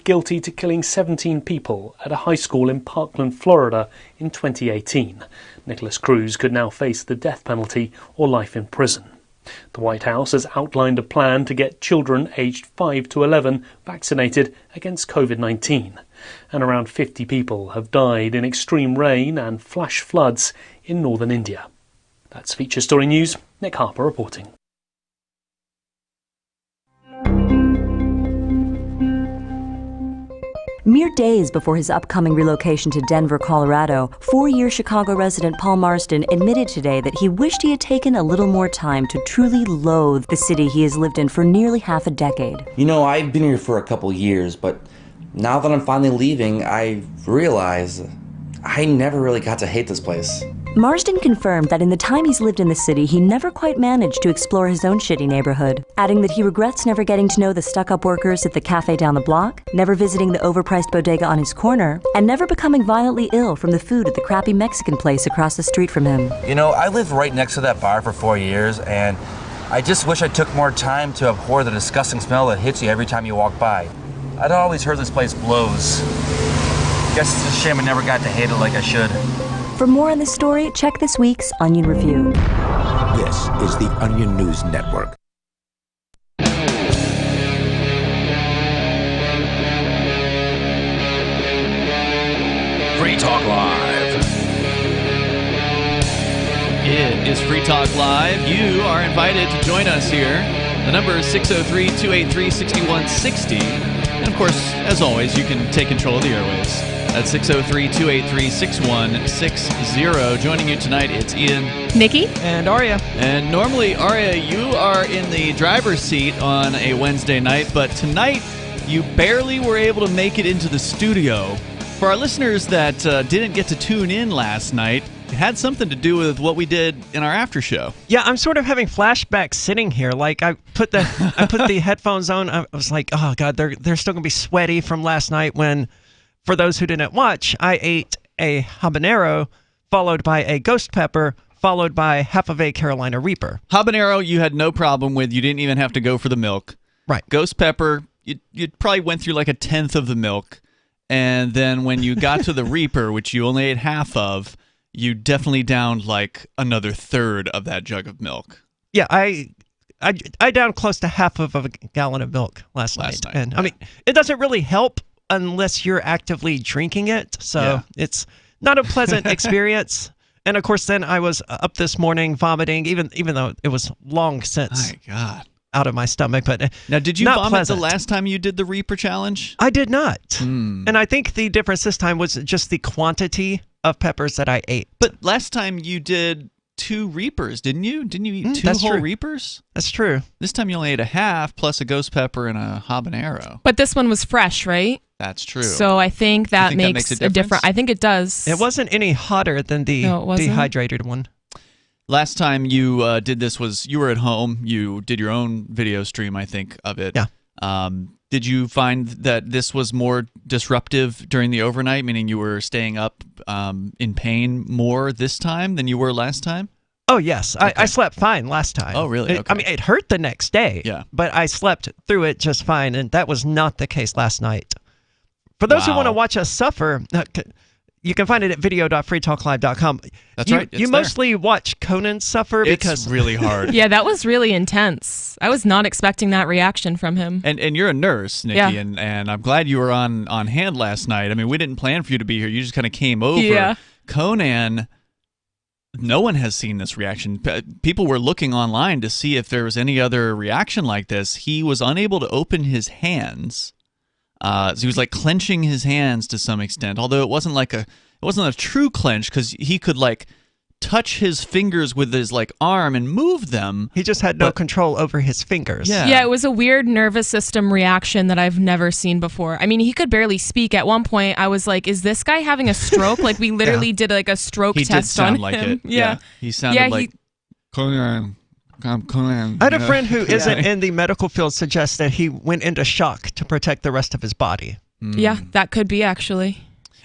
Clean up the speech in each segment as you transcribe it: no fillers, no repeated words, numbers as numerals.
Guilty to killing 17 people at a high school in Parkland, Florida in 2018. Nicholas Cruz could now face the death penalty or life in prison. The White House has outlined a plan to get children aged 5 to 11 vaccinated against COVID-19. And around 50 people have died in extreme rain and flash floods in northern India. That's Feature Story News. Nick Harper reporting. Mere days before his upcoming relocation to Denver, Colorado, 4-year Chicago resident Paul Marsden admitted today that he wished he had taken a little more time to truly loathe the city he has lived in for nearly half a decade. You know, I've been here for a couple years, but now that I'm finally leaving, I realize I never really got to hate this place. Marsden confirmed that in the time he's lived in the city, he never quite managed to explore his own shitty neighborhood, adding that he regrets never getting to know the stuck-up workers at the cafe down the block, never visiting the overpriced bodega on his corner, and never becoming violently ill from the food at the crappy Mexican place across the street from him. You know, I lived right next to that bar for 4 years, and I just wish I took more time to abhor the disgusting smell that hits you every time you walk by. I'd always heard this place blows. Guess it's a shame I never got to hate it like I should. For more on this story, check this week's Onion Review. This is the Onion News Network. Free Talk Live. It is Free Talk Live. You are invited to join us here. The number is 603-283-6160. And of course, as always, you can take control of the airwaves. That's 603-283-6160. Joining you tonight, it's Ian, Nikki, and Aria. And normally, Aria, you are in the driver's seat on a Wednesday night, but tonight you barely were able to make it into the studio. For our listeners that didn't get to tune in last night, it had something to do with what we did in our after show. Yeah, I'm sort of having flashbacks sitting here. Like I put the headphones on. I was like, oh god, they're still gonna be sweaty from last night when. For those who didn't watch, I ate a habanero, followed by a ghost pepper, followed by half of a Carolina Reaper. Habanero, you had no problem with. You didn't even have to go for the milk. Right. Ghost pepper, you probably went through like a tenth of the milk. And then when you got to the Reaper, which you only ate half of, you definitely downed like another third of that jug of milk. Yeah, I downed close to half of a gallon of milk last night. And yeah. I mean, it doesn't really help unless you're actively drinking it, so It's not a pleasant experience. And of course, then I was up this morning vomiting, even though it was long since out of my stomach. But now, did you vomit pleasant. The last time you did the Reaper challenge? I did not, and I think the difference this time was just the quantity of peppers that I ate. But last time you did 2 Reapers, didn't you? Didn't you eat 2 whole Reapers? That's true. This time you only ate a half plus a ghost pepper and a habanero. But this one was fresh, right? That's true. So I think that makes a difference. I think it does. It wasn't any hotter than the dehydrated one. Last time you did this was you were at home. You did your own video stream, I think, of it. Yeah. Did you find that this was more disruptive during the overnight, meaning you were staying up in pain more this time than you were last time? Oh, yes. Okay. I slept fine last time. Oh, really? Okay. I mean, it hurt the next day, but I slept through it just fine, and that was not the case last night. For those who want to watch us suffer, you can find it at video.freetalklive.com. That's right. You mostly watch Conan suffer because... It's really hard. Yeah, that was really intense. I was not expecting that reaction from him. And you're a nurse, Nikki, and I'm glad you were on hand last night. I mean, we didn't plan for you to be here. You just kind of came over. Yeah. Conan... No one has seen this reaction. People were looking online to see if there was any other reaction like this. He was unable to open his hands. So he was like clenching his hands to some extent, although it wasn't a true clench because he could like touch his fingers with his like arm and move them. He just had no control over his fingers. Yeah, it was a weird nervous system reaction that I've never seen before. I mean, he could barely speak. At one point, I was like, is this guy having a stroke? Like, we literally did like a stroke test on him. He did sound like it. Yeah. He sounded like... I had a friend who isn't in the medical field suggest that he went into shock to protect the rest of his body. Yeah, that could be actually.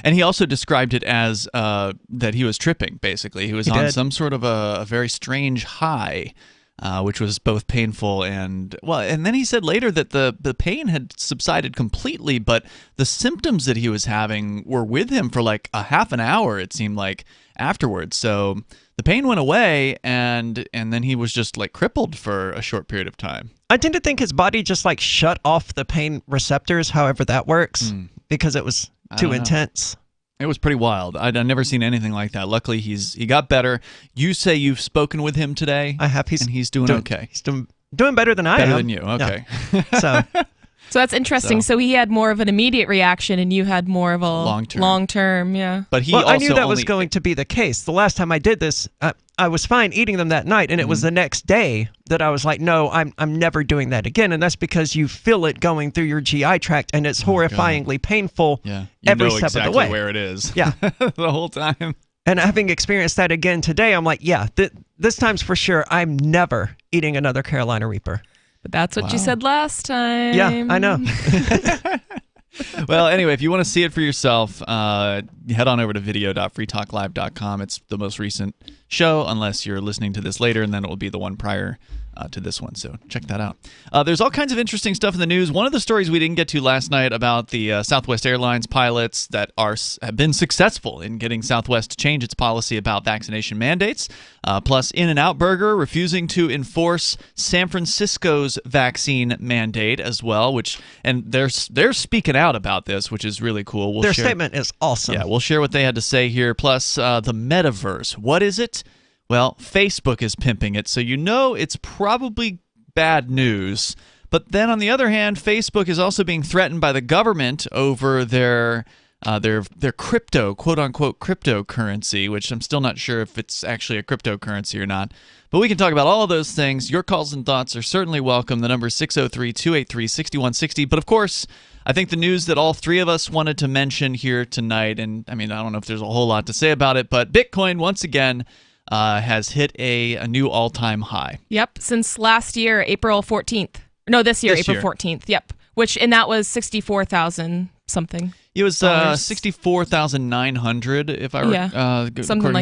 And he also described it as that he was tripping, basically. He was on some sort of a very strange high. which was both painful and then he said later that the pain had subsided completely, but the symptoms that he was having were with him for like a half an hour, it seemed like, afterwards. So the pain went away, and then he was just like crippled for a short period of time. I tend to think his body just like shut off the pain receptors, however that works, because it was too intense. It was pretty wild. I'd never seen anything like that. Luckily, he got better. You say you've spoken with him today? I have. He's doing okay. He's doing better than I am. Better than you. Okay. Yeah. So that's interesting. So he had more of an immediate reaction, and you had more of a long-term. Yeah. But I knew that was going to be the case. The last time I did this, I was fine eating them that night, and it was the next day that I was like, no, I'm never doing that again. And that's because you feel it going through your GI tract, and it's horrifyingly painful every step of the way. Where it is. Yeah. The whole time. And having experienced that again today, I'm like, yeah, this time's for sure. I'm never eating another Carolina Reaper. But that's what you said last time. Yeah, I know. Well, anyway, if you want to see it for yourself, head on over to video.freetalklive.com. It's the most recent show, unless you're listening to this later, and then it will be the one prior to this one. So check that out. There's all kinds of interesting stuff in the news. One of the stories we didn't get to last night about the Southwest Airlines pilots that have been successful in getting Southwest to change its policy about vaccination mandates. Plus, In-N-Out Burger refusing to enforce San Francisco's vaccine mandate as well, and they're speaking out about this, which is really cool. Their statement is awesome. Yeah, we'll share what they had to say here. Plus, the metaverse. What is it? Well, Facebook is pimping it, so you know it's probably bad news. But then on the other hand, Facebook is also being threatened by the government over their crypto, quote-unquote cryptocurrency, which I'm still not sure if it's actually a cryptocurrency or not. But we can talk about all of those things. Your calls and thoughts are certainly welcome. The number is 603-283-6160. But of course, I think the news that all three of us wanted to mention here tonight, and I mean, I don't know if there's a whole lot to say about it, but Bitcoin, once again, has hit a new all-time high. Yep, since last year, April 14th. No, this year, April 14th. Yep, and that was 64,000 something. It was 64,900, if according like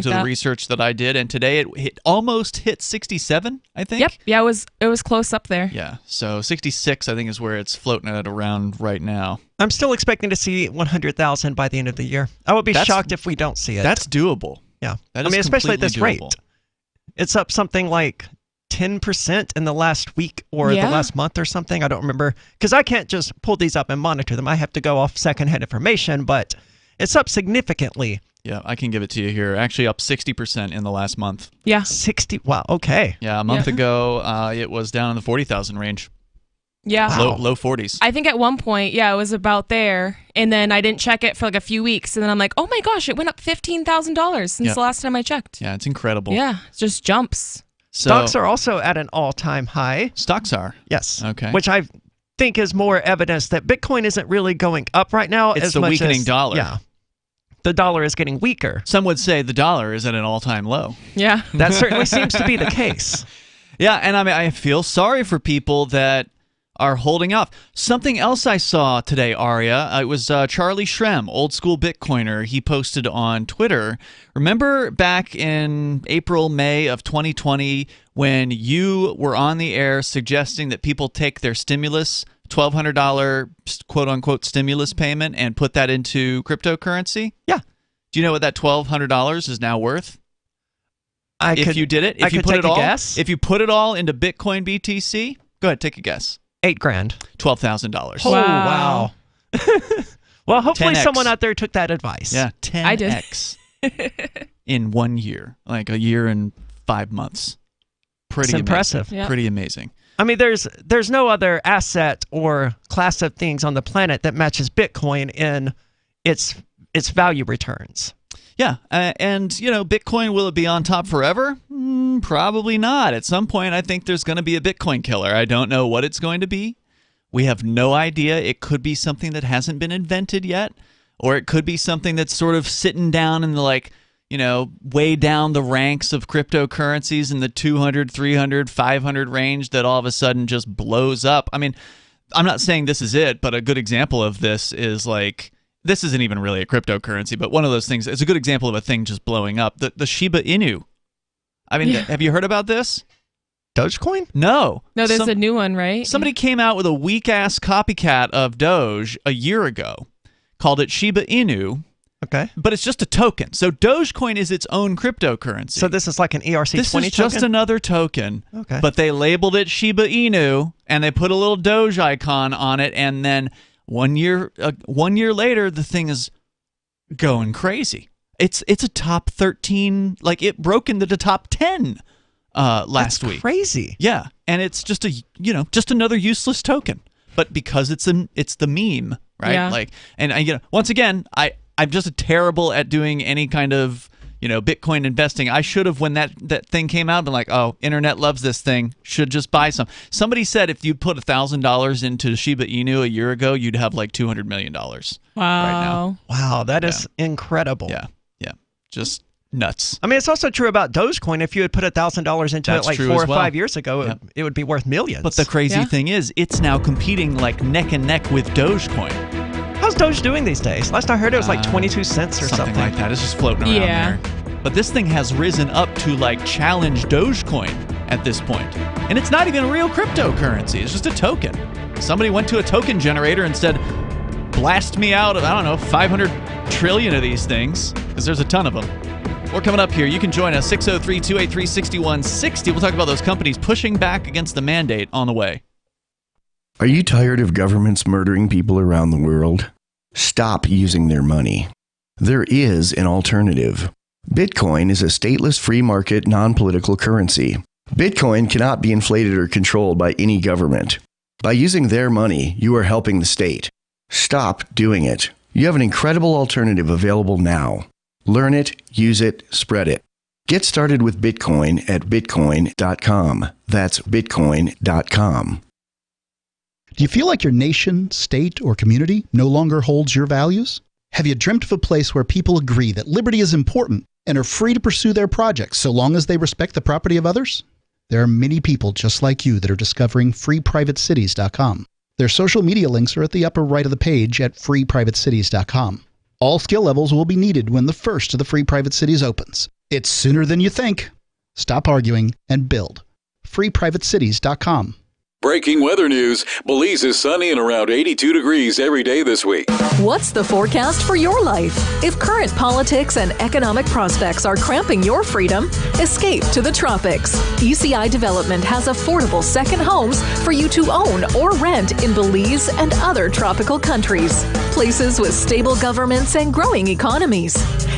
to that. the research that I did, and today it almost hit 67, I think. Yep, yeah, it was close up there. Yeah, so 66, I think, is where it's floating at around right now. I'm still expecting to see 100,000 by the end of the year. I would be shocked if we don't see it. That's doable. Yeah, that is especially at this doable. rate. It's up something like 10% in the last week or the last month or something. I don't remember, because I can't just pull these up and monitor them. I have to go off secondhand information, but it's up significantly. Yeah, I can give it to you here. Actually up 60% in the last month. Yeah. 60. Wow, okay. Yeah, a month ago, it was down in the 40,000 range. Yeah. Wow. Low 40s. I think at one point, it was about there, and then I didn't check it for like a few weeks, and then I'm like, oh my gosh, it went up $15,000 since the last time I checked. Yeah, it's incredible. Yeah, it just jumps. So, stocks are also at an all-time high. Stocks are? Yes. Okay. Which I think is more evidence that Bitcoin isn't really going up right now. It's as the much weakening as, dollar. Yeah. The dollar is getting weaker. Some would say the dollar is at an all-time low. Yeah. That certainly seems to be the case. Yeah, and I mean, I feel sorry for people that are holding off. Something else I saw today, Aria, it was Charlie Shrem, old school Bitcoiner. He posted on Twitter. Remember back in April, May of 2020 when you were on the air suggesting that people take their stimulus, $1,200 quote-unquote stimulus payment and put that into cryptocurrency? Yeah. Do you know what that $1,200 is now worth? If you did it? If you put it all, guess? If you put it all into Bitcoin BTC? Go ahead, take a guess. $8,000. $12,000. Oh, wow. Well, hopefully 10x. Someone out there took that advice. Yeah, 10x in 1 year, like a year and 5 months. Pretty impressive. Yep. Pretty amazing. I mean, there's no other asset or class of things on the planet that matches Bitcoin in its value returns. Yeah, and, you know, Bitcoin, will it be on top forever? Probably not. At some point, I think there's going to be a Bitcoin killer. I don't know what it's going to be. We have no idea. It could be something that hasn't been invented yet, or it could be something that's sort of sitting down in the, like, you know, way down the ranks of cryptocurrencies in the 200, 300, 500 range that all of a sudden just blows up. I mean, I'm not saying this is it, but a good example of this is like, this isn't even really a cryptocurrency, but one of those things, it's a good example of a thing just blowing up. The Shiba Inu. I mean, have you heard about this? Dogecoin? No. No, there's a new one, right? Somebody came out with a weak-ass copycat of Doge a year ago, called it Shiba Inu. Okay. But it's just a token. So Dogecoin is its own cryptocurrency. So this is like an ERC-20 token? This is just another token. Okay. But they labeled it Shiba Inu, and they put a little Doge icon on it, and then 1 year later, the thing is going crazy. It's a top 13, like it broke into the top 10 last week. Crazy. Yeah, and it's just just another useless token. But because it's the meme, right? Yeah. Like, and once again, I'm just terrible at doing any kind of Bitcoin investing. I should have, when that thing came out, been like, oh, internet loves this thing, should just buy some. Somebody said if you put $1,000 into Shiba Inu a year ago, you'd have like $200 million. Wow. Right now. Wow, that is incredible. Yeah, just nuts. I mean, it's also true about Dogecoin. If you had put $1,000 into That's it like true 4 as or well. 5 years ago, it would be worth millions. But the crazy thing is, it's now competing like neck and neck with Dogecoin. How's Doge doing these days? Last I heard it was like 22 cents or something. Like that. It's just floating around there. But this thing has risen up to like challenge Dogecoin at this point. And it's not even a real cryptocurrency. It's just a token. Somebody went to a token generator and said, blast me out of, 500 trillion of these things, because there's a ton of them. We're coming up here. You can join us, 603-283-6160. We'll talk about those companies pushing back against the mandate on the way. Are you tired of governments murdering people around the world? Stop using their money. There is an alternative. Bitcoin is a stateless free market non-political currency. Bitcoin cannot be inflated or controlled by any government. By using their money, you are helping the state. Stop doing it. You have an incredible alternative available now. Learn it, use it, spread it. Get started with Bitcoin at bitcoin.com. That's bitcoin.com. Do you feel like your nation, state, or community no longer holds your values? Have you dreamt of a place where people agree that liberty is important and are free to pursue their projects so long as they respect the property of others? There are many people just like you that are discovering freeprivatecities.com. Their social media links are at the upper right of the page at freeprivatecities.com. All skill levels will be needed when the first of the Free Private Cities opens. It's sooner than you think. Stop arguing and build. freeprivatecities.com. Breaking weather news. Belize is sunny and around 82 degrees every day this week. What's the forecast for your life? If current politics and economic prospects are cramping your freedom, escape to the tropics. ECI Development has affordable second homes for you to own or rent in Belize and other tropical countries. Places with stable governments and growing economies.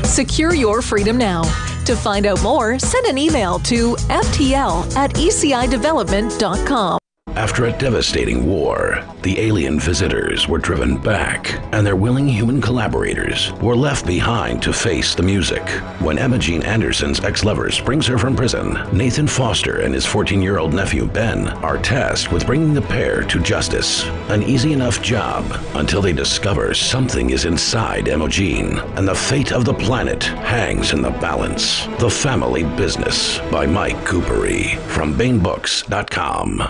Secure your freedom now. To find out more, send an email to ftl@ecidevelopment.com. After a devastating war, the alien visitors were driven back, and their willing human collaborators were left behind to face the music. When Emma Jean Anderson's ex-lover brings her from prison, Nathan Foster and his 14-year-old nephew Ben are tasked with bringing the pair to justice. An easy enough job until they discover something is inside Emma Jean, and the fate of the planet hangs in the balance. The Family Business by Mike Coopery from BaneBooks.com.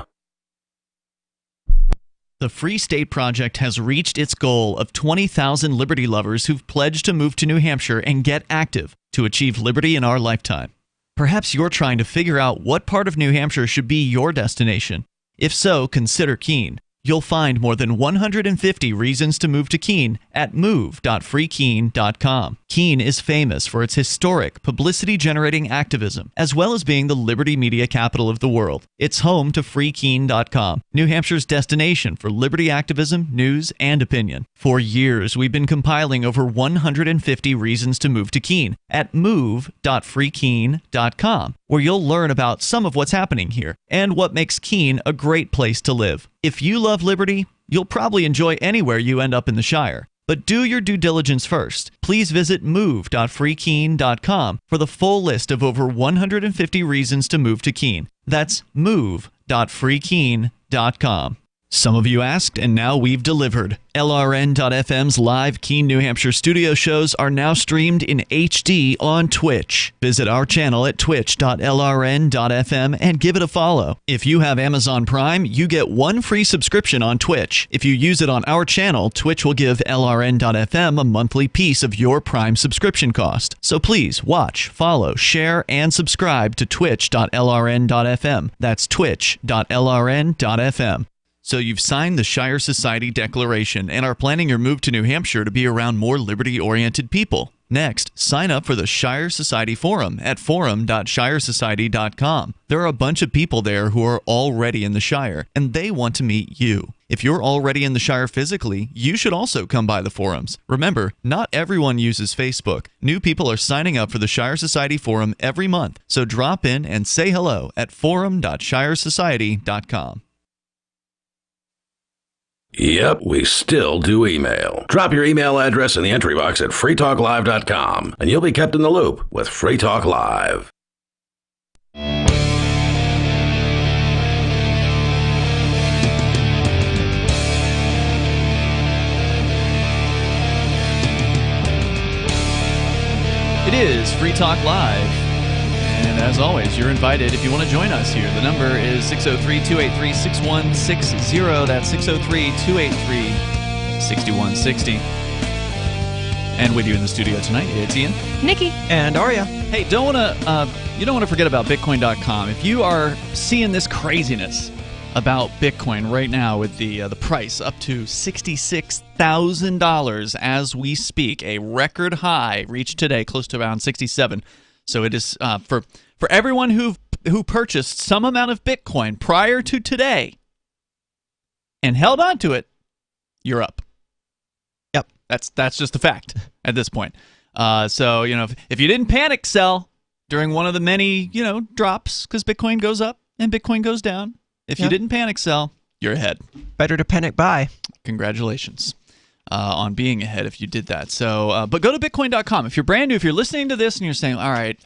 The Free State Project has reached its goal of 20,000 liberty lovers who've pledged to move to New Hampshire and get active to achieve liberty in our lifetime. Perhaps you're trying to figure out what part of New Hampshire should be your destination. If so, consider Keene. You'll find more than 150 reasons to move to Keene at move.freekeene.com. Keene is famous for its historic, publicity-generating activism, as well as being the liberty media capital of the world. It's home to freekeene.com, New Hampshire's destination for liberty activism, news, and opinion. For years, we've been compiling over 150 reasons to move to Keene at move.freekeene.com, where you'll learn about some of what's happening here and what makes Keene a great place to live. If you love liberty, you'll probably enjoy anywhere you end up in the Shire. But do your due diligence first. Please visit move.freekeene.com for the full list of over 150 reasons to move to Keene. That's move.freekeene.com. Some of you asked, and now we've delivered. LRN.FM's live Keene, New Hampshire studio shows are now streamed in HD on Twitch. Visit our channel at twitch.lrn.fm and give it a follow. If you have Amazon Prime, you get one free subscription on Twitch. If you use it on our channel, Twitch will give LRN.FM a monthly piece of your Prime subscription cost. So please watch, follow, share, and subscribe to twitch.lrn.fm. That's twitch.lrn.fm. So you've signed the Shire Society Declaration and are planning your move to New Hampshire to be around more liberty-oriented people. Next, sign up for the Shire Society Forum at forum.shiresociety.com. There are a bunch of people there who are already in the Shire, and they want to meet you. If you're already in the Shire physically, you should also come by the forums. Remember, not everyone uses Facebook. New people are signing up for the Shire Society Forum every month, so drop in and say hello at forum.shiresociety.com. Yep, we still do email. Drop your email address in the entry box at freetalklive.com, and you'll be kept in the loop with Free Talk Live. It is Free Talk Live. And as always, you're invited if you want to join us here. The number is 603-283-6160. That's 603-283-6160. And with you in the studio tonight, it's Ian, Nikki, and Arya. Hey, you don't want to forget about Bitcoin.com. If you are seeing this craziness about Bitcoin right now with the price up to $66,000 as we speak, a record high reached today, close to around 67. So it is for everyone who purchased some amount of Bitcoin prior to today and held on to it, you're up. Yep, that's just a fact at this point. So if you didn't panic sell during one of the many drops, because Bitcoin goes up and Bitcoin goes down, if you didn't panic sell, you're ahead. Better to panic buy. Congratulations. On being ahead if you did that. So, but go to Bitcoin.com. If you're brand new, if you're listening to this and you're saying, all right,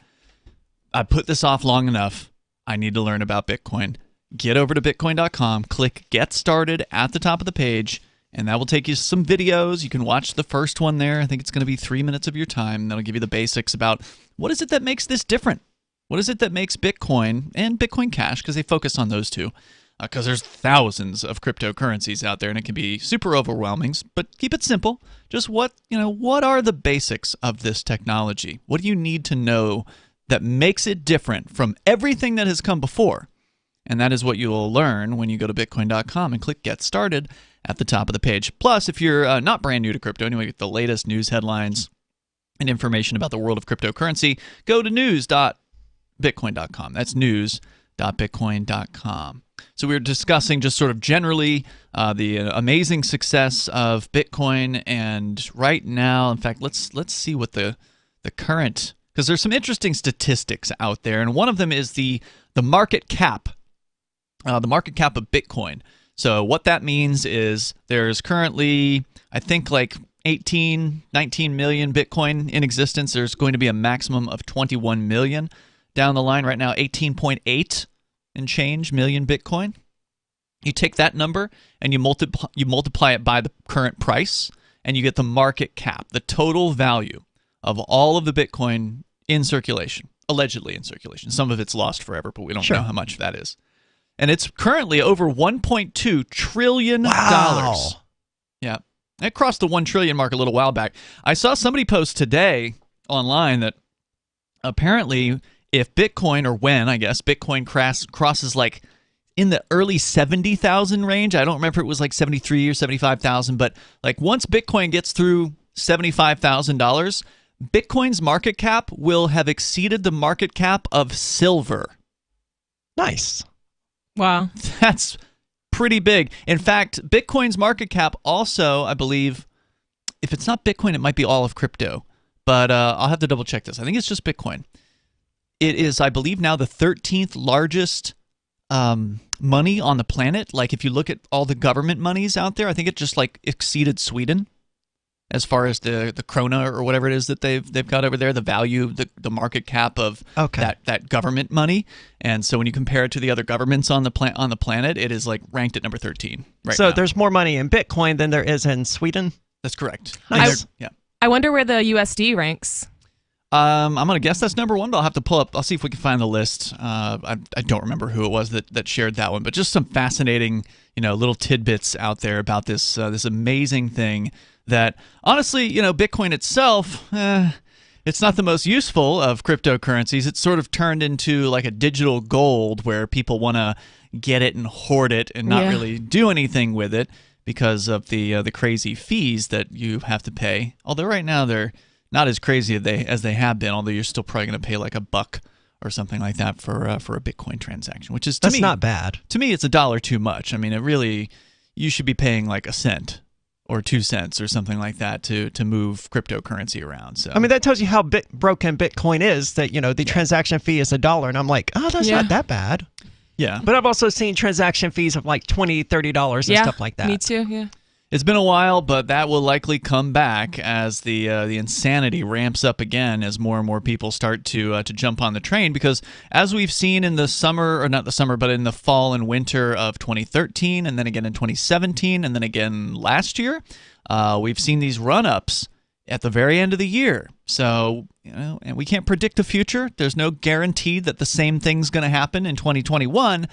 I put this off long enough, I need to learn about Bitcoin, get over to Bitcoin.com, click Get Started at the top of the page, and that will take you to some videos. You can watch the first one there. I think it's going to be 3 minutes of your time. That'll give you the basics about what is it that makes this different? What is it that makes Bitcoin and Bitcoin Cash, because they focus on those two, because there's thousands of cryptocurrencies out there, and it can be super overwhelming. But keep it simple. Just what are the basics of this technology? What do you need to know that makes it different from everything that has come before? And that is what you will learn when you go to Bitcoin.com and click Get Started at the top of the page. Plus, if you're not brand new to crypto, anyway, get the latest news headlines and information about the world of cryptocurrency, go to news.bitcoin.com. That's news.bitcoin.com. So we were discussing just sort of generally the amazing success of Bitcoin, and right now, in fact, let's see what the current, because there's some interesting statistics out there, and one of them is the market cap, of Bitcoin. So what that means is there's currently, I think, like 19 million Bitcoin in existence. There's going to be a maximum of 21 million down the line. Right now, 18.8 and change million Bitcoin. You take that number and you multiply it by the current price, and you get the market cap, the total value of all of the Bitcoin in circulation, allegedly in circulation. Some of it's lost forever, but we don't know how much that is. And it's currently over $1.2 trillion. Wow. Yeah. It crossed the 1 trillion mark a little while back. I saw somebody post today online that apparently if Bitcoin, or when, I guess, Bitcoin crosses like in the early 70,000 range, I don't remember if it was like 73 or 75,000, but like once Bitcoin gets through $75,000, Bitcoin's market cap will have exceeded the market cap of silver. Nice. Wow. That's pretty big. In fact, Bitcoin's market cap also, I believe, if it's not Bitcoin, it might be all of crypto, but I'll have to double check this. I think it's just Bitcoin. It is, I believe, now the 13th largest money on the planet. Like if you look at all the government monies out there, I think it just like exceeded Sweden as far as the krona or whatever it is that they've got over there, the value, the market cap of that government money. And so when you compare it to the other governments on the planet, it is like ranked at number 13 right now. So there's more money in Bitcoin than there is in Sweden? That's correct. Nice. I wonder where the USD ranks. I'm going to guess that's number 1, but I'll have to pull up. I'll see if we can find the list. I don't remember who it was that shared that one, but just some fascinating, little tidbits out there about this this amazing thing that, honestly, Bitcoin itself, it's not the most useful of cryptocurrencies. It's sort of turned into like a digital gold where people want to get it and hoard it and not really do anything with it because of the crazy fees that you have to pay. Although right now they're not as crazy as they have been, although you're still probably going to pay like $1 or something like that for a Bitcoin transaction, which is That's not bad. To me, it's $1 too much. I mean, you should be paying like a cent or 2 cents or something like that to move cryptocurrency around. So I mean, that tells you how broken Bitcoin is. That the transaction fee is $1, and I'm like, oh, that's not that bad. Yeah, but I've also seen transaction fees of like $20, $30 and stuff like that. Me too. Yeah. It's been a while, but that will likely come back as the insanity ramps up again as more and more people start to jump on the train. Because as we've seen in the summer, or not the summer, but in the fall and winter of 2013, and then again in 2017, and then again last year, we've seen these run-ups at the very end of the year. So, and we can't predict the future. There's no guarantee that the same thing's going to happen in 2021.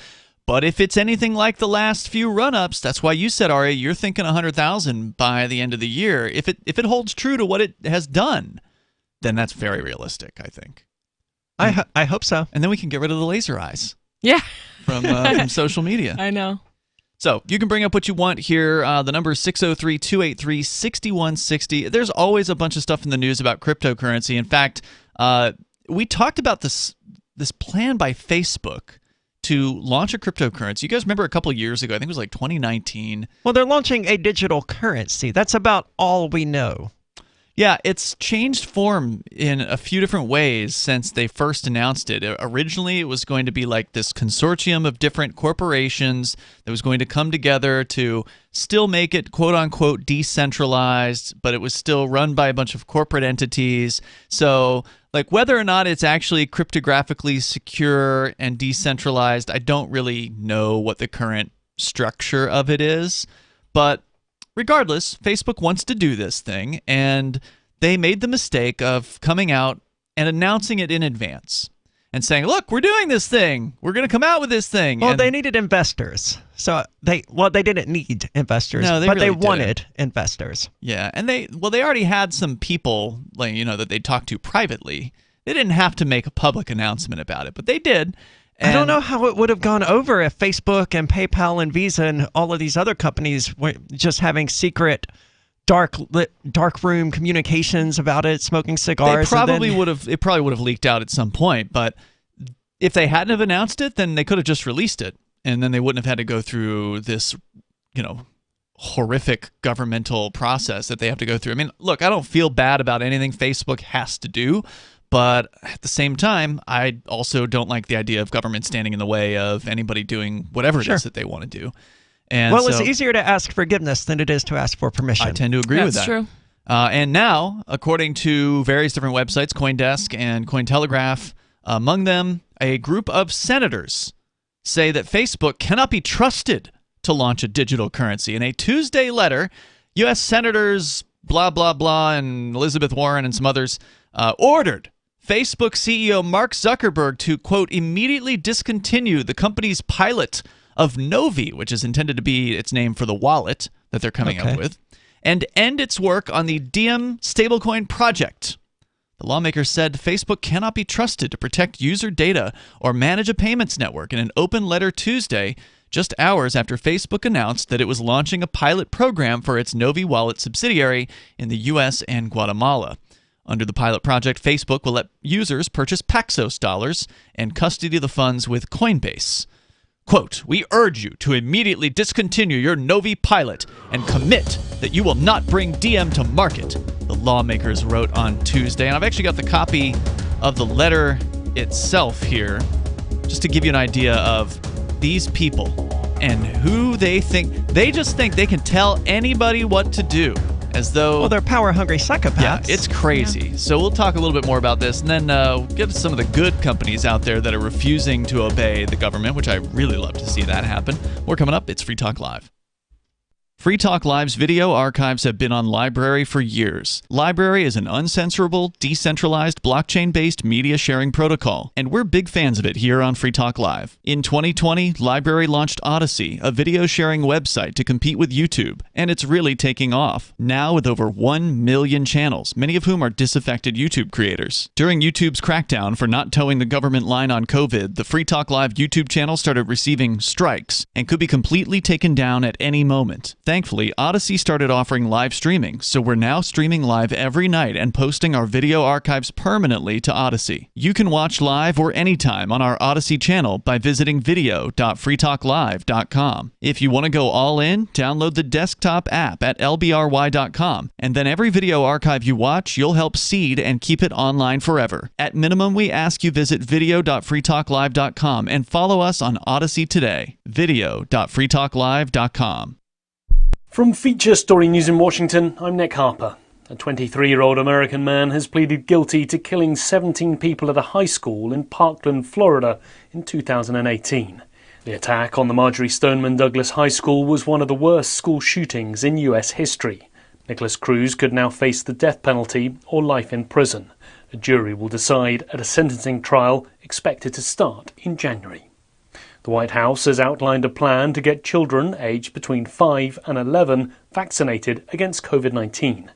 But if it's anything like the last few run-ups, that's why you said, Ari, you're thinking 100,000 by the end of the year. If it holds true to what it has done, then that's very realistic, I think. I hope so. And then we can get rid of the laser eyes. Yeah. From social media. I know. So you can bring up what you want here. The number is 603-283-6160. There's always a bunch of stuff in the news about cryptocurrency. In fact, we talked about this plan by Facebook to launch a cryptocurrency. You guys remember a couple of years ago, I think it was like 2019. Well, they're launching a digital currency. That's about all we know. Yeah, it's changed form in a few different ways since they first announced it. Originally, it was going to be like this consortium of different corporations that was going to come together to still make it quote-unquote decentralized, but it was still run by a bunch of corporate entities. So, like, whether or not it's actually cryptographically secure and decentralized, I don't really know what the current structure of it is. But regardless, Facebook wants to do this thing, and they made the mistake of coming out and announcing it in advance and saying, look, we're doing this thing. We're going to come out with this thing. Well, they needed investors. So they didn't need investors, but really they wanted investors. Yeah, and they already had some people that they talked to privately. They didn't have to make a public announcement about it, but they did. I don't know how it would have gone over if Facebook and PayPal and Visa and all of these other companies were just having secret dark room communications about it, smoking cigars. It probably would have leaked out at some point, but if they hadn't have announced it, then they could have just released it, and then they wouldn't have had to go through this, horrific governmental process that they have to go through. I mean, look, I don't feel bad about anything Facebook has to do. But at the same time, I also don't like the idea of government standing in the way of anybody doing whatever it is that they want to do. And it's easier to ask forgiveness than it is to ask for permission. I tend to agree with that. That's true. And now, according to various different websites, CoinDesk and Cointelegraph, among them, a group of senators say that Facebook cannot be trusted to launch a digital currency. In a Tuesday letter, U.S. Senators blah, blah, blah, and Elizabeth Warren and some others ordered Facebook CEO Mark Zuckerberg to, quote, immediately discontinue the company's pilot of Novi, which is intended to be its name for the wallet that they're coming up with, and end its work on the Diem stablecoin project. The lawmakers said Facebook cannot be trusted to protect user data or manage a payments network in an open letter Tuesday, just hours after Facebook announced that it was launching a pilot program for its Novi wallet subsidiary in the U.S. and Guatemala. Under the pilot project, Facebook will let users purchase Paxos dollars and custody the funds with Coinbase. Quote, we urge you to immediately discontinue your Novi pilot and commit that you will not bring Diem to market, the lawmakers wrote on Tuesday. And I've actually got the copy of the letter itself here, just to give you an idea of these people and who they think. They just think they can tell anybody what to do as though... Well, they're power-hungry psychopaths. Yeah, it's crazy. So we'll talk a little bit more about this, and then get some of the good companies out there that are refusing to obey the government, which I really love to see that happen. More coming up. It's Free Talk Live. Free Talk Live's video archives have been on LBRY for years. LBRY is an uncensorable, decentralized, blockchain-based media sharing protocol, and we're big fans of it here on Free Talk Live. In 2020, LBRY launched Odysee, a video sharing website to compete with YouTube, and it's really taking off. Now with over 1 million channels, many of whom are disaffected YouTube creators. During YouTube's crackdown for not towing the government line on COVID, the Free Talk Live YouTube channel started receiving strikes and could be completely taken down at any moment. Thankfully, Odysee started offering live streaming, so we're now streaming live every night and posting our video archives permanently to Odysee. You can watch live or anytime on our Odysee channel by visiting video.freetalklive.com. If you want to go all in, download the desktop app at lbry.com, and then every video archive you watch, you'll help seed and keep it online forever. At minimum, we ask you visit video.freetalklive.com and follow us on Odysee today. video.freetalklive.com. From Feature Story News in Washington, I'm Nick Harper. A 23-year-old American man has pleaded guilty to killing 17 people at a high school in Parkland, Florida in 2018. The attack on the Marjorie Stoneman Douglas High School was one of the worst school shootings in U.S. history. Nicholas Cruz could now face the death penalty or life in prison. A jury will decide at a sentencing trial expected to start in January. The White House has outlined a plan to get children aged between 5 and 11 vaccinated against COVID-19.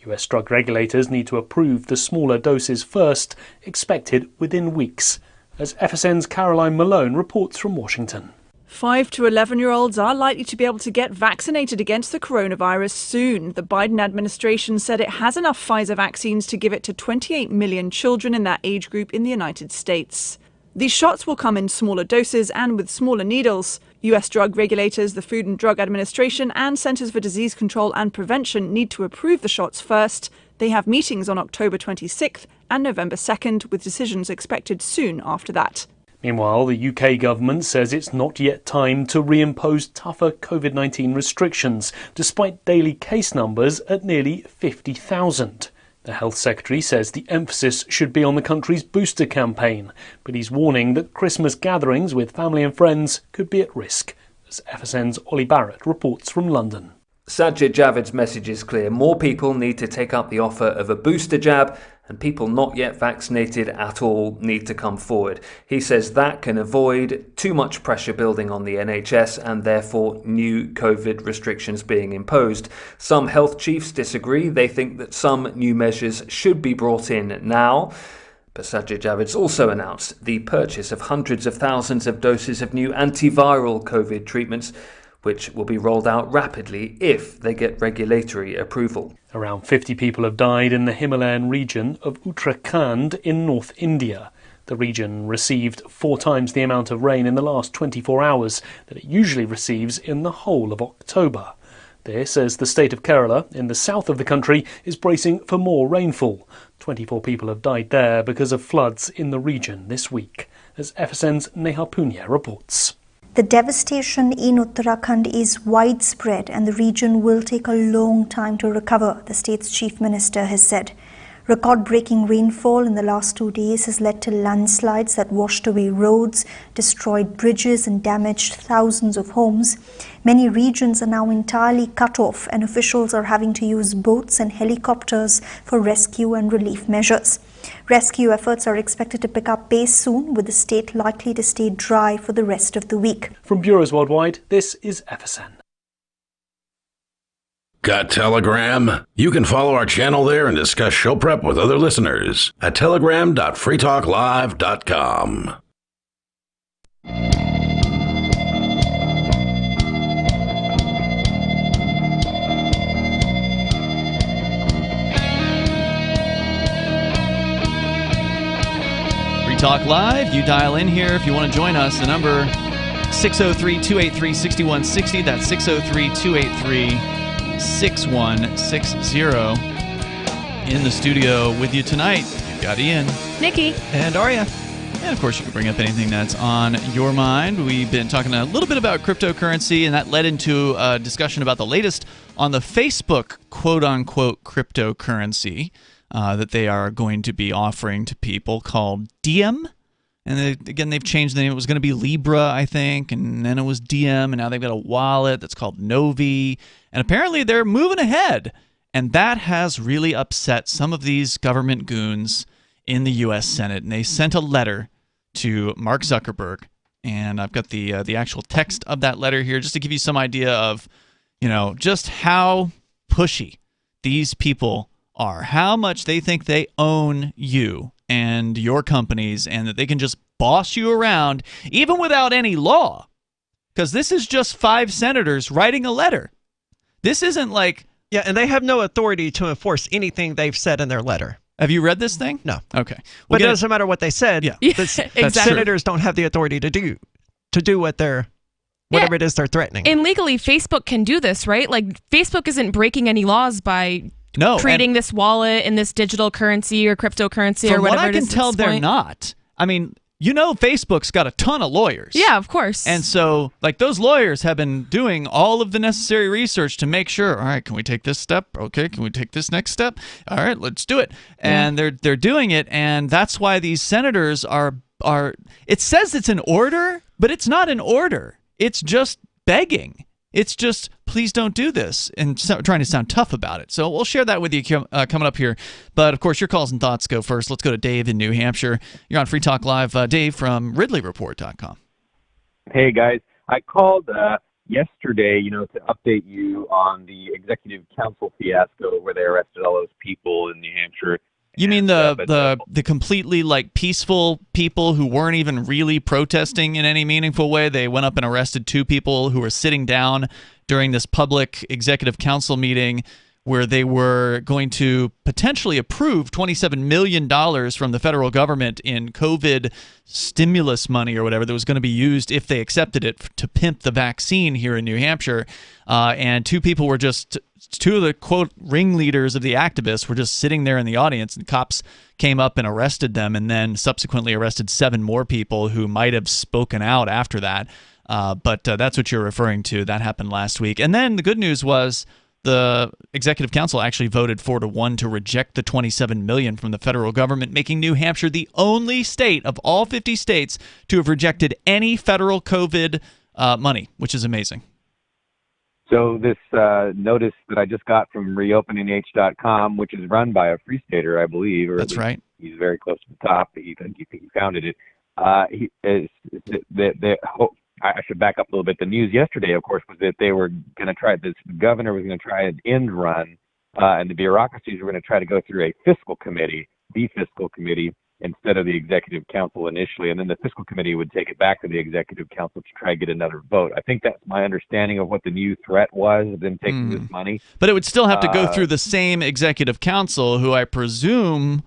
US drug regulators need to approve the smaller doses first, expected within weeks. As FSN's Caroline Malone reports from Washington. 5 to 11-year-olds are likely to be able to get vaccinated against the coronavirus soon. The Biden administration said it has enough Pfizer vaccines to give it to 28 million children in that age group in the United States. These shots will come in smaller doses and with smaller needles. U.S. drug regulators, the Food and Drug Administration, and Centers for Disease Control and Prevention need to approve the shots first. They have meetings on October 26th and November 2nd, with decisions expected soon after that. Meanwhile, the UK government says it's not yet time to reimpose tougher COVID-19 restrictions, despite daily case numbers at nearly 50,000. The Health Secretary says the emphasis should be on the country's booster campaign, but he's warning that Christmas gatherings with family and friends could be at risk, as FSN's Ollie Barrett reports from London. Sajid Javid's message is clear. More people need to take up the offer of a booster jab, and people not yet vaccinated at all need to come forward. He says that can avoid too much pressure building on the NHS and therefore new COVID restrictions being imposed. Some health chiefs disagree. They think that some new measures should be brought in now. But Sajid Javid's also announced the purchase of hundreds of thousands of doses of new antiviral COVID treatments, which will be rolled out rapidly if they get regulatory approval. Around 50 people have died in the Himalayan region of Uttarakhand in North India. The region received 4 times the amount of rain in the last 24 hours that it usually receives in the whole of October. This, as the state of Kerala, in the south of the country, is bracing for more rainfall. 24 people have died there because of floods in the region this week, as FSN's Neha Punya reports. The devastation in Uttarakhand is widespread and the region will take a long time to recover, the state's chief minister has said. Record-breaking rainfall in the last 2 days has led to landslides that washed away roads, destroyed bridges and damaged thousands of homes. Many regions are now entirely cut off and officials are having to use boats and helicopters for rescue and relief measures. Rescue efforts are expected to pick up pace soon, with the state likely to stay dry for the rest of the week. From bureaus worldwide, this is FSN. Got Telegram? You can follow our channel there and discuss show prep with other listeners at telegram.freetalklive.com. Free Talk Live, you dial in here if you want to join us. The number 603-283-6160. That's 603-283-6160. In the studio with you tonight, you've got Ian, Nikki, and Arya. And, of course, you can bring up anything that's on your mind. We've been talking a little bit about cryptocurrency, and that led into a discussion about the latest on the Facebook quote-unquote cryptocurrency that they are going to be offering to people called Diem. And they've changed the name. It was going to be Libra, I think, and then it was Diem, and now they've got a wallet that's called Novi. And apparently they're moving ahead, and that has really upset some of these government goons in the U.S. Senate. And they sent a letter to Mark Zuckerberg, and I've got the actual text of that letter here just to give you some idea of, just how pushy these people are, how much they think they own you and your companies, and that they can just boss you around even without any law, because this is just 5 senators writing a letter. This isn't like... Yeah, and they have no authority to enforce anything they've said in their letter. Have you read this thing? No. Okay. But it doesn't matter what they said. Yeah. The senators don't have the authority to do what whatever it is they're threatening. And legally, Facebook can do this, right? Like, Facebook isn't breaking any laws by creating this wallet and this digital currency or cryptocurrency or whatever it is. From what I can tell, they're not. I mean, Facebook's got a ton of lawyers. Yeah, of course. And so, those lawyers have been doing all of the necessary research to make sure, all right, can we take this step? Okay, can we take this next step? All right, let's do it. And they're doing it, and that's why these senators are it says it's an order, but it's not an order. It's just begging. It's just, please don't do this, and trying to sound tough about it. So we'll share that with you coming up here. But, of course, your calls and thoughts go first. Let's go to Dave in New Hampshire. You're on Free Talk Live. Dave from RidleyReport.com. Hey, guys. I called yesterday, to update you on the executive council fiasco where they arrested all those people in New Hampshire. You mean the completely peaceful people who weren't even really protesting in any meaningful way? They went up and arrested 2 people who were sitting down during this public executive council meeting where they were going to potentially approve $27 million from the federal government in COVID stimulus money or whatever that was going to be used if they accepted it to pimp the vaccine here in New Hampshire. And 2 people were just... 2 of the, quote, ringleaders of the activists were just sitting there in the audience, and cops came up and arrested them, and then subsequently arrested 7 more people who might have spoken out after that. But that's what you're referring to. That happened last week. And then the good news was the Executive Council actually voted 4-1 to reject the $27 million from the federal government, making New Hampshire the only state of all 50 states to have rejected any federal COVID money, which is amazing. So this notice that I just got from reopening.com, which is run by a Free Stater, I believe. Or that's right. He's very close to the top. He founded it. I should back up a little bit. The news yesterday, of course, was that they were going to try, this governor was going to try an end run, and the bureaucracies were going to try to go through a fiscal committee, instead of the executive council initially, and then the fiscal committee would take it back to the executive council to try to get another vote. I think that's my understanding of what the new threat was, of them taking this money. But it would still have to go through the same executive council, who I presume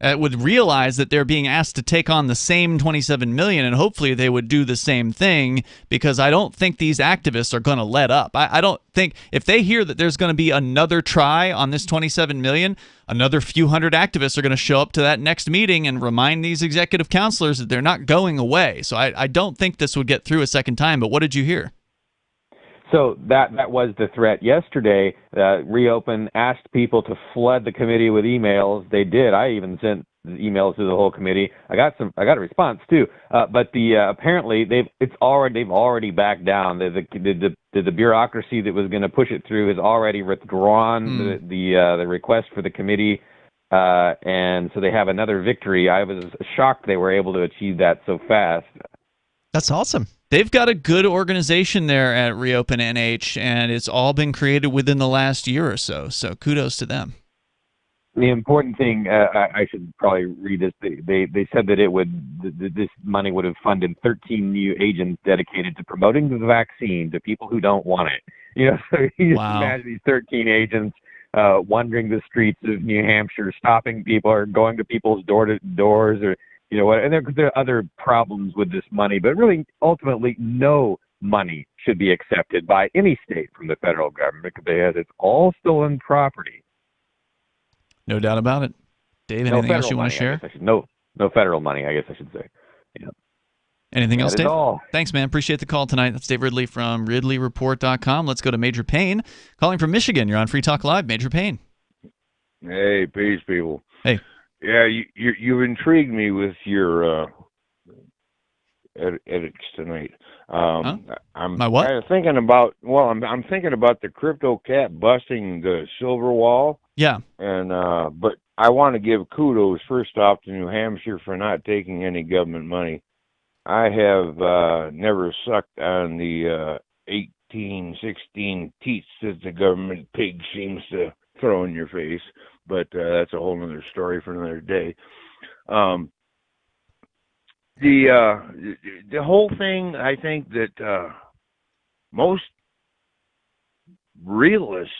would realize that they're being asked to take on the same $27 million, and hopefully they would do the same thing, because I don't think these activists are going to let up. I don't think, if they hear that there's going to be another try on this $27 million, another few hundred activists are going to show up to that next meeting and remind these executive counselors that they're not going away. So I don't think this would get through a second time, but what did you hear? So that was the threat yesterday. Reopen asked people to flood the committee with emails. They did. I even sent emails to the whole committee. I got a response too. But apparently they've already backed down. The bureaucracy that was going to push it through has already withdrawn the request for the committee. And so they have another victory. I was shocked they were able to achieve that so fast. That's awesome. They've got a good organization there at Reopen NH, and it's all been created within the last year or so. So kudos to them. The important thing, I should probably read this. They said that this money would have funded 13 new agents dedicated to promoting the vaccine to people who don't want it. So you just imagine these 13 agents wandering the streets of New Hampshire, stopping people or going to people's doors, or and there are other problems with this money, but really, ultimately, no money should be accepted by any state from the federal government, because it's all stolen property. No doubt about it. Dave, anything else you want to share? No federal money, I guess I should say. Anything else, Not at Dave? all. Thanks, man. Appreciate the call tonight. That's Dave Ridley from RidleyReport.com. Let's go to Major Payne, calling from Michigan. You're on Free Talk Live. Major Payne. Hey, peace, people. Hey. Yeah, you've intrigued me with your edits tonight. I'm My what? kind of thinking about. Well, I'm thinking about the crypto cat busting the silver wall. Yeah. And but I want to give kudos first off to New Hampshire for not taking any government money. I have never sucked on the 18, 16 teats that the government pig seems to throw in your face, but that's a whole other story for another day. The whole thing, I think that most realists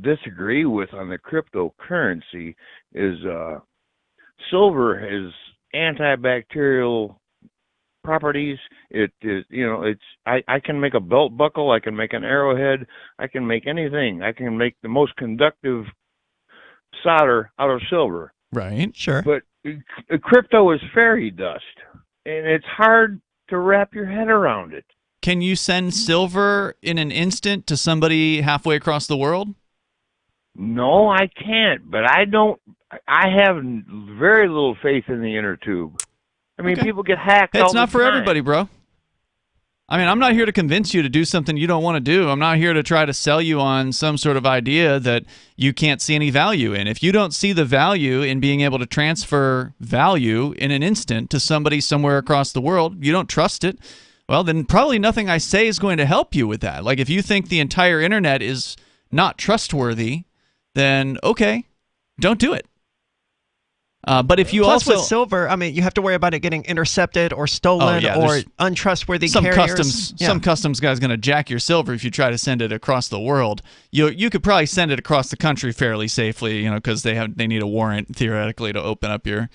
disagree with on the cryptocurrency is silver has antibacterial properties. It is, I can make a belt buckle, I can make an arrowhead, I can make anything. I can make the most conductive solder out of silver. Right, sure. But crypto is fairy dust, and it's hard to wrap your head around it. Can you send silver in an instant to somebody halfway across the world? No, I can't, but I have very little faith in the inner tube. I mean, people get hacked all the time. It's not for everybody, bro. I mean, I'm not here to convince you to do something you don't want to do. I'm not here to try to sell you on some sort of idea that you can't see any value in. If you don't see the value in being able to transfer value in an instant to somebody somewhere across the world, you don't trust it, well, then probably nothing I say is going to help you with that. Like, if you think the entire internet is not trustworthy, then okay, don't do it. But if you Plus also with silver, I mean, you have to worry about it getting intercepted or stolen or untrustworthy carriers. Some customs guy's going to jack your silver if you try to send it across the world. You could probably send it across the country fairly safely, because they need a warrant theoretically to open up your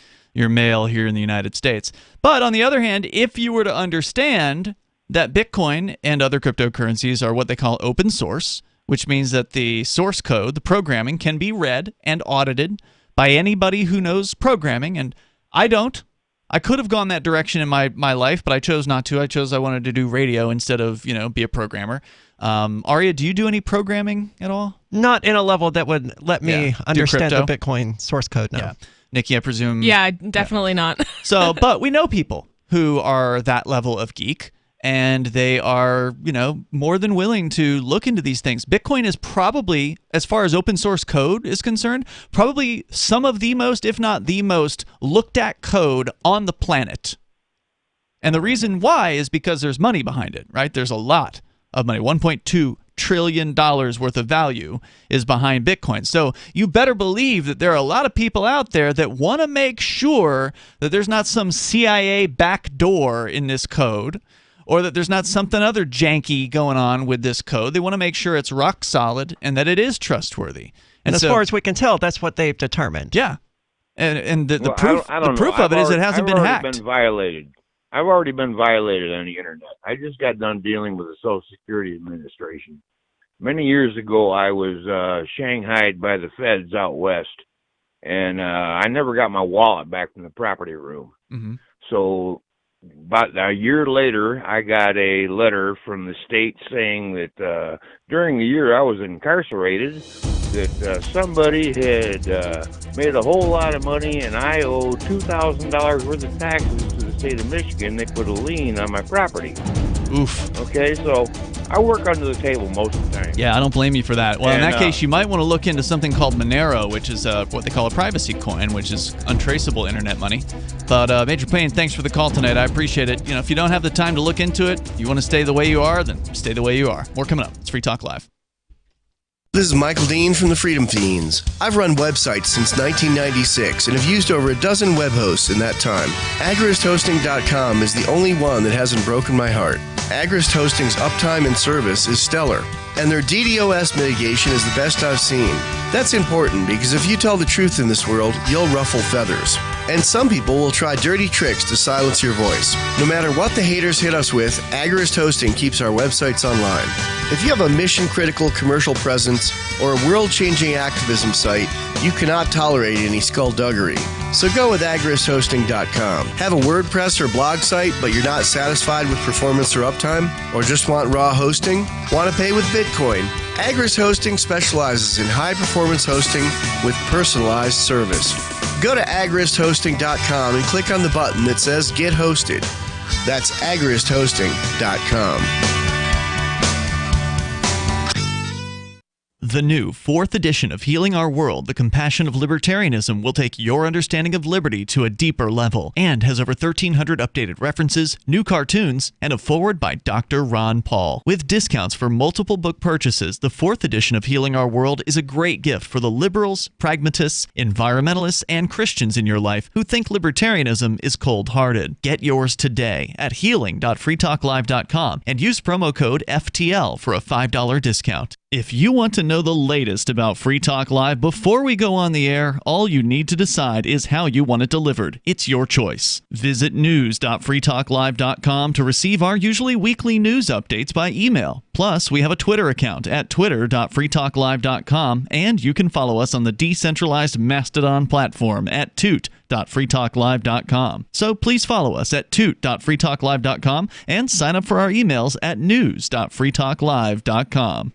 mail here in the United States. But on the other hand, if you were to understand that Bitcoin and other cryptocurrencies are what they call open source, which means that the source code, the programming, can be read and audited by anybody who knows programming, and I don't. I could have gone that direction in my life, but I chose not to. I wanted to do radio instead of, be a programmer. Aria, do you do any programming at all? Not in a level that would let me understand the crypto? Bitcoin source code, no. Yeah. Nikki, I presume... Yeah, definitely not. But we know people who are that level of geek, and they are, more than willing to look into these things. Bitcoin is probably, as far as open source code is concerned, probably some of the most, if not the most, looked at code on the planet. And the reason why is because there's money behind it, right? There's a lot of money. $1.2 trillion worth of value is behind Bitcoin. So you better believe that there are a lot of people out there that want to make sure that there's not some CIA backdoor in this code, or that there's not something other janky going on with this code. They want to make sure it's rock solid and that it is trustworthy. And as far as we can tell, that's what they've determined. Yeah. And the proof of it is it hasn't been hacked. I've already been violated on the internet. I just got done dealing with the Social Security Administration. Many years ago, I was shanghaied by the feds out west, and I never got my wallet back from the property room. Mm-hmm. So about a year later, I got a letter from the state saying that during the year I was incarcerated, that somebody had made a whole lot of money and I owe $2,000 worth of taxes to the state of Michigan. They put a lien on my property. Oof. Okay, so I work under the table most of the time. Yeah, I don't blame you for that. Well, in that case, you might want to look into something called Monero, which is what they call a privacy coin, which is untraceable internet money. But Major Payne, thanks for the call tonight. I appreciate it. If you don't have the time to look into it, you want to stay the way you are, then stay the way you are. More coming up. It's Free Talk Live. This is Michael Dean from the Freedom Fiends. I've run websites since 1996 and have used over a dozen web hosts in that time. AgristHosting.com is the only one that hasn't broken my heart. Agrist Hosting's uptime and service is stellar, and their DDoS mitigation is the best I've seen. That's important because if you tell the truth in this world, you'll ruffle feathers. And some people will try dirty tricks to silence your voice. No matter what the haters hit us with, Agrist Hosting keeps our websites online. If you have a mission-critical commercial presence or a world-changing activism site, you cannot tolerate any skullduggery. So go with agrishosting.com. Have a WordPress or blog site, but you're not satisfied with performance or uptime? Or just want raw hosting? Want to pay with Bitcoin? Agris Hosting specializes in high-performance hosting with personalized service. Go to agrishosting.com and click on the button that says Get Hosted. That's agrishosting.com. The new 4th edition of Healing Our World, The Compassion of Libertarianism, will take your understanding of liberty to a deeper level and has over 1,300 updated references, new cartoons, and a foreword by Dr. Ron Paul. With discounts for multiple book purchases, the 4th edition of Healing Our World is a great gift for the liberals, pragmatists, environmentalists, and Christians in your life who think libertarianism is cold-hearted. Get yours today at healing.freetalklive.com and use promo code FTL for a $5 discount. If you want to know the latest about Free Talk Live before we go on the air, all you need to decide is how you want it delivered. It's your choice. Visit news.freetalklive.com to receive our usually weekly news updates by email. Plus, we have a Twitter account at twitter.freetalklive.com, and you can follow us on the decentralized Mastodon platform at toot.freetalklive.com. So please follow us at toot.freetalklive.com and sign up for our emails at news.freetalklive.com.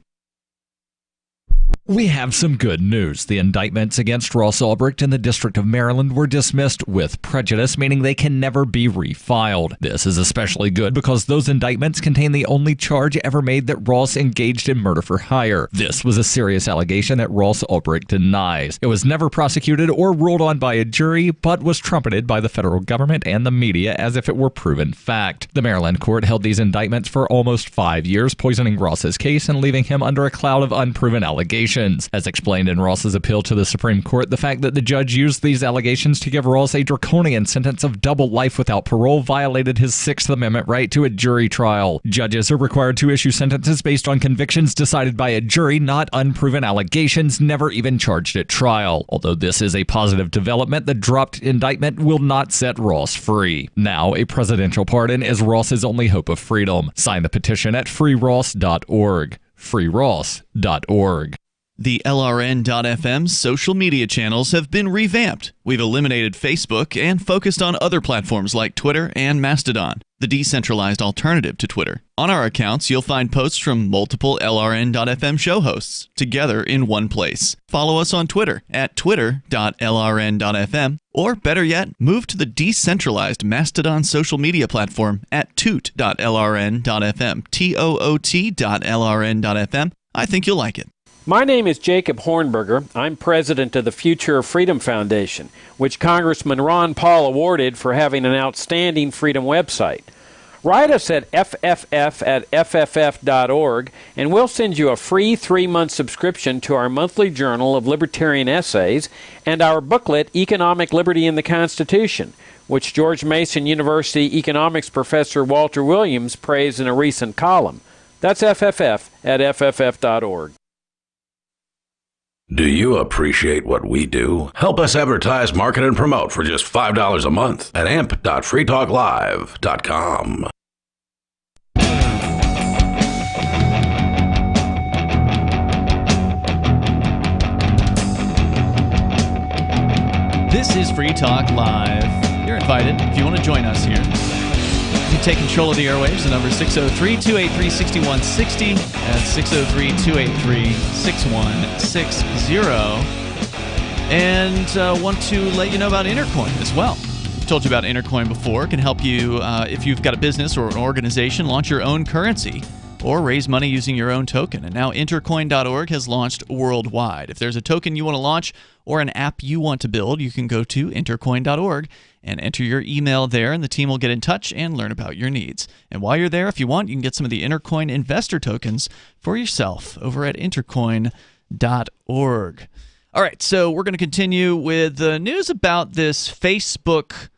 We have some good news. The indictments against Ross Ulbricht in the District of Maryland were dismissed with prejudice, meaning they can never be refiled. This is especially good because those indictments contain the only charge ever made that Ross engaged in murder for hire. This was a serious allegation that Ross Ulbricht denies. It was never prosecuted or ruled on by a jury, but was trumpeted by the federal government and the media as if it were proven fact. The Maryland court held these indictments for almost 5 years, poisoning Ross's case and leaving him under a cloud of unproven allegations. As explained in Ross's appeal to the Supreme Court, the fact that the judge used these allegations to give Ross a draconian sentence of double life without parole violated his Sixth Amendment right to a jury trial. Judges are required to issue sentences based on convictions decided by a jury, not unproven allegations never even charged at trial. Although this is a positive development, the dropped indictment will not set Ross free. Now, a presidential pardon is Ross's only hope of freedom. Sign the petition at freeross.org. freeross.org. The LRN.FM social media channels have been revamped. We've eliminated Facebook and focused on other platforms like Twitter and Mastodon, the decentralized alternative to Twitter. On our accounts, you'll find posts from multiple LRN.FM show hosts together in one place. Follow us on Twitter at twitter.lrn.fm, or better yet, move to the decentralized Mastodon social media platform at toot.lrn.fm, toot.lrn.fm. I think you'll like it. My name is Jacob Hornberger. I'm president of the Future of Freedom Foundation, which Congressman Ron Paul awarded for having an outstanding freedom website. Write us at fff@fff.org, and we'll send you a free 3-month subscription to our monthly journal of libertarian essays and our booklet, Economic Liberty in the Constitution, which George Mason University economics professor Walter Williams praised in a recent column. That's fff@fff.org. Do you appreciate what we do? Help us advertise, market, and promote for just $5 a month at amp.freetalklive.com. This is Free Talk Live. You're invited if you want to join us here. You take control of the airwaves. The number is 603-283-6160. That's 603-283-6160. And want to let you know about Intercoin as well. I've told you about Intercoin before. It can help you if you've got a business or an organization launch your own currency or raise money using your own token. And now Intercoin.org has launched worldwide. If there's a token you want to launch or an app you want to build, you can go to Intercoin.org and enter your email there, and the team will get in touch and learn about your needs. And while you're there, if you want, you can get some of the Intercoin investor tokens for yourself over at Intercoin.org. All right, so we're going to continue with the news about this Facebook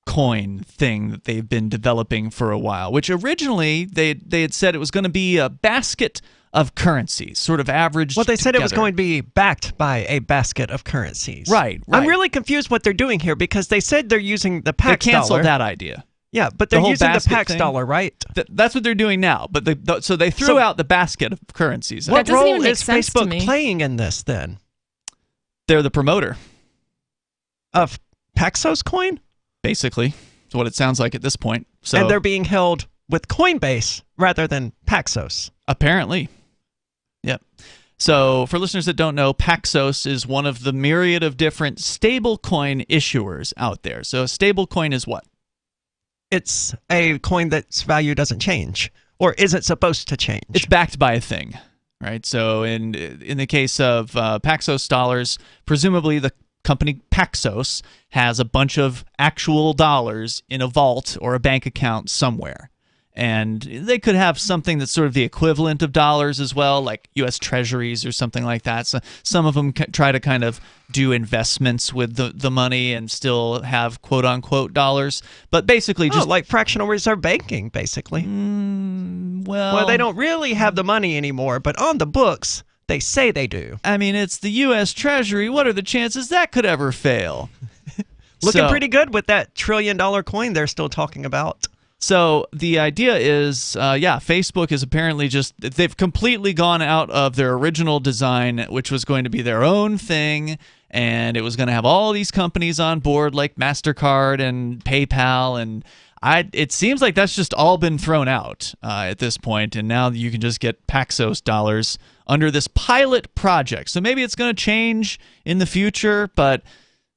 coin thing that they've been developing for a while, which originally they had said it was going to be a basket of currencies, sort of averaged Well, they said together. it was going to be backed by a basket of currencies. Right. I'm really confused what they're doing here because they said they're using the Pax They canceled dollar. that idea. Yeah, but they're whole using the basket Pax thing? dollar, right? That's what they're doing now. But so they threw out the basket of currencies. What doesn't role even make is sense to Facebook me. playing in this then? They're the promoter. Of Paxos coin? Basically. That's what it sounds like at this point. So, and they're being held with Coinbase rather than Paxos. Apparently. Yep. So for listeners that don't know, Paxos is one of the myriad of different stablecoin issuers out there. So a stablecoin is what? It's a coin that's value doesn't change, or isn't supposed to change. It's backed by a thing, right? So in the case of Paxos dollars, presumably the company Paxos has a bunch of actual dollars in a vault or a bank account somewhere. And they could have something that's sort of the equivalent of dollars as well, like U.S. Treasuries or something like that. So some of them try to kind of do investments with the money and still have quote-unquote dollars. But basically just... like fractional reserve banking, basically. Well, they don't really have the money anymore, but on the books, they say they do. I mean, it's the U.S. Treasury. What are the chances that could ever fail? Looking pretty good with that $1 trillion coin they're still talking about. So the idea is, Facebook is apparently they've completely gone out of their original design, which was going to be their own thing, and it was going to have all these companies on board like MasterCard and PayPal, and it seems like that's just all been thrown out at this point, and now you can just get Paxos dollars under this pilot project. So maybe it's going to change in the future, but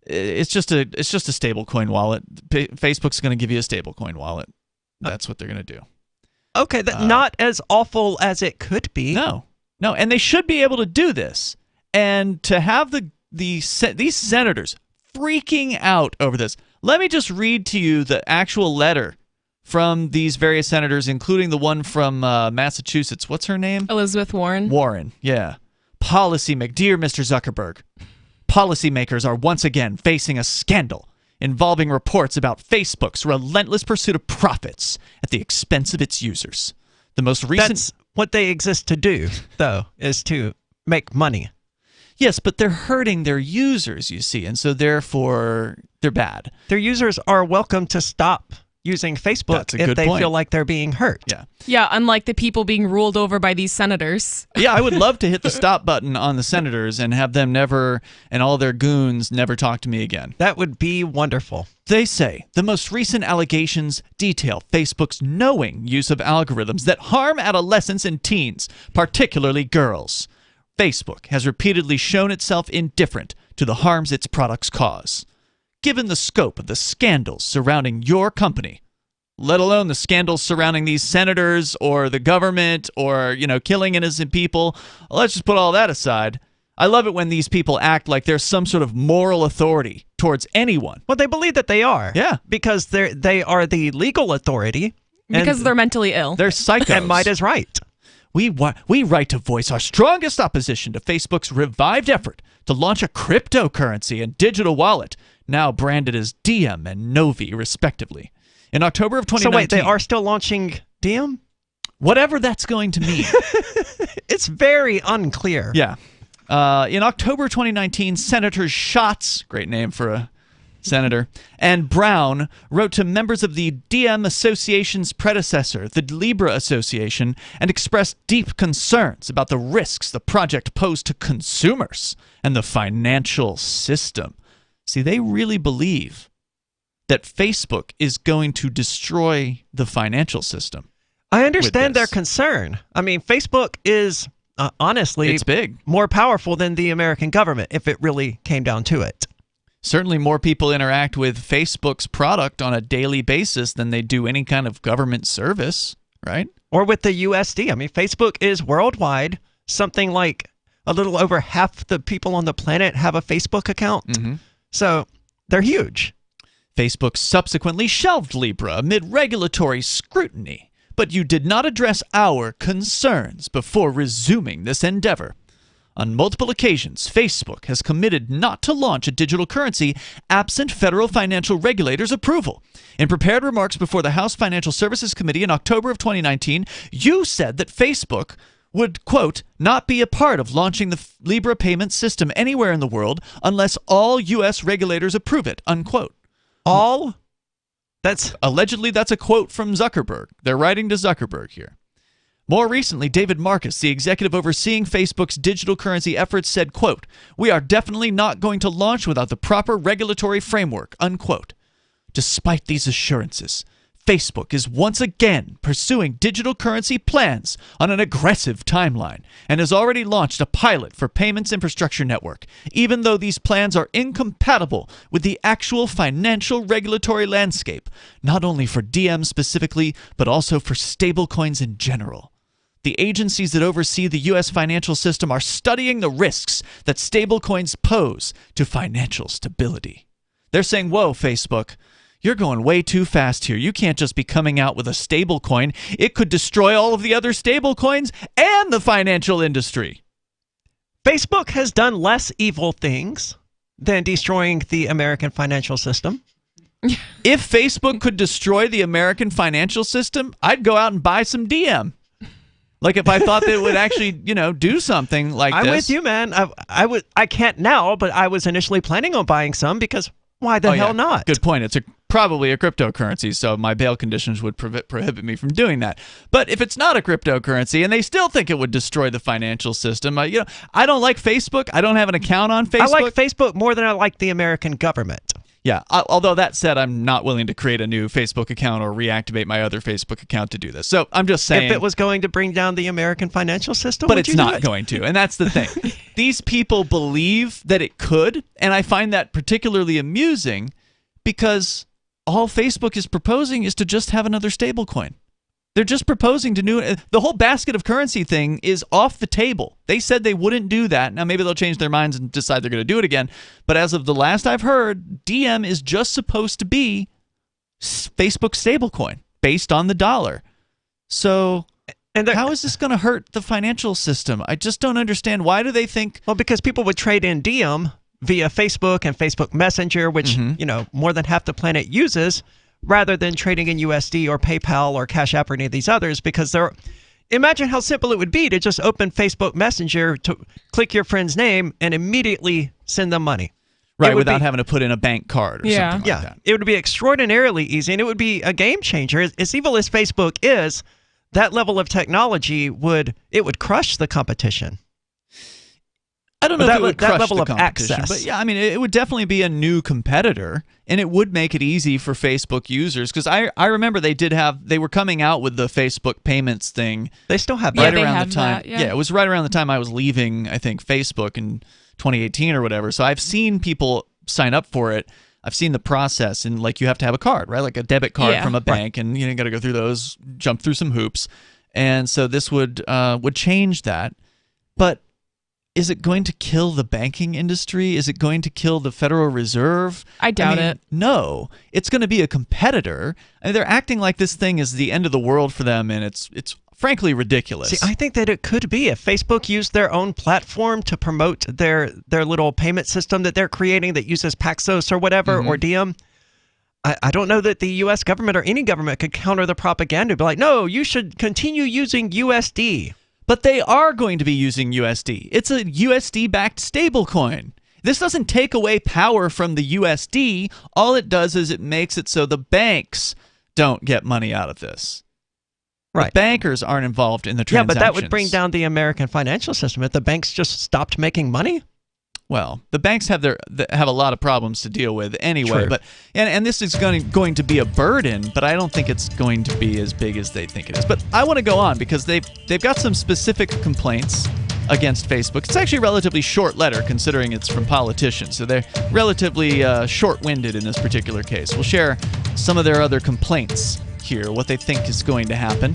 it's just a stablecoin wallet. Facebook's going to give you a stablecoin wallet. That's what they're going to do. Okay, not as awful as it could be. No, and they should be able to do this. And to have these senators freaking out over this, let me just read to you the actual letter from these various senators, including the one from Massachusetts. What's her name? Elizabeth Warren. Warren, yeah. Dear Mr. Zuckerberg, policymakers are once again facing a scandal involving reports about Facebook's relentless pursuit of profits at the expense of its users. The most recent... That's what they exist to do, though, is to make money. Yes, but they're hurting their users, you see, and so therefore they're bad. Their users are welcome to stop using Facebook if they feel like they're being hurt. Yeah, unlike the people being ruled over by these senators. Yeah, I would love to hit the stop button on the senators and have them never, and all their goons, never talk to me again. That would be wonderful. They say the most recent allegations detail Facebook's knowing use of algorithms that harm adolescents and teens, particularly girls. Facebook has repeatedly shown itself indifferent to the harms its products cause. Given the scope of the scandals surrounding your company, let alone the scandals surrounding these senators or the government or, killing innocent people, let's just put all that aside. I love it when these people act like there's some sort of moral authority towards anyone. Well, they believe that they are. Yeah. Because they are the legal authority. Because they're mentally ill. They're psychos. And might is right. We write to voice our strongest opposition to Facebook's revived effort to launch a cryptocurrency and digital wallet, now branded as Diem and Novi, respectively. In October of 2019... So wait, they are still launching Diem? Whatever that's going to mean. It's very unclear. Yeah. In October 2019, Senators Schatz, great name for a senator, and Brown wrote to members of the Diem Association's predecessor, the Libra Association, and expressed deep concerns about the risks the project posed to consumers and the financial system. See, they really believe that Facebook is going to destroy the financial system. I understand their concern. I mean, Facebook is, honestly, it's big. More powerful than the American government if it really came down to it. Certainly more people interact with Facebook's product on a daily basis than they do any kind of government service, right? Or with the USD. I mean, Facebook is worldwide. Something like a little over half the people on the planet have a Facebook account. Mm-hmm. So they're huge. Facebook subsequently shelved Libra amid regulatory scrutiny, but you did not address our concerns before resuming this endeavor. On multiple occasions, Facebook has committed not to launch a digital currency absent federal financial regulators' approval. In prepared remarks before the House Financial Services Committee in October of 2019, you said that Facebook would, quote, not be a part of launching the Libra payment system anywhere in the world unless all U.S. regulators approve it, unquote. All? Allegedly, that's a quote from Zuckerberg. They're writing to Zuckerberg here. More recently, David Marcus, the executive overseeing Facebook's digital currency efforts, said, quote, "We are definitely not going to launch without the proper regulatory framework," unquote. Despite these assurances, Facebook is once again pursuing digital currency plans on an aggressive timeline and has already launched a pilot for Payments Infrastructure Network, even though these plans are incompatible with the actual financial regulatory landscape, not only for DM specifically, but also for stablecoins in general. The agencies that oversee the U.S. financial system are studying the risks that stablecoins pose to financial stability. They're saying, whoa, Facebook, you're going way too fast here. You can't just be coming out with a stable coin. It could destroy all of the other stable coins and the financial industry. Facebook has done less evil things than destroying the American financial system. If Facebook could destroy the American financial system, I'd go out and buy some DM. Like if I thought that it would actually, do something like this. I'm with you, man. I can't now, but I was initially planning on buying some because why the hell not? Good point. It's probably a cryptocurrency, so my bail conditions would prohibit me from doing that. But if it's not a cryptocurrency and they still think it would destroy the financial system, I don't like Facebook. I don't have an account on Facebook. I like Facebook more than I like the American government. Yeah, although that said, I'm not willing to create a new Facebook account or reactivate my other Facebook account to do this. So I'm just saying... If it was going to bring down the American financial system, but it's not going to, and that's the thing. These people believe that it could, and I find that particularly amusing because all Facebook is proposing is to just have another stablecoin. They're just proposing to do the whole basket of currency thing is off the table. They said they wouldn't do that. Now maybe they'll change their minds and decide they're going to do it again. But as of the last I've heard, DM is just supposed to be Facebook stablecoin based on the dollar. So how is this going to hurt the financial system? I just don't understand. Why do they think? Well, because people would trade in DM via Facebook and Facebook Messenger, which more than half the planet uses, rather than trading in USD or PayPal or Cash App or any of these others, because imagine how simple it would be to just open Facebook Messenger, to click your friend's name, and immediately send them money. Right, without having to put in a bank card or something like that. It would be extraordinarily easy, and it would be a game changer. As evil as Facebook is, that level of technology would crush the competition. I don't know if it would crush the competition, but yeah, I mean, it would definitely be a new competitor, and it would make it easy for Facebook users. Because I remember they were coming out with the Facebook payments thing. They still have that. Right around the time. Yeah, it was right around the time I was leaving, I think, Facebook in 2018 or whatever. So I've seen people sign up for it. I've seen the process, and like you have to have a card, right? Like a debit card from a bank, and you got to go through those, jump through some hoops, and so this would change that, but. Is it going to kill the banking industry? Is it going to kill the Federal Reserve? I doubt it. No. It's going to be a competitor. I mean, they're acting like this thing is the end of the world for them, and it's frankly ridiculous. See, I think that it could be. If Facebook used their own platform to promote their little payment system that they're creating that uses Paxos or whatever, or DM, I don't know that the U.S. government or any government could counter the propaganda. Be like, no, you should continue using USD. But they are going to be using USD. It's a USD-backed stablecoin. This doesn't take away power from the USD. All it does is it makes it so the banks don't get money out of this. Right. The bankers aren't involved in the transactions. Yeah, but that would bring down the American financial system if the banks just stopped making money. Well, the banks have a lot of problems to deal with anyway. True. But and this is going to be a burden, but I don't think it's going to be as big as they think it is. But I want to go on because they've got some specific complaints against Facebook. It's actually a relatively short letter considering it's from politicians, so they're relatively short-winded in this particular case. We'll share some of their other complaints here, what they think is going to happen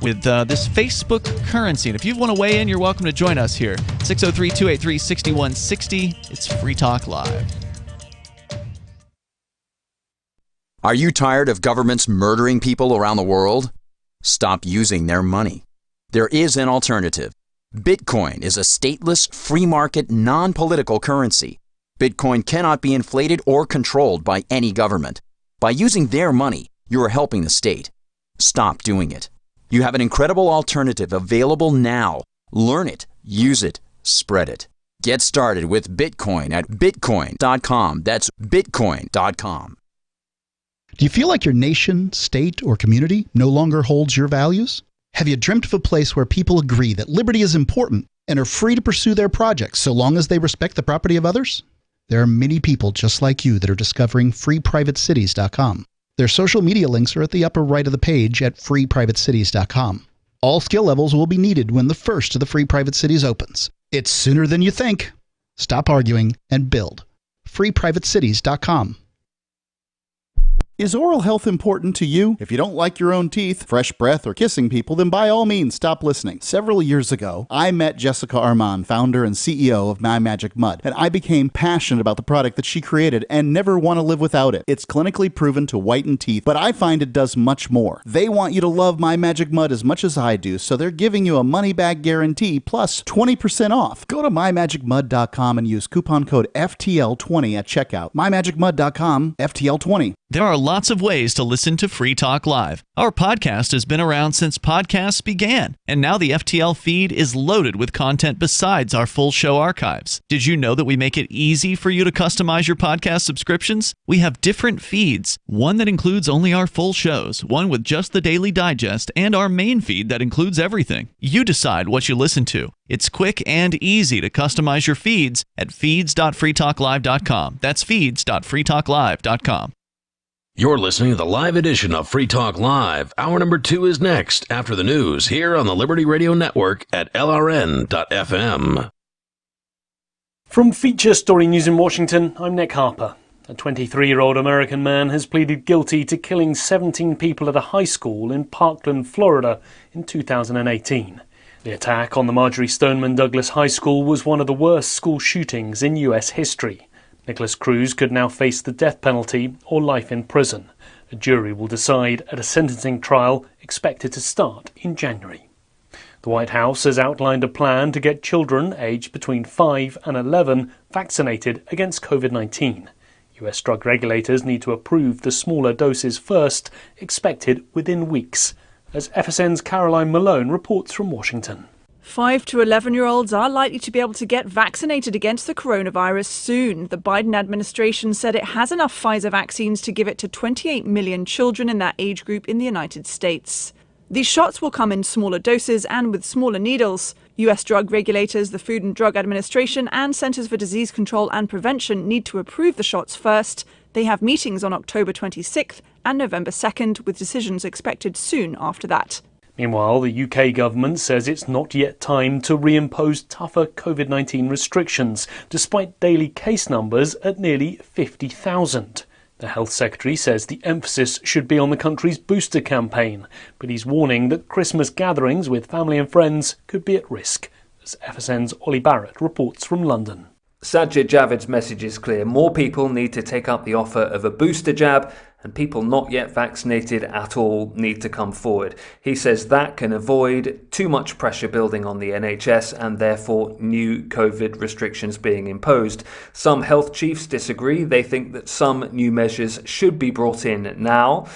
with this Facebook currency. And if you want to weigh in, you're welcome to join us here. 603-283-6160. It's Free Talk Live. Are you tired of governments murdering people around the world? Stop using their money. There is an alternative. Bitcoin is a stateless, free market, non-political currency. Bitcoin cannot be inflated or controlled by any government. By using their money, you are helping the state. Stop doing it. You have an incredible alternative available now. Learn it, use it, spread it. Get started with Bitcoin at bitcoin.com. That's bitcoin.com. Do you feel like your nation, state, or community no longer holds your values? Have you dreamt of a place where people agree that liberty is important and are free to pursue their projects so long as they respect the property of others? There are many people just like you that are discovering freeprivatecities.com. Their social media links are at the upper right of the page at freeprivatecities.com. All skill levels will be needed when the first of the Free Private Cities opens. It's sooner than you think. Stop arguing and build. freeprivatecities.com. Is oral health important to you? If you don't like your own teeth, fresh breath, or kissing people, then by all means stop listening. Several years ago, I met Jessica Armand, founder and CEO of My Magic Mud, and I became passionate about the product that she created and never want to live without it. It's clinically proven to whiten teeth, but I find it does much more. They want you to love My Magic Mud as much as I do, so they're giving you a money-back guarantee plus 20% off. Go to mymagicmud.com and use coupon code FTL20 at checkout. mymagicmud.com, FTL20. There are lots of ways to listen to Free Talk Live. Our podcast has been around since podcasts began, and now the FTL feed is loaded with content besides our full show archives. Did you know that we make it easy for you to customize your podcast subscriptions? We have different feeds, one that includes only our full shows, one with just the Daily Digest, and our main feed that includes everything. You decide what you listen to. It's quick and easy to customize your feeds at feeds.freetalklive.com. That's feeds.freetalklive.com. You're listening to the live edition of Free Talk Live. Hour number 2 is next, after the news, here on the Liberty Radio Network at LRN.FM. From Feature Story News in Washington, I'm Nick Harper. A 23-year-old American man has pleaded guilty to killing 17 people at a high school in Parkland, Florida in 2018. The attack on the Marjorie Stoneman Douglas High School was one of the worst school shootings in U.S. history. Nicholas Cruz could now face the death penalty or life in prison. A jury will decide at a sentencing trial expected to start in January. The White House has outlined a plan to get children aged between 5 and 11 vaccinated against COVID-19. US drug regulators need to approve the smaller doses first, expected within weeks. As FSN's Caroline Malone reports from Washington. 5 to 11-year-olds are likely to be able to get vaccinated against the coronavirus soon. The Biden administration said it has enough Pfizer vaccines to give it to 28 million children in that age group in the United States. These shots will come in smaller doses and with smaller needles. U.S. drug regulators, the Food and Drug Administration, and Centers for Disease Control and Prevention need to approve the shots first. They have meetings on October 26th and November 2nd, with decisions expected soon after that. Meanwhile, the UK government says it's not yet time to reimpose tougher COVID-19 restrictions, despite daily case numbers at nearly 50,000. The Health Secretary says the emphasis should be on the country's booster campaign, but he's warning that Christmas gatherings with family and friends could be at risk, as FSN's Ollie Barrett reports from London. Sajid Javid's message is clear. More people need to take up the offer of a booster jab, and people not yet vaccinated at all need to come forward. He says that can avoid too much pressure building on the NHS and therefore new COVID restrictions being imposed. Some health chiefs disagree. They think that some new measures should be brought in now.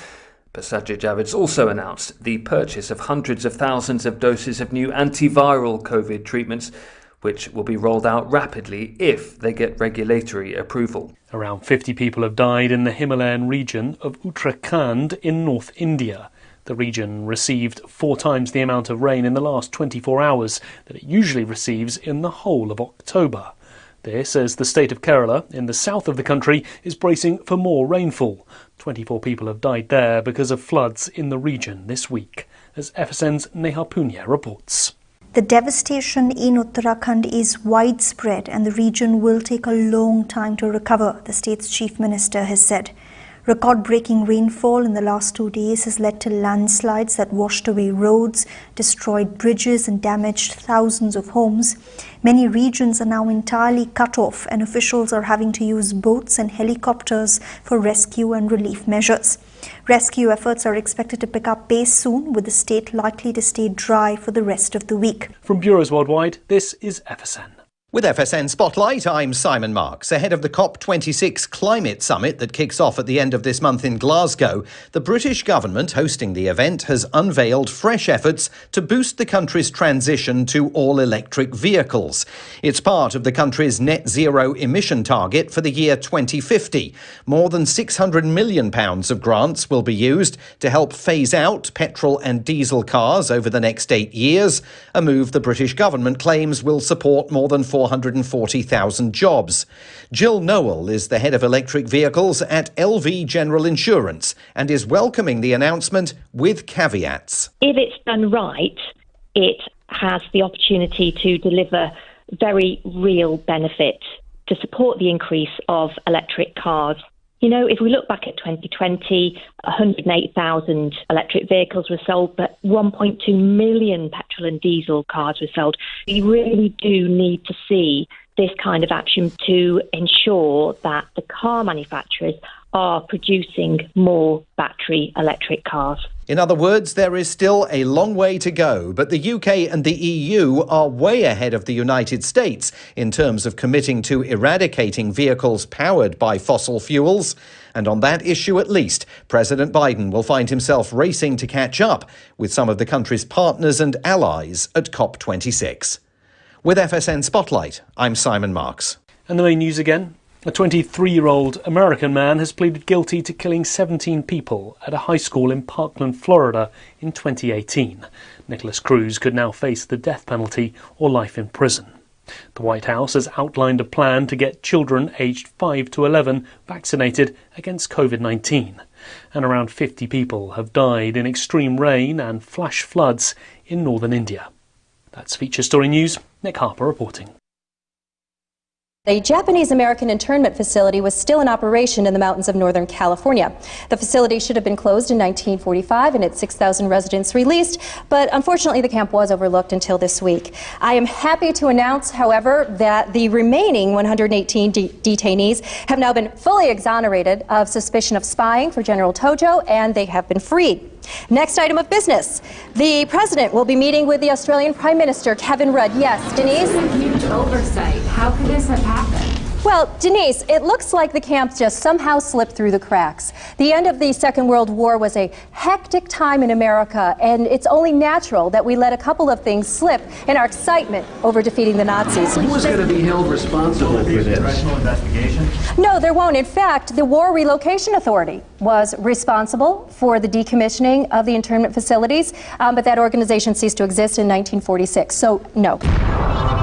But Sajid Javid's also announced the purchase of hundreds of thousands of doses of new antiviral COVID treatments, which will be rolled out rapidly if they get regulatory approval. Around 50 people have died in the Himalayan region of Uttarakhand in North India. The region received 4 times the amount of rain in the last 24 hours that it usually receives in the whole of October. This, as the state of Kerala, in the south of the country, is bracing for more rainfall. 24 people have died there because of floods in the region this week, as FSN's Neha Punya reports. The devastation in Uttarakhand is widespread and the region will take a long time to recover, the state's chief minister has said. Record-breaking rainfall in the last 2 days has led to landslides that washed away roads, destroyed bridges and damaged thousands of homes. Many regions are now entirely cut off and officials are having to use boats and helicopters for rescue and relief measures. Rescue efforts are expected to pick up pace soon, with the state likely to stay dry for the rest of the week. From bureaus worldwide, this is FSN. With FSN Spotlight, I'm Simon Marks. Ahead of the COP26 climate summit that kicks off at the end of this month in Glasgow, the British government hosting the event has unveiled fresh efforts to boost the country's transition to all-electric vehicles. It's part of the country's net zero emission target for the year 2050. More than £600 million of grants will be used to help phase out petrol and diesel cars over the next 8 years, a move the British government claims will support more than 440,000 jobs. Jill Nowell is the head of electric vehicles at LV General Insurance and is welcoming the announcement with caveats. If it's done right, it has the opportunity to deliver very real benefit to support the increase of electric cars. You know, if we look back at 2020, 108,000 electric vehicles were sold, but 1.2 million petrol and diesel cars were sold. We really do need to see this kind of action to ensure that the car manufacturers are producing more battery electric cars. In other words, there is still a long way to go, but the UK and the EU are way ahead of the United States in terms of committing to eradicating vehicles powered by fossil fuels. And on that issue at least, President Biden will find himself racing to catch up with some of the country's partners and allies at COP26. With FSN Spotlight, I'm Simon Marks. And the main news again. A 23-year-old American man has pleaded guilty to killing 17 people at a high school in Parkland, Florida in 2018. Nicholas Cruz could now face the death penalty or life in prison. The White House has outlined a plan to get children aged 5 to 11 vaccinated against COVID-19. And around 50 people have died in extreme rain and flash floods in northern India. That's Feature Story News. Nick Harper reporting. A Japanese-American internment facility was still in operation in the mountains of Northern California. The facility should have been closed in 1945 and its 6,000 residents released, but unfortunately the camp was overlooked until this week. I am happy to announce, however, that the remaining 118 detainees have now been fully exonerated of suspicion of spying for General Tojo, and they have been freed. Next item of business. The President will be meeting with the Australian Prime Minister, Kevin Rudd. Yes, Denise? Huge oversight. How could this have happened? Well, Denise, it looks like the camp just somehow slipped through the cracks. The end of the Second World War was a hectic time in America, and it's only natural that we let a couple of things slip in our excitement over defeating the Nazis. Who's going to be held responsible for this? Congressional investigation? No, there won't. In fact, the War Relocation Authority was responsible for the decommissioning of the internment facilities, but that organization ceased to exist in 1946, so no.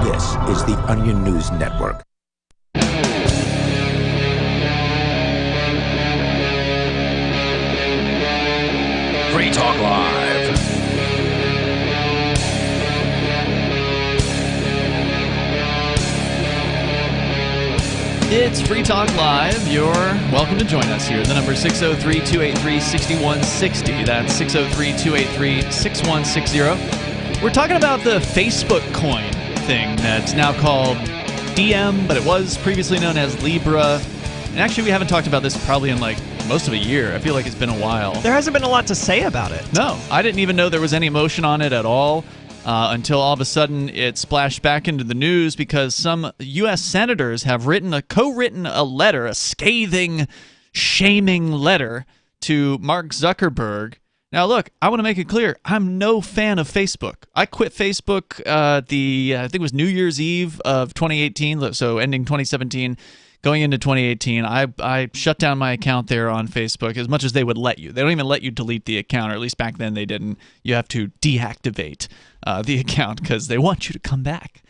This is the Onion News Network. Free Talk Live. It's Free Talk Live. You're welcome to join us here. The number is 603-283-6160. That's 603-283-6160. We're talking about the Facebook coin thing that's now called Diem, but it was previously known as Libra. And actually, we haven't talked about this probably in like most of a year. I feel like it's been a while. There hasn't been a lot to say about it. No, I didn't even know there was any motion on it at all until all of a sudden it splashed back into the news because some U.S. senators have co-written a letter, a scathing, shaming letter to Mark Zuckerberg. Now, look, I want to make it clear, I'm no fan of Facebook. I quit Facebook I think it was New Year's Eve of 2018, so ending 2017. Going into 2018, I shut down my account there on Facebook as much as they would let you. They don't even let you delete the account, or at least back then they didn't. You have to deactivate the account because they want you to come back.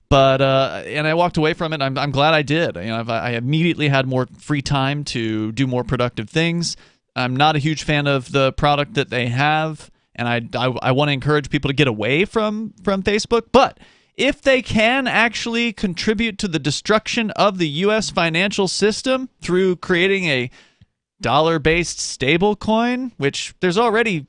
But and I walked away from it. I'm glad I did. You know, I immediately had more free time to do more productive things. I'm not a huge fan of the product that they have, and I want to encourage people to get away from Facebook, but if they can actually contribute to the destruction of the U.S. financial system through creating a dollar-based stablecoin, which there's already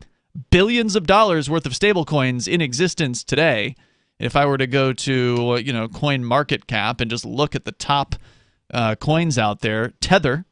billions of dollars worth of stablecoins in existence today. If I were to go to CoinMarketCap and just look at the top coins out there, Tether,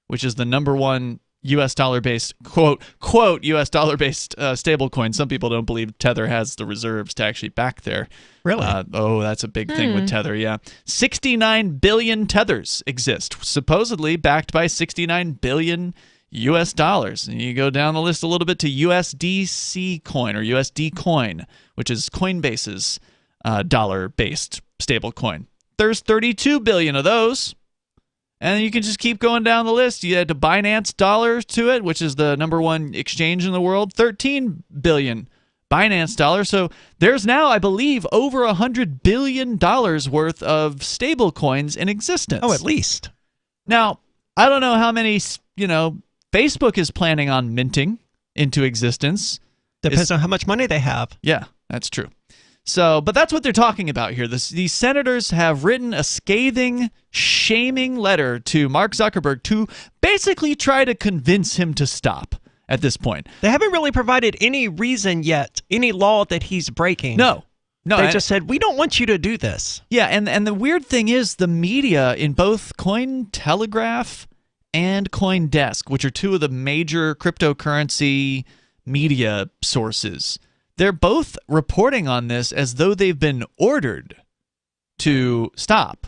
which is the #1 U.S. dollar-based, quote, U.S. dollar-based stablecoin. Some people don't believe Tether has the reserves to actually back their. Really? That's a big thing with Tether, yeah. 69 billion Tethers exist, supposedly backed by 69 billion U.S. dollars. And you go down the list a little bit to USDC coin or USD coin, which is Coinbase's dollar-based stablecoin. There's 32 billion of those. And you can just keep going down the list. You had to Binance Dollar to it, which is the number one exchange in the world. 13 billion Binance Dollar. So there's now, I believe, over $100 billion worth of stable coins in existence. Oh, at least. Now, I don't know how many, Facebook is planning on minting into existence. Depends on how much money they have. Yeah, that's true. So, but that's what they're talking about here. These senators have written a scathing, shaming letter to Mark Zuckerberg to basically try to convince him to stop at this point. They haven't really provided any reason yet, any law that he's breaking. No. They just said, we don't want you to do this. Yeah, and the weird thing is the media in both Cointelegraph and CoinDesk, which are two of the major cryptocurrency media sources, they're both reporting on this as though they've been ordered to stop.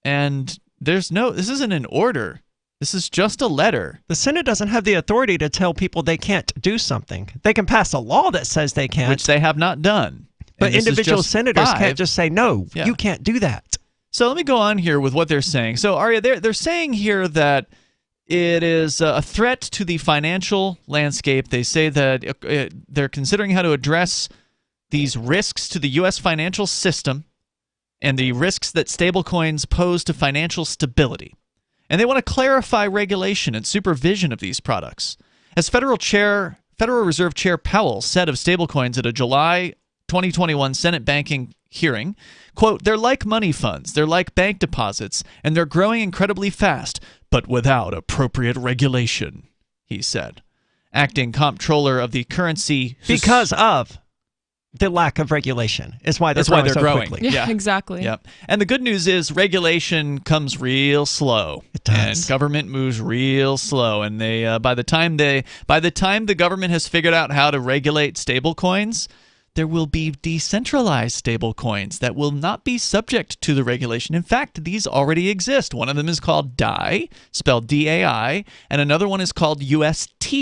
And this isn't an order. This is just a letter. The Senate doesn't have the authority to tell people they can't do something. They can pass a law that says they can't. Which they have not done. But individual senators can't just say, no, you can't do that. So let me go on here with what they're saying. So, Arya, they're saying here that it is a threat to the financial landscape. They say that they're considering how to address these risks to the U.S. financial system and the risks that stablecoins pose to financial stability. And they want to clarify regulation and supervision of these products. As Federal Reserve Chair Powell said of stablecoins at a July 2021 Senate banking hearing, quote, they're like money funds, they're like bank deposits, and they're growing incredibly fast, but without appropriate regulation, he said. Acting comptroller of the currency... Because of the lack of regulation is why they're growing so quickly. Yeah, exactly. Yep. And the good news is regulation comes real slow. It does. And government moves real slow. And they by the time the government has figured out how to regulate stablecoins, there will be decentralized stablecoins that will not be subject to the regulation. In fact, these already exist. One of them is called DAI, spelled D-A-I, and another one is called UST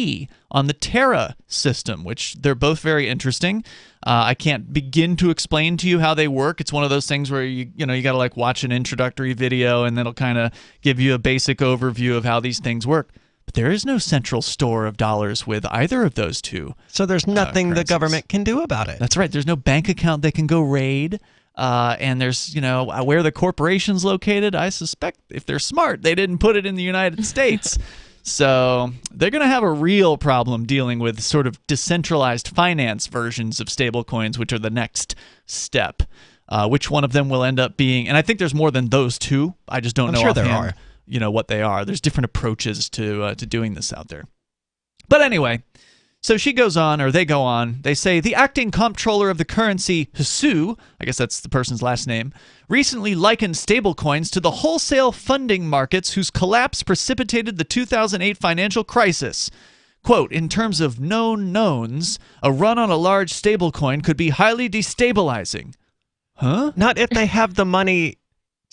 on the Terra system, which they're both very interesting. I can't begin to explain to you how they work. It's one of those things where you got to like watch an introductory video and that'll kind of give you a basic overview of how these things work. But there is no central store of dollars with either of those two. So there's nothing the government can do about it. That's right. There's no bank account they can go raid. And there's, where the corporation's located, I suspect if they're smart, they didn't put it in the United States. So they're going to have a real problem dealing with sort of decentralized finance versions of stablecoins, which are the next step. Which one of them will end up being, and I think there's more than those two. I just don't know offhand, there are. What they are. There's different approaches to doing this out there. But anyway, so she goes on, or they go on. They say, the acting comptroller of the currency, Hsu, I guess that's the person's last name, recently likened stablecoins to the wholesale funding markets whose collapse precipitated the 2008 financial crisis. Quote, in terms of known knowns, a run on a large stablecoin could be highly destabilizing. Huh? Not if they have the money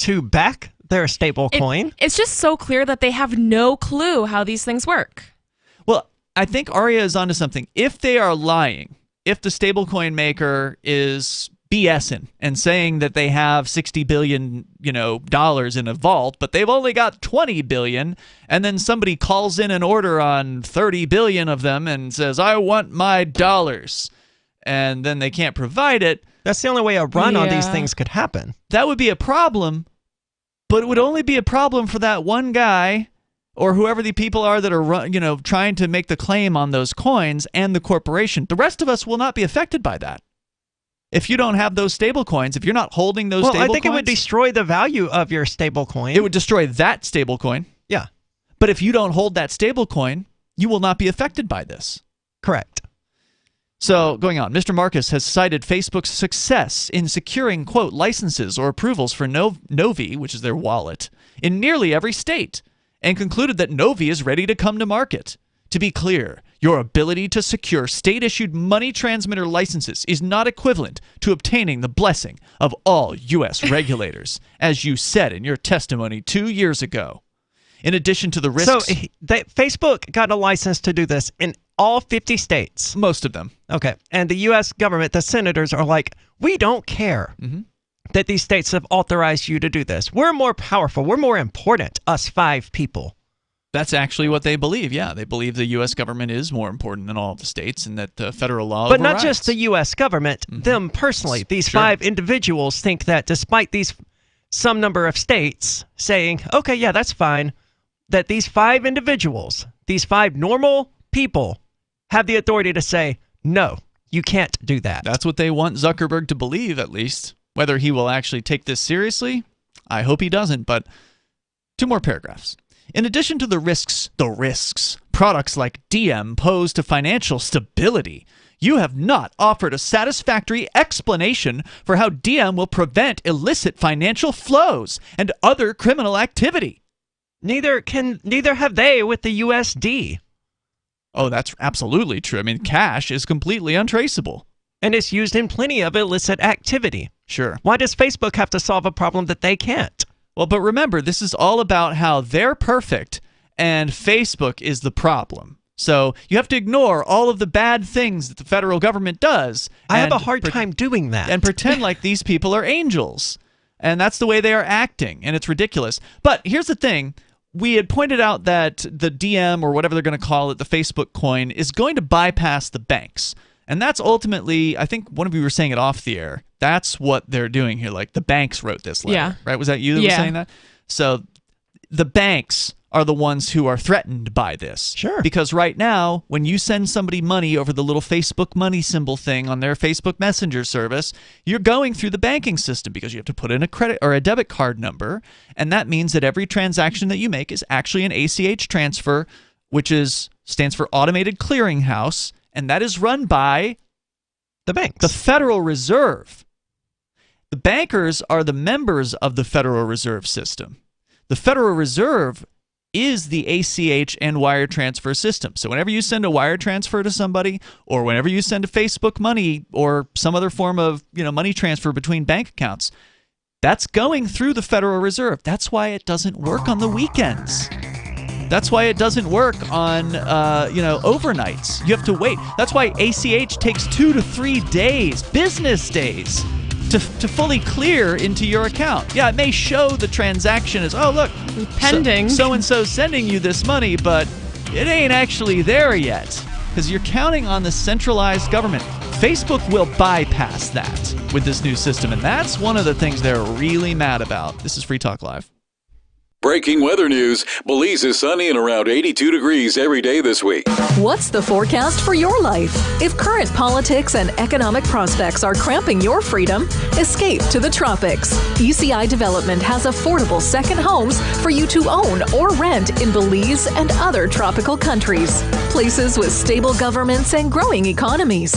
to back their stable coin. It's just so clear that they have no clue how these things work. Well, I think Arya is onto something. If they are lying, if the stablecoin maker is BSing and saying that they have $60 billion, dollars in a vault, but they've only got $20 billion, and then somebody calls in an order on 30 billion of them and says, I want my dollars, and then they can't provide it. That's the only way a run on these things could happen. That would be a problem. But it would only be a problem for that one guy or whoever the people are that are trying to make the claim on those coins and the corporation. The rest of us will not be affected by that. If you don't have those stable coins, if you're not holding those stable coins... Well, I think it would destroy the value of your stable coin. It would destroy that stable coin. Yeah. But if you don't hold that stable coin, you will not be affected by this. Correct. So, going on, Mr. Marcus has cited Facebook's success in securing, quote, licenses or approvals for Novi, which is their wallet, in nearly every state, and concluded that Novi is ready to come to market. To be clear, your ability to secure state-issued money transmitter licenses is not equivalent to obtaining the blessing of all U.S. regulators, as you said in your testimony 2 years ago. In addition to the risks... So Facebook got a license to do this in all 50 states? Most of them. Okay. And the U.S. government, the senators are like, we don't care that these states have authorized you to do this. We're more powerful. We're more important, us 5 people. That's actually what they believe, yeah. They believe the U.S. government is more important than all of the states and that the federal law But overrides. not just the U.S. government, them personally. These 5 individuals think that despite these some number of states saying, okay, yeah, that's fine, that these 5 individuals, these 5 normal people, have the authority to say, no, you can't do that. That's what they want Zuckerberg to believe, at least. Whether he will actually take this seriously, I hope he doesn't, but 2 more paragraphs. In addition to the risks, products like DM pose to financial stability, you have not offered a satisfactory explanation for how DM will prevent illicit financial flows and other criminal activity. Neither have they with the USD. Oh, that's absolutely true. I mean, cash is completely untraceable. And it's used in plenty of illicit activity. Sure. Why does Facebook have to solve a problem that they can't? Well, but remember, this is all about how they're perfect and Facebook is the problem. So you have to ignore all of the bad things that the federal government does. I have a hard time doing that. And pretend like these people are angels. And that's the way they are acting, and it's ridiculous. But here's the thing. We had pointed out that the DM, or whatever they're going to call it, the Facebook coin, is going to bypass the banks. And that's ultimately, I think one of you were saying it off the air, that's what they're doing here. Like, the banks wrote this letter, right? Was that you that was saying that? So the banks are the ones who are threatened by this. Sure. Because right now, when you send somebody money over the little Facebook money symbol thing on their Facebook Messenger service, you're going through the banking system because you have to put in a credit or a debit card number, and that means that every transaction that you make is actually an ACH transfer, which stands for Automated Clearinghouse, and that is run by the banks, the Federal Reserve. The bankers are the members of the Federal Reserve System. The Federal Reserve is the ACH and wire transfer system. So whenever you send a wire transfer to somebody, or whenever you send a Facebook money or some other form of money transfer between bank accounts, that's going through the Federal Reserve. That's why it doesn't work on the weekends. That's why it doesn't work on overnights. You have to wait. That's why ACH takes 2 to 3 days, business days, to fully clear into your account. Yeah, it may show the transaction as, oh, look, pending. So-and-so's sending you this money, but it ain't actually there yet because you're counting on the centralized government. Facebook will bypass that with this new system, and that's one of the things they're really mad about. This is Free Talk Live. Breaking weather news. Belize is sunny and around 82 degrees every day this week. What's the forecast for your life? If current politics and economic prospects are cramping your freedom, escape to the tropics. ECI Development has affordable second homes for you to own or rent in Belize and other tropical countries. Places with stable governments and growing economies.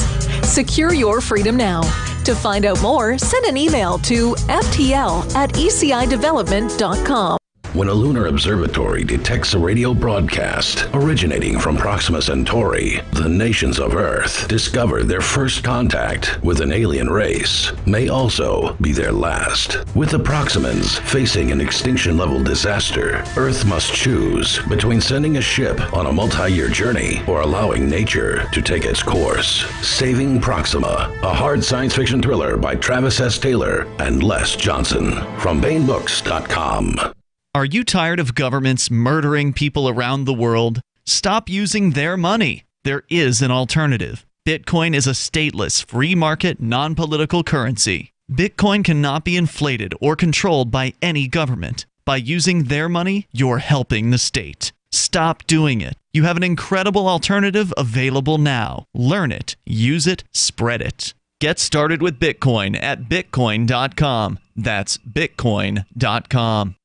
Secure your freedom now. To find out more, send an email to ftl@ecidevelopment.com. When a lunar observatory detects a radio broadcast originating from Proxima Centauri, the nations of Earth discover their first contact with an alien race may also be their last. With the Proximans facing an extinction-level disaster, Earth must choose between sending a ship on a multi-year journey or allowing nature to take its course. Saving Proxima, a hard science fiction thriller by Travis S. Taylor and Les Johnson from BaneBooks.com. Are you tired of governments murdering people around the world? Stop using their money. There is an alternative. Bitcoin is a stateless, free market, non-political currency. Bitcoin cannot be inflated or controlled by any government. By using their money, you're helping the state. Stop doing it. You have an incredible alternative available now. Learn it, use it, spread it. Get started with Bitcoin at Bitcoin.com. That's Bitcoin.com.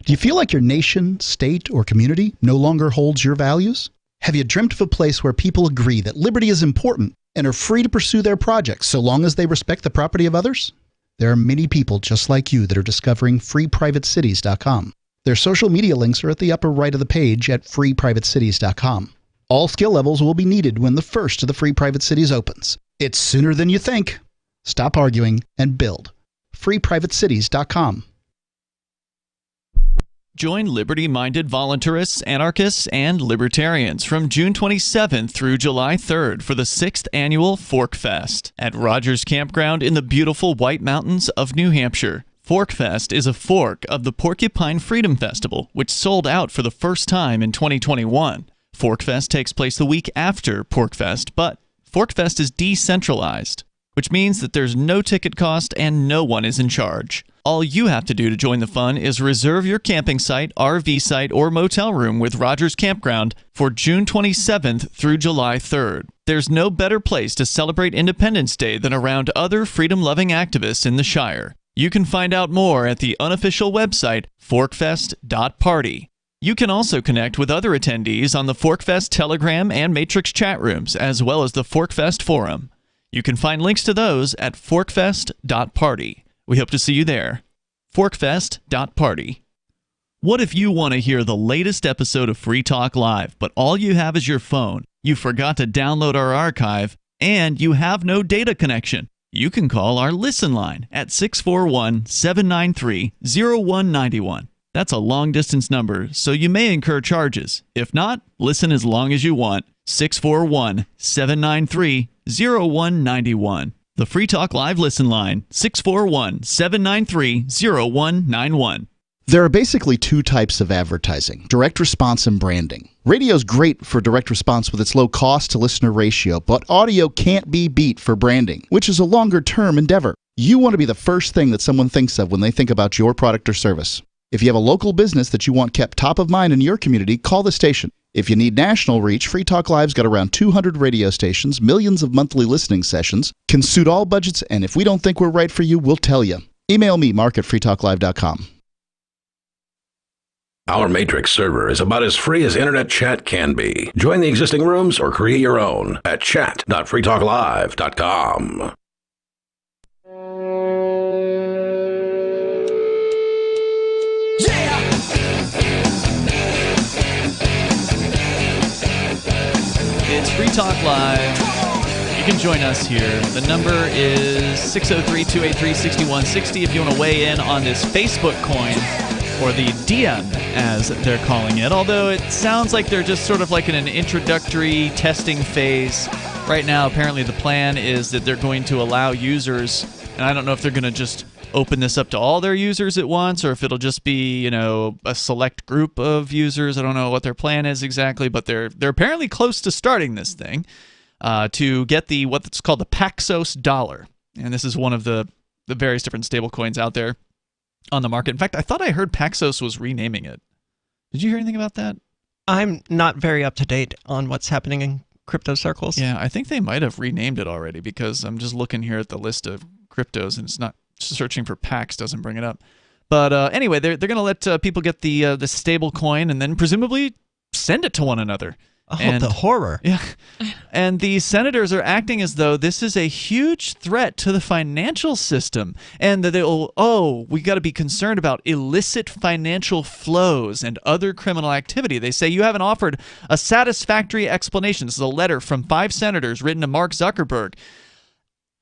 Do you feel like your nation, state, or community no longer holds your values? Have you dreamt of a place where people agree that liberty is important and are free to pursue their projects so long as they respect the property of others? There are many people just like you that are discovering freeprivatecities.com. Their social media links are at the upper right of the page at freeprivatecities.com. All skill levels will be needed when the first of the Free Private Cities opens. It's sooner than you think. Stop arguing and build. freeprivatecities.com. Join liberty-minded voluntarists, anarchists, and libertarians from June 27th through July 3rd for the 6th annual Fork Fest at Rogers Campground in the beautiful White Mountains of New Hampshire. Fork Fest is a fork of the Porcupine Freedom Festival, which sold out for the first time in 2021. Fork Fest takes place the week after Pork Fest, but Fork Fest is decentralized, which means that there's no ticket cost and no one is in charge. All you have to do to join the fun is reserve your camping site, RV site, or motel room with Rogers Campground for June 27th through July 3rd. There's no better place to celebrate Independence Day than around other freedom-loving activists in the Shire. You can find out more at the unofficial website, forkfest.party. You can also connect with other attendees on the Forkfest Telegram and Matrix chat rooms, as well as the Forkfest forum. You can find links to those at forkfest.party. We hope to see you there. Forkfest.party. What if you want to hear the latest episode of Free Talk Live, but all you have is your phone, you forgot to download our archive, and you have no data connection? You can call our Listen line at 641-793-0191. That's a long-distance number, so you may incur charges. If not, listen as long as you want. 641-793-0191. The Free Talk Live Listen line, 641-793-0191. There are basically two types of advertising, direct response and branding. Radio's great for direct response with its low cost to listener ratio, but audio can't be beat for branding, which is a longer-term endeavor. You want to be the first thing that someone thinks of when they think about your product or service. If you have a local business that you want kept top of mind in your community, call the station. If you need national reach, Free Talk Live's got around 200 radio stations, millions of monthly listening sessions, can suit all budgets, and if we don't think we're right for you, we'll tell you. Email me, mark@freetalklive.com. Our Matrix server is about as free as internet chat can be. Join the existing rooms or create your own at chat.freetalklive.com. It's Free Talk Live. You can join us here. The number is 603-283-6160 if you want to weigh in on this Facebook coin, or the DM, as they're calling it. Although it sounds like they're just sort of like in an introductory testing phase. Right now, apparently the plan is that they're going to allow users, and I don't know if they're going to just open this up to all their users at once, or if it'll just be, a select group of users. I don't know what their plan is exactly, but they're apparently close to starting this thing to get what's called the Paxos Dollar. And this is one of the various different stable coins out there on the market. In fact, I thought I heard Paxos was renaming it. Did you hear anything about that? I'm not very up to date on what's happening in crypto circles. Yeah, I think they might have renamed it already, because I'm just looking here at the list of cryptos and it's not searching for Pax doesn't bring it up. But anyway, they're going to let people get the stable coin and then presumably send it to one another. Oh, and the horror. Yeah. And the senators are acting as though this is a huge threat to the financial system, and that we got to be concerned about illicit financial flows and other criminal activity. They say you haven't offered a satisfactory explanation. This is a letter from 5 senators written to Mark Zuckerberg.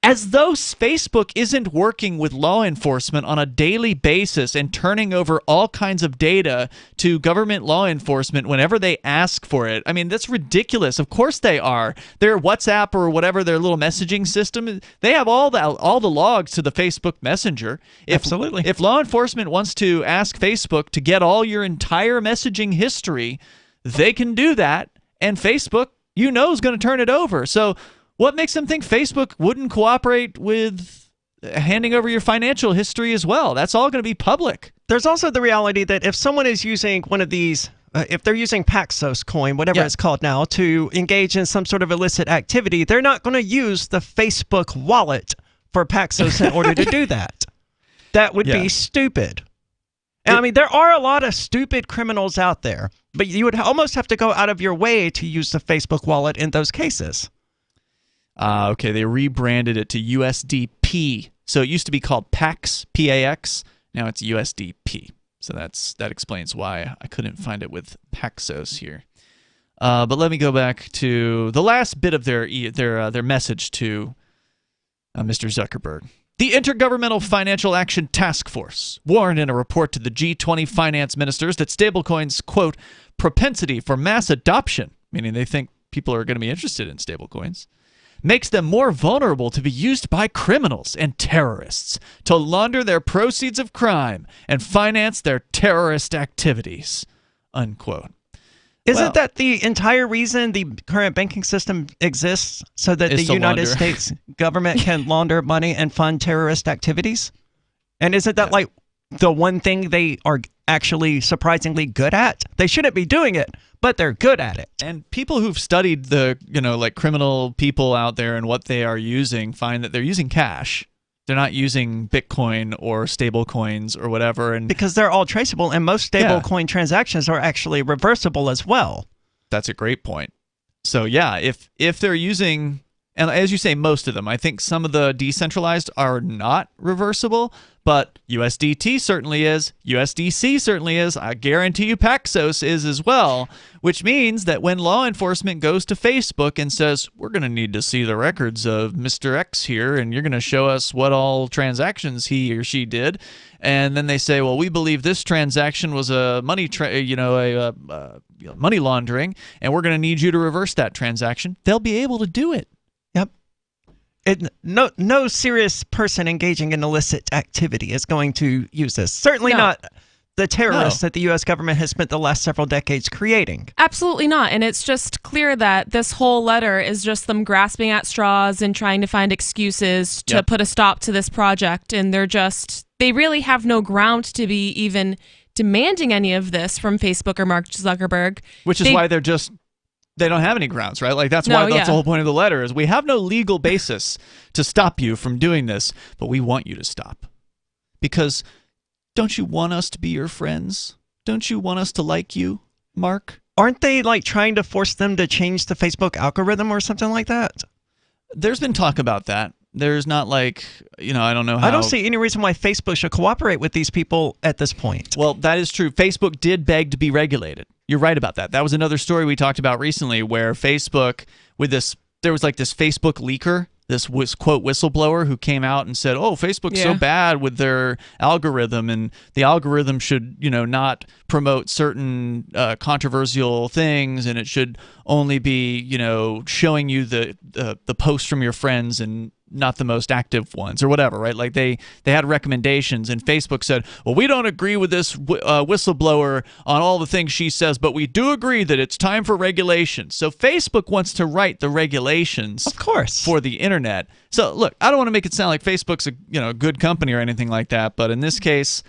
As though Facebook isn't working with law enforcement on a daily basis and turning over all kinds of data to government law enforcement whenever they ask for it. I mean, that's ridiculous. Of course they are. Their WhatsApp or whatever, their little messaging system, they have all the logs to the Facebook Messenger. Absolutely. If law enforcement wants to ask Facebook to get all your entire messaging history, they can do that, and Facebook, is going to turn it over. So what makes them think Facebook wouldn't cooperate with handing over your financial history as well? That's all going to be public. There's also the reality that if someone is using one of these, if they're using Paxos coin, whatever it's called now, to engage in some sort of illicit activity, they're not going to use the Facebook wallet for Paxos in order to do that. That would be stupid. And I mean, there are a lot of stupid criminals out there, but you would almost have to go out of your way to use the Facebook wallet in those cases. Okay, they rebranded it to USDP. So it used to be called Pax, P-A-X. Now it's USDP. So that explains why I couldn't find it with Paxos here. But let me go back to the last bit of their message to Mr. Zuckerberg. The Intergovernmental Financial Action Task Force warned in a report to the G20 finance ministers that stablecoins, quote, propensity for mass adoption, meaning they think people are going to be interested in stablecoins, makes them more vulnerable to be used by criminals and terrorists to launder their proceeds of crime and finance their terrorist activities, unquote. Isn't that the entire reason the current banking system exists? So that the United States government can launder money and fund terrorist activities? And isn't that like the one thing they are actually surprisingly good at? They shouldn't be doing it, but they're good at it. And people who've studied the, like criminal people out there and what they are using find that they're using cash. They're not using Bitcoin or stable coins or whatever. And because they're all traceable, and most stable coin transactions are actually reversible as well. That's a great point. So yeah, if they're using, and as you say, most of them, I think some of the decentralized are not reversible, but USDT certainly is. USDC certainly is. I guarantee you Paxos is as well, which means that when law enforcement goes to Facebook and says, we're going to need to see the records of Mr. X here, and you're going to show us what all transactions he or she did, and then they say, well, we believe this transaction was a money money laundering, and we're going to need you to reverse that transaction, they'll be able to do it. No serious person engaging in illicit activity is going to use this. Certainly not the terrorists that the U.S. government has spent the last several decades creating. Absolutely not. And it's just clear that this whole letter is just them grasping at straws and trying to find excuses to put a stop to this project. And they really have no ground to be even demanding any of this from Facebook or Mark Zuckerberg. Which is why they don't have any grounds, right? Like that's the whole point of the letter is we have no legal basis to stop you from doing this, but we want you to stop. Because don't you want us to be your friends? Don't you want us to like you, Mark? Aren't they like trying to force them to change the Facebook algorithm or something like that? There's been talk about that. There's not like, I don't know how. I don't see any reason why Facebook should cooperate with these people at this point. Well, that is true. Facebook did beg to be regulated. You're right about that. That was another story we talked about recently where Facebook, there was like this Facebook leaker, this quote whistleblower who came out and said, oh, Facebook's so bad with their algorithm, and the algorithm should, not promote certain controversial things, and it should only be, showing you the posts from your friends and not the most active ones or whatever, right? Like they had recommendations, and Facebook said, well, we don't agree with this whistleblower on all the things she says, but we do agree that it's time for regulation. So Facebook wants to write the regulations, of course, for the internet. So look, I don't want to make it sound like Facebook's a good company or anything like that, but in this case,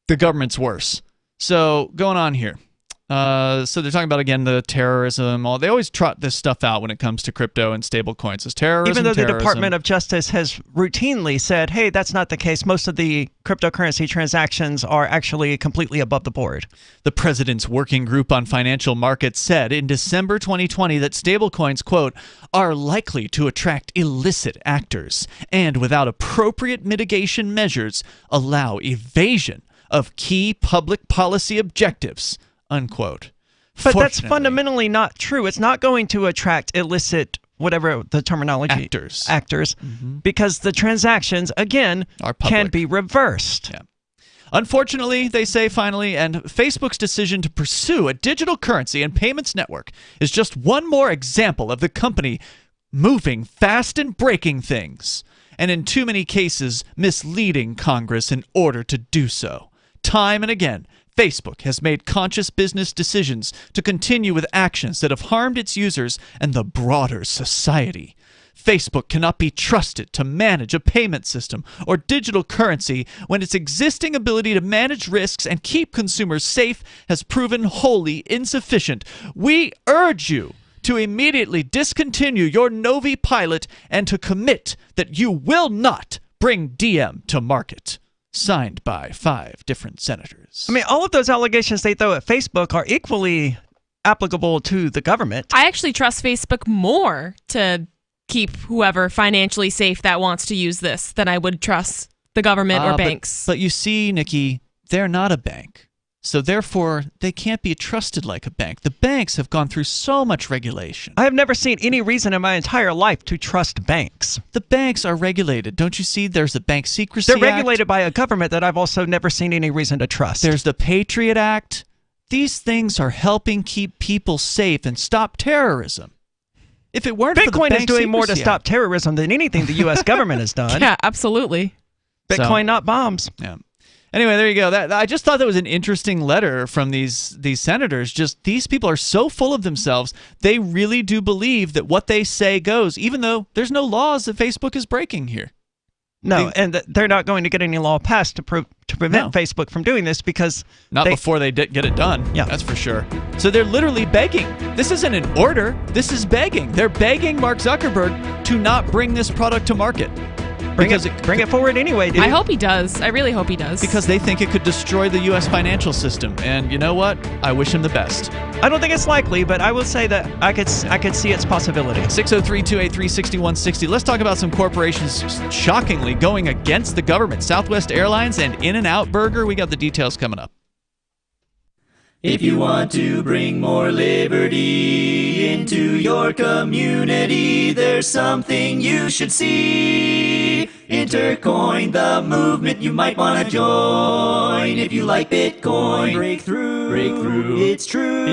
the government's worse. So going on here. So they're talking about, again, the terrorism. They always trot this stuff out when it comes to crypto and stable coins. It's terrorism, even though the Department of Justice has routinely said, hey, that's not the case. Most of the cryptocurrency transactions are actually completely above the board. The president's working group on financial markets said in December 2020 that stablecoins, quote, are likely to attract illicit actors and without appropriate mitigation measures allow evasion of key public policy objectives, unquote. But that's fundamentally not true. It's not going to attract illicit, whatever the terminology, actors, because the transactions, again, can be reversed. Yeah. Unfortunately, they say finally, and Facebook's decision to pursue a digital currency and payments network is just one more example of the company moving fast and breaking things, and in too many cases misleading Congress in order to do so. Time and again, Facebook has made conscious business decisions to continue with actions that have harmed its users and the broader society. Facebook cannot be trusted to manage a payment system or digital currency when its existing ability to manage risks and keep consumers safe has proven wholly insufficient. We urge you to immediately discontinue your Novi pilot and to commit that you will not bring Diem to market. Signed by 5 different senators. I mean, all of those allegations they throw at Facebook are equally applicable to the government. I actually trust Facebook more to keep whoever financially safe that wants to use this than I would trust the government or banks. But you see, Nikki, they're not a bank. So therefore, they can't be trusted like a bank. The banks have gone through so much regulation. I have never seen any reason in my entire life to trust banks. The banks are regulated. Don't you see there's the Bank Secrecy Act? They're regulated by a government that I've also never seen any reason to trust. There's the Patriot Act. These things are helping keep people safe and stop terrorism. If it weren't for the Bitcoin Bank is doing more to Secrecy stop Act. terrorism than anything the U.S. government has done. Yeah, absolutely. Bitcoin, not bombs. Yeah. Anyway, there you go. I just thought that was an interesting letter from these senators. Just these people are so full of themselves. They really do believe that what they say goes, even though there's no laws that Facebook is breaking here. No, and they're not going to get any law passed to prevent Facebook from doing this because before they get it done. Yeah, that's for sure. So they're literally begging. This isn't an order. This is begging. They're begging Mark Zuckerberg to not bring this product to market. Bring it forward anyway, dude. I hope he does. I really hope he does. Because they think it could destroy the U.S. financial system. And you know what? I wish him the best. I don't think it's likely, but I will say that I could see its possibility. 603-283-6160. Let's talk about some corporations shockingly going against the government. Southwest Airlines and In-N-Out Burger. We got the details coming up. If you want to bring more liberty into your community, there's something you should see. Intercoin, the movement you might want to join. If you like Bitcoin, break through. It's true.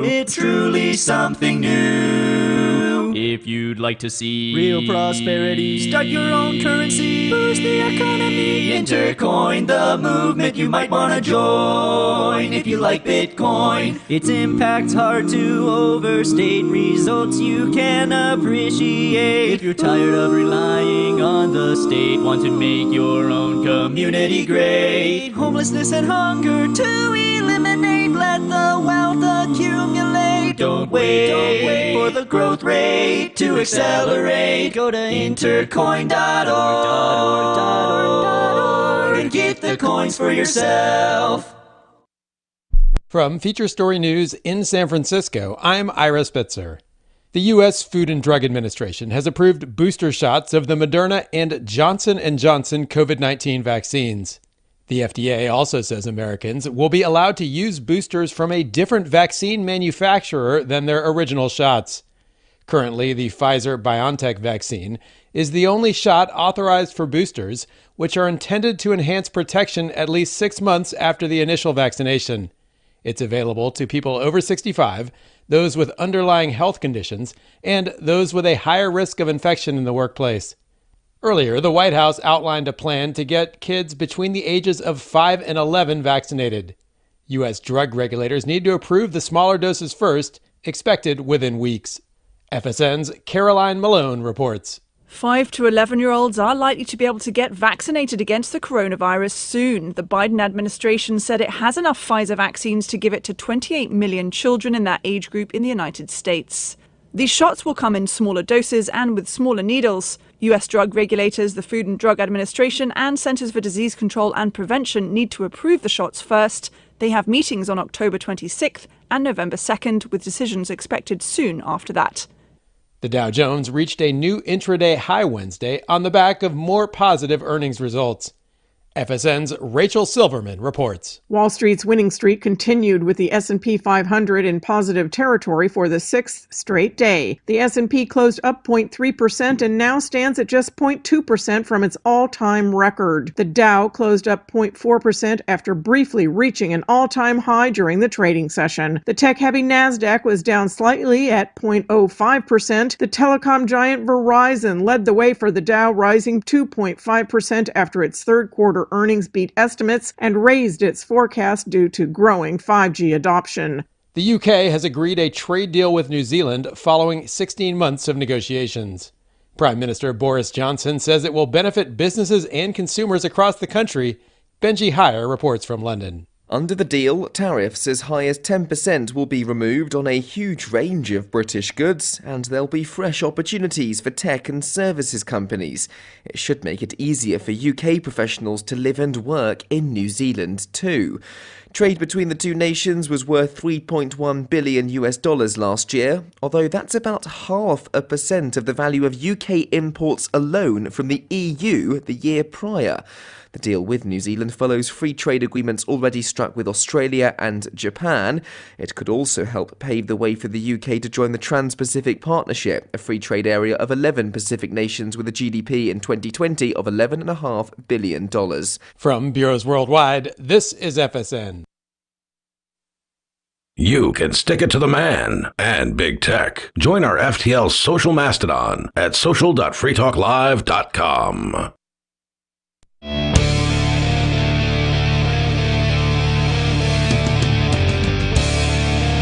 It's truly something new. If you'd like to see real prosperity, start your own currency, boost the economy. Intercoin, the movement you might want to join. If you like Bitcoin, its impact's hard to overstate. Results you can appreciate. If you're tired of relying on the state, want to make your own community great. Homelessness and hunger to eliminate. Let the wealth accumulate. Don't wait for the growth rate to accelerate. Go to intercoin.org and get the coins for yourself. From Feature Story News in San Francisco, I'm Ira Spitzer. The U.S. Food and Drug Administration has approved booster shots of the Moderna and Johnson & Johnson COVID-19 vaccines. The FDA also says Americans will be allowed to use boosters from a different vaccine manufacturer than their original shots. Currently, the Pfizer-BioNTech vaccine is the only shot authorized for boosters, which are intended to enhance protection at least 6 months after the initial vaccination. It's available to people over 65, those with underlying health conditions, and those with a higher risk of infection in the workplace. Earlier, the White House outlined a plan to get kids between the ages of 5 and 11 vaccinated. U.S. drug regulators need to approve the smaller doses first, expected within weeks. FSN's Caroline Malone reports. 5 to 11-year-olds are likely to be able to get vaccinated against the coronavirus soon. The Biden administration said it has enough Pfizer vaccines to give it to 28 million children in that age group in the United States. These shots will come in smaller doses and with smaller needles. U.S. drug regulators, the Food and Drug Administration, and Centers for Disease Control and Prevention need to approve the shots first. They have meetings on October 26th and November 2nd, with decisions expected soon after that. The Dow Jones reached a new intraday high Wednesday on the back of more positive earnings results. FSN's Rachel Silverman reports. Wall Street's winning streak continued with the S&P 500 in positive territory for the 6th straight day. The S&P closed up 0.3% and now stands at just 0.2% from its all-time record. The Dow closed up 0.4% after briefly reaching an all-time high during the trading session. The tech-heavy Nasdaq was down slightly at 0.05%. The telecom giant Verizon led the way for the Dow, rising 2.5% after its third quarter earnings beat estimates and raised its forecast due to growing 5G adoption. The UK has agreed a trade deal with New Zealand following 16 months of negotiations. Prime Minister Boris Johnson says it will benefit businesses and consumers across the country. Benji Heyer reports from London. Under the deal, tariffs as high as 10% will be removed on a huge range of British goods, and there'll be fresh opportunities for tech and services companies. It should make it easier for UK professionals to live and work in New Zealand too. Trade between the two nations was worth $3.1 billion last year, although that's about 0.5% of the value of UK imports alone from the EU the year prior. The deal with New Zealand follows free trade agreements already struck with Australia and Japan. It could also help pave the way for the UK to join the Trans-Pacific Partnership, a free trade area of 11 Pacific nations with a GDP in 2020 of $11.5 billion. From Bureaus Worldwide, this is FSN. You can stick it to the man and big tech. Join our FTL social mastodon at social.freetalklive.com.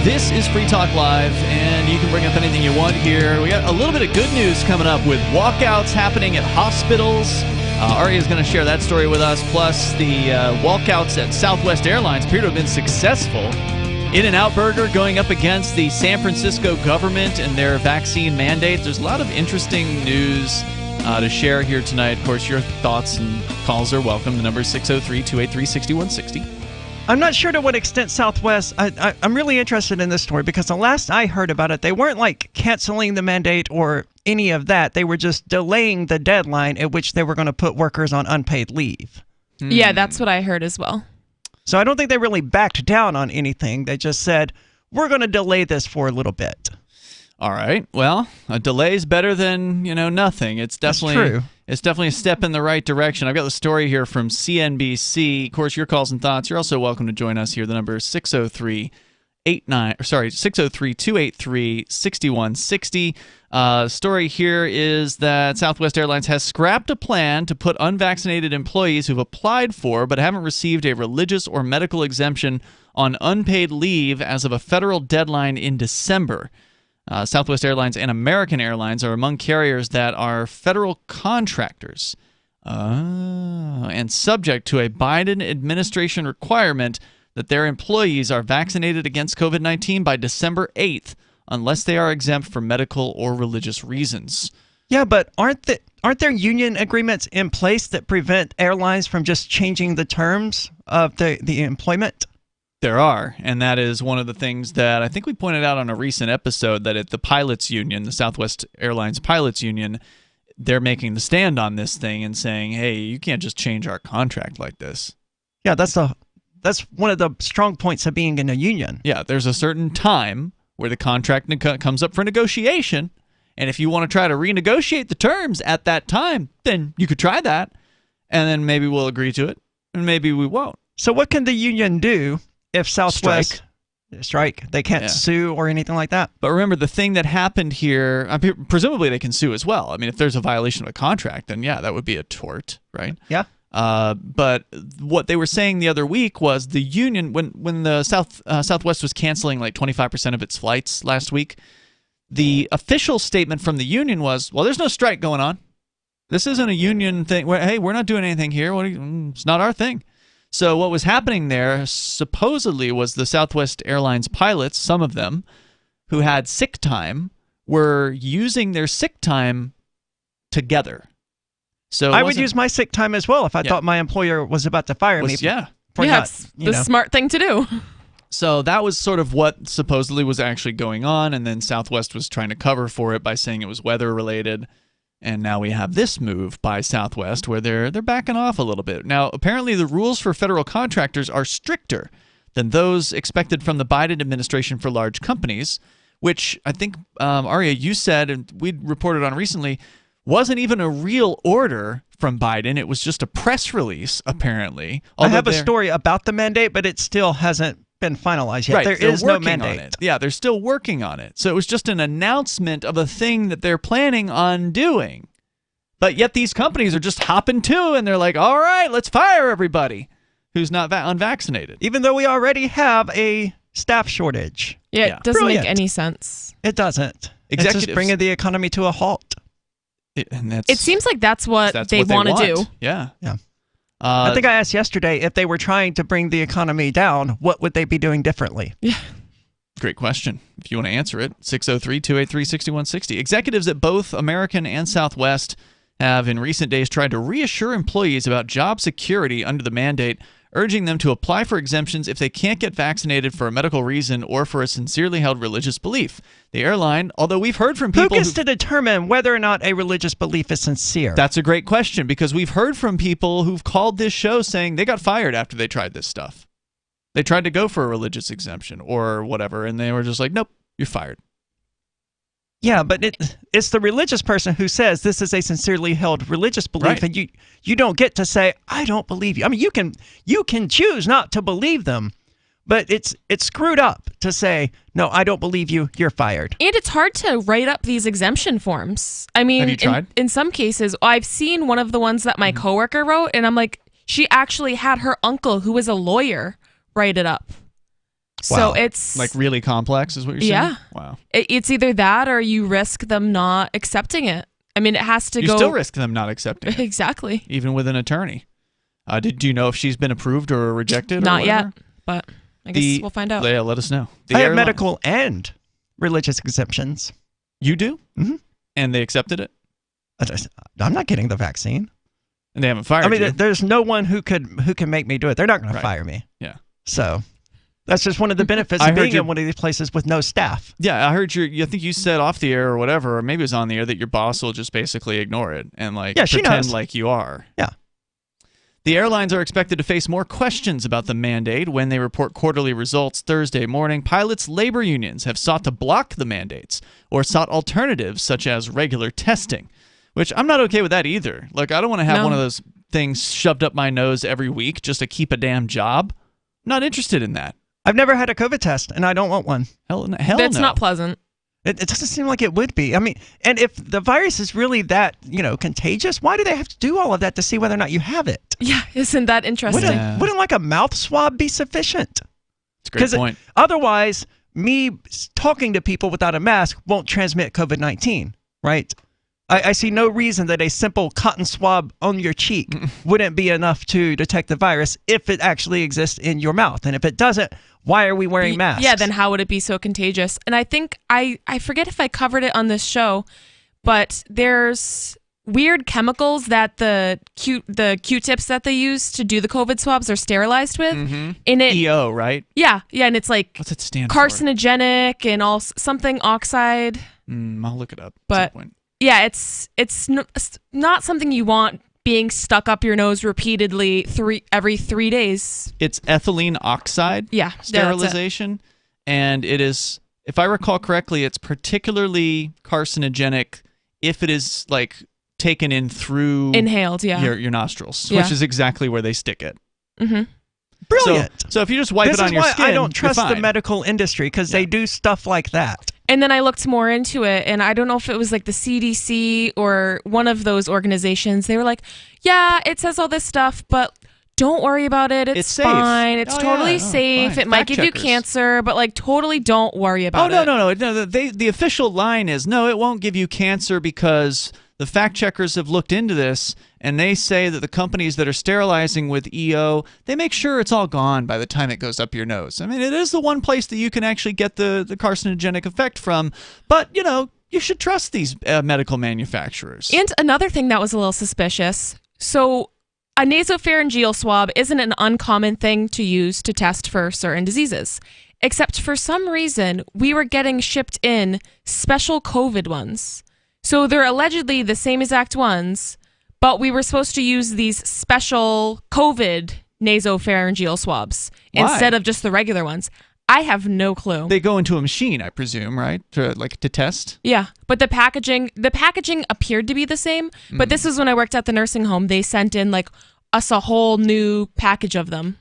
This is Free Talk Live, and you can bring up anything you want here. We got a little bit of good news coming up with walkouts happening at hospitals. Aria is going to share that story with us. Plus, the walkouts at Southwest Airlines appear to have been successful. In-N-Out Burger going up against the San Francisco government and their vaccine mandate. There's a lot of interesting news to share here tonight. Of course, your thoughts and calls are welcome. The number is 603-283-6160. I'm not sure to what extent Southwest, I'm really interested in this story because the last I heard about it, they weren't like canceling the mandate or any of that. They were just delaying the deadline at which they were going to put workers on unpaid leave. Yeah, that's what I heard as well. So I don't think they really backed down on anything. They just said, we're going to delay this for a little bit. All right. Well, a delay is better than, nothing. It's definitely That's true. It's definitely a step in the right direction. I've got the story here from CNBC. Of course, your calls and thoughts. You're also welcome to join us here. The number is 603-283-6160. Story here is that Southwest Airlines has scrapped a plan to put unvaccinated employees who've applied for but haven't received a religious or medical exemption on unpaid leave as of a federal deadline in December. Southwest Airlines and American Airlines are among carriers that are federal contractors and subject to a Biden administration requirement that their employees are vaccinated against COVID-19 by December 8th, unless they are exempt for medical or religious reasons. Yeah, but aren't there union agreements in place that prevent airlines from just changing the terms of the employment? There are, and that is one of the things that I think we pointed out on a recent episode, that at the pilots union, the Southwest Airlines pilots union, they're making the stand on this thing and saying, hey, you can't just change our contract like this. Yeah, that's one of the strong points of being in a union. Yeah, there's a certain time where the contract comes up for negotiation, and if you want to try to renegotiate the terms at that time, then you could try that, and then maybe we'll agree to it, and maybe we won't. So what can the union do if Southwest strike? They can't sue or anything like that. But remember, the thing that happened here, presumably they can sue as well. I mean, if there's a violation of a contract, then yeah, that would be a tort, right? Yeah. But what they were saying the other week was the union, when the Southwest was canceling like 25% of its flights last week, the official statement from the union was, well, there's no strike going on. This isn't a union thing. Hey, we're not doing anything here. It's not our thing. So what was happening there supposedly was the Southwest Airlines pilots, some of them, who had sick time, were using their sick time together. So I would use my sick time as well if I thought my employer was about to fire me. Yeah, it's the smart thing to do. So that was sort of what supposedly was actually going on, and then Southwest was trying to cover for it by saying it was weather-related. And now we have this move by Southwest where they're backing off a little bit. Now, apparently the rules for federal contractors are stricter than those expected from the Biden administration for large companies, which I think, Aria, you said, and we reported on recently, wasn't even a real order from Biden. It was just a press release, apparently. I have a story about the mandate, but it still hasn't been finalized yet. Right, there is no mandate. Yeah, they're still working on it. So it was just an announcement of a thing that they're planning on doing. But yet these companies are just hopping to, and they're like, all right, let's fire everybody who's not unvaccinated. Even though we already have a staff shortage. Yeah, it doesn't make any sense. It doesn't. It's just bringing the economy to a halt. It seems like that's what they want to do. Yeah. Yeah. I think I asked yesterday if they were trying to bring the economy down, what would they be doing differently? Yeah. Great question. If you want to answer it, 603-283-6160. Executives at both American and Southwest have in recent days tried to reassure employees about job security under the mandate, urging them to apply for exemptions if they can't get vaccinated for a medical reason or for a sincerely held religious belief. The airline, although we've heard from people who gets to determine whether or not a religious belief is sincere? That's a great question, because we've heard from people who've called this show saying they got fired after they tried this stuff. They tried to go for a religious exemption or whatever, and they were just like, nope, you're fired. Yeah, but it's the religious person who says this is a sincerely held religious belief, and you don't get to say, I don't believe you. I mean, you can choose not to believe them, but it's screwed up to say, no, I don't believe you, you're fired. And it's hard to write up these exemption forms. I mean, have you tried? In some cases, I've seen one of the ones that my coworker wrote, and I'm like, she actually had her uncle, who is a lawyer, write it up. Wow. So it's like really complex is what you're saying? Yeah. Wow. It's either that or you risk them not accepting it. I mean, it has to You go. still risk them not accepting it. Exactly. Even with an attorney. Do you know if she's been approved or rejected? Or Not whatever? yet, but I guess we'll find out. Yeah, let us know. I have medical and religious exemptions. You do? Mm-hmm. And they accepted it? I'm not getting the vaccine. And they haven't fired you? There's no one who can make me do it. They're not going to fire me. Yeah. So that's just one of the benefits of being in one of these places with no staff. Yeah, I heard I think you said off the air or whatever, or maybe it was on the air, that your boss will just basically ignore it and pretend like you are. Yeah. The airlines are expected to face more questions about the mandate when they report quarterly results Thursday morning. Pilots' labor unions have sought to block the mandates or sought alternatives such as regular testing, which I'm not okay with that either. Like, I don't want to have one of those things shoved up my nose every week just to keep a damn job. I'm not interested in that. I've never had a COVID test, and I don't want one. Hell That's no. not pleasant. It doesn't seem like it would be. I mean, and if the virus is really that, contagious, why do they have to do all of that to see whether or not you have it? Yeah, isn't that interesting? Wouldn't like a mouth swab be sufficient? That's a great point. Otherwise, me talking to people without a mask won't transmit COVID-19, right? I see no reason that a simple cotton swab on your cheek wouldn't be enough to detect the virus if it actually exists in your mouth. And if it doesn't, why are we wearing masks? Yeah, then how would it be so contagious? And I think, I forget if I covered it on this show, but there's weird chemicals that the Q-tips that they use to do the COVID swabs are sterilized with. Mm-hmm. And EO, right? Yeah, and it's like what's it stand carcinogenic and all something oxide. I'll look it up but at some point. Yeah, it's not something you want being stuck up your nose repeatedly every 3 days. It's ethylene oxide sterilization, and it is, if I recall correctly, it's particularly carcinogenic if it is like taken in through inhaled, your nostrils, which is exactly where they stick it. Mm-hmm. Brilliant. So if you just wipe it on your skin, this is why I don't trust you're fine. the medical industry, because they do stuff like that. And then I looked more into it, and I don't know if it was like the CDC or one of those organizations. They were like, yeah, it says all this stuff, but don't worry about it. It's fine. It's totally safe. Fine. It might give you cancer, but like totally don't worry about it. No. The official line is, no, it won't give you cancer because the fact checkers have looked into this, and they say that the companies that are sterilizing with EO, they make sure it's all gone by the time it goes up your nose. I mean, it is the one place that you can actually get the carcinogenic effect from, but, you should trust these medical manufacturers. And another thing that was a little suspicious, so a nasopharyngeal swab isn't an uncommon thing to use to test for certain diseases, except for some reason, we were getting shipped in special COVID ones. So they're allegedly the same exact ones, but we were supposed to use these special COVID nasopharyngeal swabs instead of just the regular ones. I have no clue. They go into a machine, I presume, right? To test? Yeah, but the packaging appeared to be the same, but this is when I worked at the nursing home. They sent in us a whole new package of them,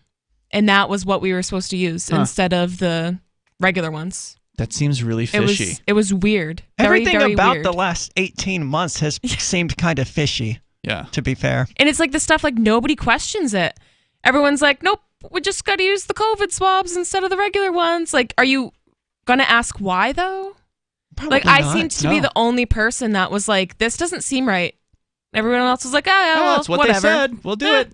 and that was what we were supposed to use instead of the regular ones. That seems really fishy. It was weird. Everything very about weird. the last 18 months has seemed kind of fishy. Yeah. To be fair. And it's like the stuff nobody questions it. Everyone's like, nope, we just got to use the COVID swabs instead of the regular ones. Like, are you going to ask why though? Probably I not. seemed to be the only person that was like, this doesn't seem right. Everyone else was like, well, that's what whatever. they said. We'll do it.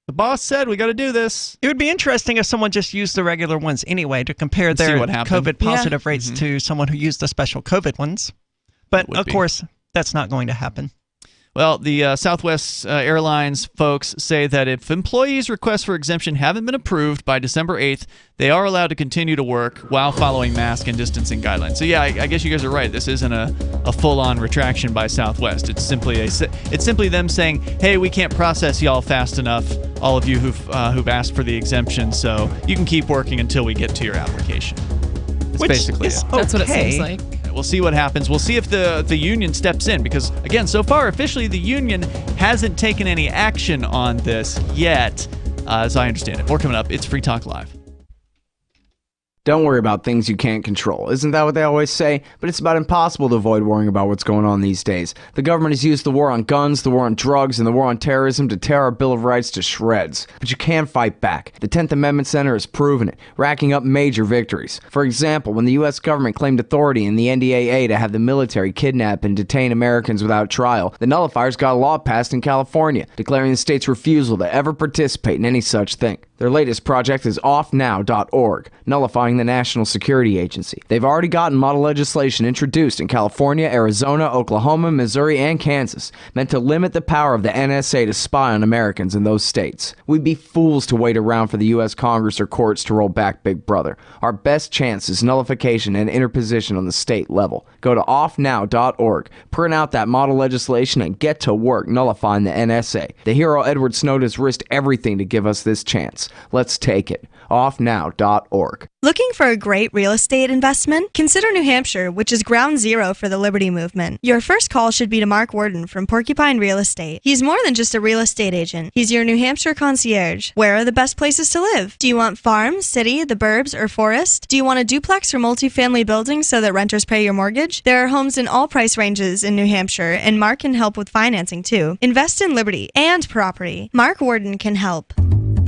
The boss said we got to do this. It would be interesting if someone just used the regular ones anyway to compare their COVID positive rates to someone who used the special COVID ones. But of course, that's not going to happen. Well, the Southwest Airlines folks say that if employees' requests for exemption haven't been approved by December 8th, they are allowed to continue to work while following mask and distancing guidelines. So yeah, I guess you guys are right. This isn't a full-on retraction by Southwest. It's simply them saying, hey, we can't process y'all fast enough, all of you who've asked for the exemption, so you can keep working until we get to your application. That's basically it. That's what it seems like. We'll see what happens. We'll see if the union steps in, because, again, so far, officially, the union hasn't taken any action on this yet, as I understand it. More coming up. It's Free Talk Live. Don't worry about things you can't control. Isn't that what they always say? But it's about impossible to avoid worrying about what's going on these days. The government has used the war on guns, the war on drugs, and the war on terrorism to tear our Bill of Rights to shreds. But you can fight back. The 10th Amendment Center has proven it, racking up major victories. For example, when the U.S. government claimed authority in the NDAA to have the military kidnap and detain Americans without trial, the nullifiers got a law passed in California, declaring the state's refusal to ever participate in any such thing. Their latest project is offnow.org, nullifying the National Security Agency. They've already gotten model legislation introduced in California, Arizona, Oklahoma, Missouri, and Kansas, meant to limit the power of the NSA to spy on Americans in those states. We'd be fools to wait around for the U.S. Congress or courts to roll back Big Brother. Our best chance is nullification and interposition on the state level. Go to offnow.org, print out that model legislation, and get to work nullifying the NSA. The hero Edward Snowden has risked everything to give us this chance. Let's take it. Offnow.org. Looking for a great real estate investment? Consider New Hampshire, which is ground zero for the Liberty Movement. Your first call should be to Mark Worden from Porcupine Real Estate. He's more than just a real estate agent. He's your New Hampshire concierge. Where are the best places to live? Do you want farm, city, the burbs, or forest? Do you want a duplex or multifamily building so that renters pay your mortgage? There are homes in all price ranges in New Hampshire, and Mark can help with financing too. Invest in liberty and property. Mark Worden can help.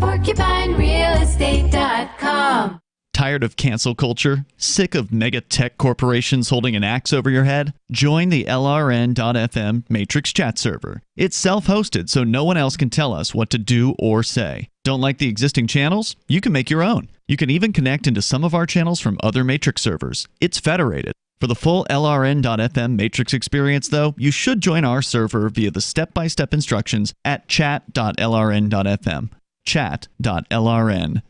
PorcupineRealEstate.com. Tired of cancel culture? Sick of mega tech corporations holding an axe over your head? Join the LRN.FM Matrix chat server. It's self-hosted, so no one else can tell us what to do or say. Don't like the existing channels? You can make your own. You can even connect into some of our channels from other Matrix servers. It's federated. For the full LRN.FM Matrix experience, though, you should join our server via the step-by-step instructions at chat.lrn.fm. chat.lrn.fm.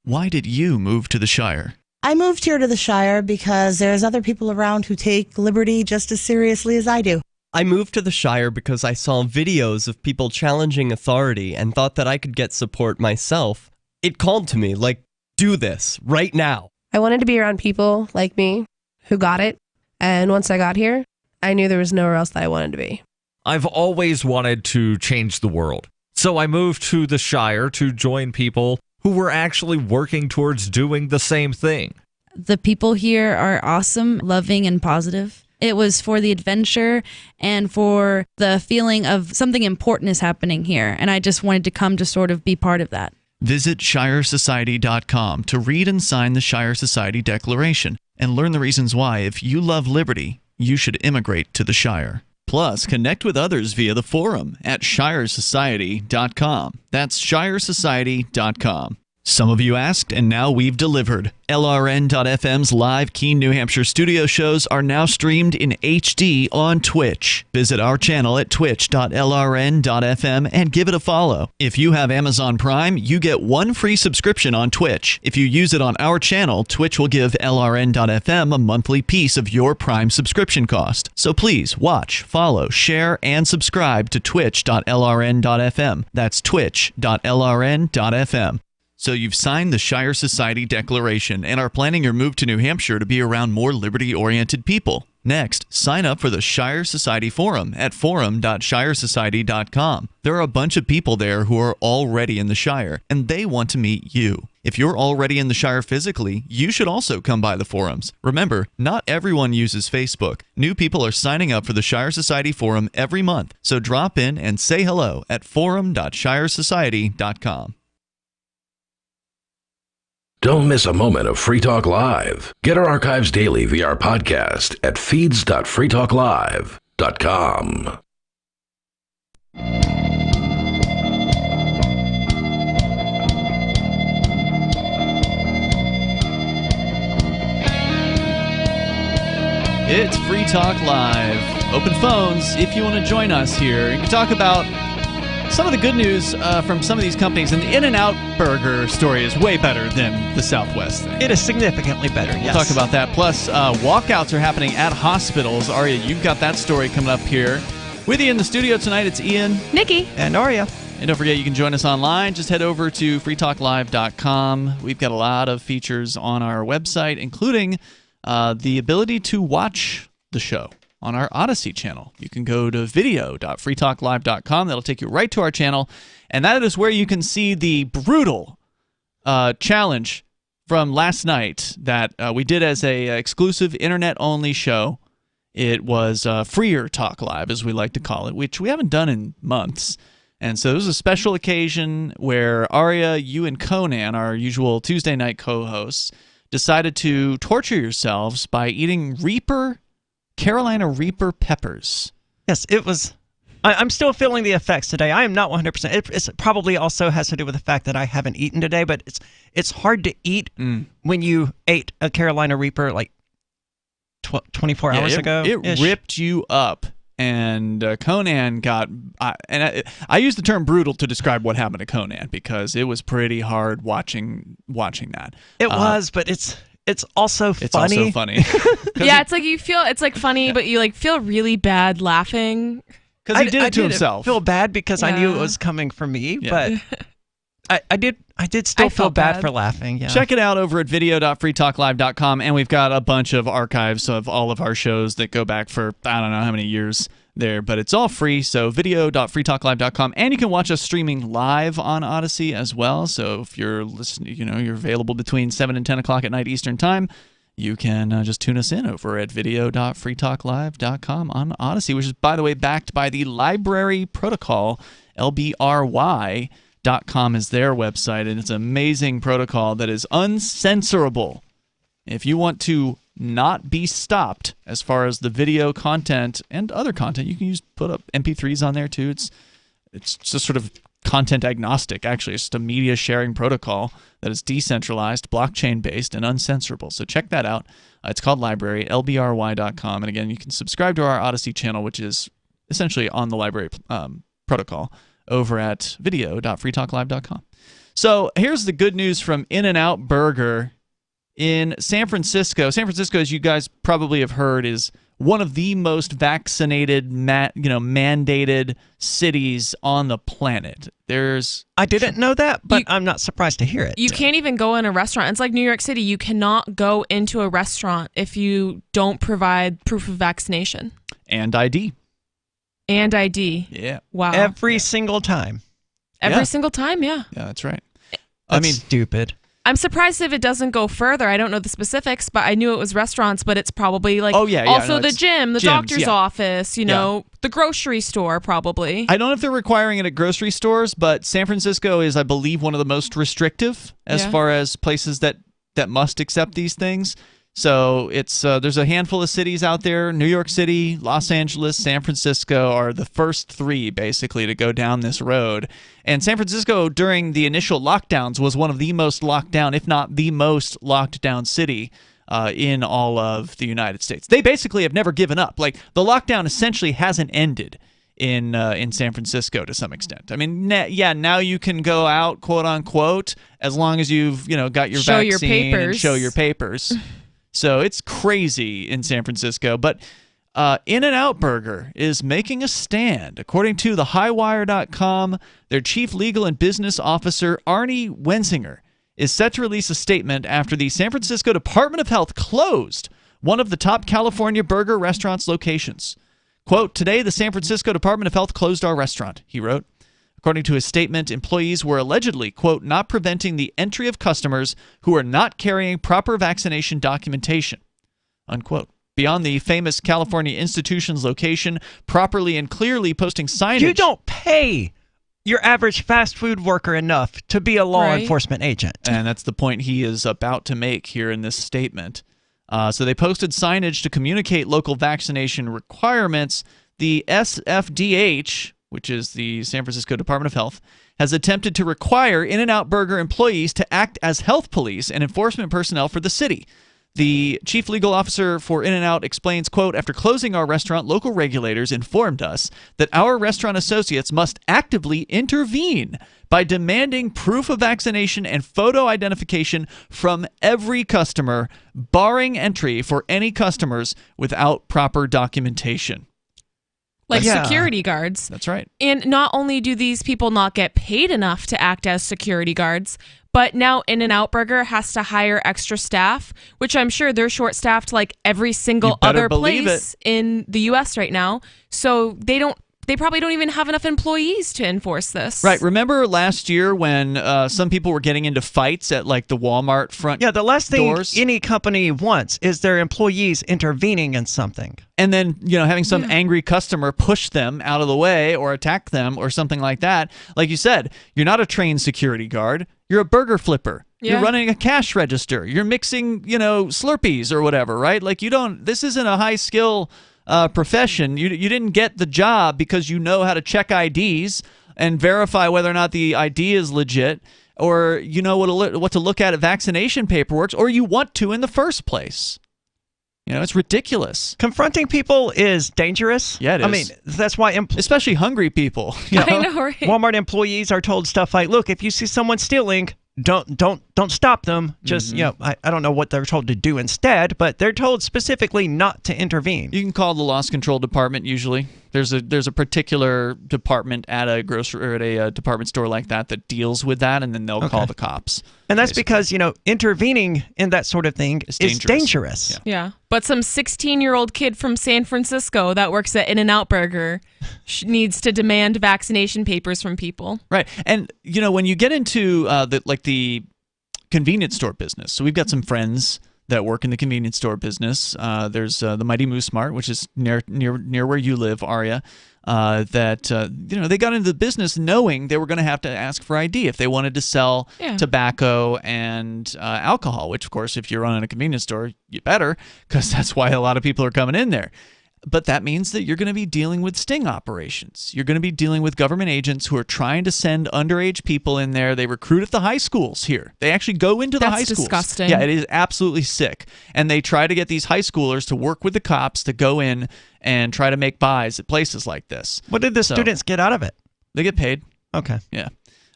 Why did you move to the Shire? I moved here to the Shire because there's other people around who take liberty just as seriously as I do. I moved to the Shire because I saw videos of people challenging authority and thought that I could get support myself. It called to me, like, do this, right now. I wanted to be around people like me who got it, and once I got here, I knew there was nowhere else that I wanted to be. I've always wanted to change the world, so I moved to the Shire to join people who were actually working towards doing the same thing. The people here are awesome, loving, and positive. It was for the adventure and for the feeling of something important is happening here, and I just wanted to come to sort of be part of that. Visit ShireSociety.com to read and sign the Shire Society Declaration and learn the reasons why, if you love liberty, you should immigrate to the Shire. Plus, connect with others via the forum at ShireSociety.com. That's ShireSociety.com. Some of you asked, and now we've delivered. LRN.FM's live Keene, New Hampshire studio shows are now streamed in HD on Twitch. Visit our channel at twitch.lrn.fm and give it a follow. If you have Amazon Prime, you get one free subscription on Twitch. If you use it on our channel, Twitch will give LRN.FM a monthly piece of your Prime subscription cost. So please watch, follow, share, and subscribe to twitch.lrn.fm. That's twitch.lrn.fm. So you've signed the Shire Society Declaration and are planning your move to New Hampshire to be around more liberty-oriented people. Next, sign up for the Shire Society Forum at forum.shiresociety.com. There are a bunch of people there who are already in the Shire, and they want to meet you. If you're already in the Shire physically, you should also come by the forums. Remember, not everyone uses Facebook. New people are signing up for the Shire Society Forum every month, so drop in and say hello at forum.shiresociety.com. Don't miss a moment of Free Talk Live. Get our archives daily via our podcast at feeds.freetalklive.com. It's Free Talk Live. Open phones if you want to join us here. You can talk about some of the good news from some of these companies. And the In-N-Out Burger story is way better than the Southwest thing. It is significantly better, yes. We'll talk about that. Plus, walkouts are happening at hospitals. Aria, you've got that story coming up here. With you in the studio tonight, it's Ian, Nikki, and Aria. And don't forget, you can join us online. Just head over to freetalklive.com. We've got a lot of features on our website, including the ability to watch the show on our Odyssey channel. You can go to video.freetalklive.com. That'll take you right to our channel, and that is where you can see the brutal challenge from last night that we did as a exclusive internet-only show. It was Freer Talk Live, as we like to call it, which we haven't done in months. And so it was a special occasion where Aria, you, and Conan, our usual Tuesday night co-hosts, decided to torture yourselves by eating Carolina Reaper peppers. Yes, it was. I'm still feeling the effects today. I am not 100%. It probably also has to do with the fact that I haven't eaten today, but it's hard to eat when you ate a Carolina Reaper like 24 hours ago. It ripped you up. And Conan got, I use the term brutal to describe what happened to Conan because it was pretty hard watching that. It was, but it's also funny. It's also funny. Yeah, it's like you feel it's like funny, but you like feel really bad laughing because he did it to himself. I feel bad because I knew it was coming from me, but I did still feel bad for laughing. Yeah. Check it out over at video.freetalklive.com, and we've got a bunch of archives of all of our shows that go back for I don't know how many years there, but it's all free. So video.freetalklive.com, and you can watch us streaming live on Odyssey as well. So if you're listening, you're available between 7 and 10 o'clock at night Eastern Time, you can just tune us in over at video.freetalklive.com on Odyssey, which is, by the way, backed by the Library Protocol, LBRY. .com is their website, and it's an amazing protocol that is uncensorable. If you want to not be stopped as far as the video content and other content, you can put up MP3s on there too. It's just sort of content agnostic. Actually, it's just a media sharing protocol that is decentralized, blockchain based, and uncensorable. So check that out. It's called Library, LBRY.com, and again, you can subscribe to our Odyssey channel, which is essentially on the Library protocol, over at video.freetalklive.com. So here's the good news from In-N-Out Burger in San Francisco. San Francisco, as you guys probably have heard, is one of the most vaccinated, mandated cities on the planet. I didn't know that, but I'm not surprised to hear it. You can't even go in a restaurant. It's like New York City. You cannot go into a restaurant if you don't provide proof of vaccination. And ID. And ID. Yeah. Wow. Every single time. Every single time, yeah. Yeah, that's right. That's stupid. I'm surprised if it doesn't go further. I don't know the specifics, but I knew it was restaurants, but it's probably like also the gym, the doctor's office, the grocery store probably. I don't know if they're requiring it at grocery stores, but San Francisco is, I believe, one of the most restrictive as far as places that must accept these things. So it's there's a handful of cities out there. New York City, Los Angeles, San Francisco are the first three, basically, to go down this road. And San Francisco, during the initial lockdowns, was one of the most locked down, if not the most locked down city in all of the United States. They basically have never given up. Like, the lockdown essentially hasn't ended in San Francisco to some extent. I mean, now you can go out, quote unquote, as long as you've got your vaccine and show your papers. So it's crazy in San Francisco, but In-N-Out Burger is making a stand. According to thehighwire.com, their chief legal and business officer, Arnie Wensinger, is set to release a statement after the San Francisco Department of Health closed one of the top California burger restaurant's locations. Quote, "Today, the San Francisco Department of Health closed our restaurant," he wrote. According to his statement, employees were allegedly, quote, "not preventing the entry of customers who are not carrying proper vaccination documentation," unquote. Beyond the famous California institution's location, properly and clearly posting signage. You don't pay your average fast food worker enough to be a law enforcement agent. And that's the point he is about to make here in this statement. So they posted signage to communicate local vaccination requirements. The SFDH, which is the San Francisco Department of Health, has attempted to require In-N-Out Burger employees to act as health police and enforcement personnel for the city. The chief legal officer for In-N-Out explains, quote, after closing our restaurant, local regulators informed us that our restaurant associates must actively intervene by demanding proof of vaccination and photo identification from every customer, barring entry for any customers without proper documentation. Like security guards. That's right. And not only do these people not get paid enough to act as security guards, but now In-N-Out Burger has to hire extra staff, which I'm sure they're short-staffed like every single other place in the U.S. right now. So they probably don't even have enough employees to enforce this. Right. Remember last year when some people were getting into fights at like the Walmart front doors? Yeah, the last thing any company wants is their employees intervening in something. And then, having some angry customer push them out of the way or attack them or something like that. Like you said, you're not a trained security guard. You're a burger flipper. Yeah. You're running a cash register. You're mixing, Slurpees or whatever, right? Like this isn't a high skill profession. You didn't get the job because you know how to check IDs and verify whether or not the ID is legit, or you know what to look at vaccination paperwork, or you want to in the first place. It's ridiculous. Confronting people is dangerous. Yeah, it is. I mean, that's why... especially hungry people. I know, right? Walmart employees are told stuff like, look, if you see someone stealing, don't stop them. Just, I don't know what they're told to do instead, but they're told specifically not to intervene. You can call the loss control department usually. There's a particular department at a grocery or at a department store like that deals with that, and then they'll call the cops. And that's because, intervening in that sort of thing is dangerous. Yeah. But some 16-year-old kid from San Francisco that works at In-N-Out Burger needs to demand vaccination papers from people. Right. And, when you get into the convenience store business, so we've got some friends that work in the convenience store business. There's the Mighty Moose Mart, which is near where you live, Arya. They got into the business knowing they were going to have to ask for ID if they wanted to sell tobacco and alcohol. Which, of course, if you're running a convenience store, you better, because that's why a lot of people are coming in there. But that means that you're going to be dealing with sting operations. You're going to be dealing with government agents who are trying to send underage people in there. They recruit at the high schools here. They actually go into the high schools. That's disgusting. Yeah, it is absolutely sick. And they try to get these high schoolers to work with the cops to go in and try to make buys at places like this. What did the students get out of it? They get paid. Okay. Yeah.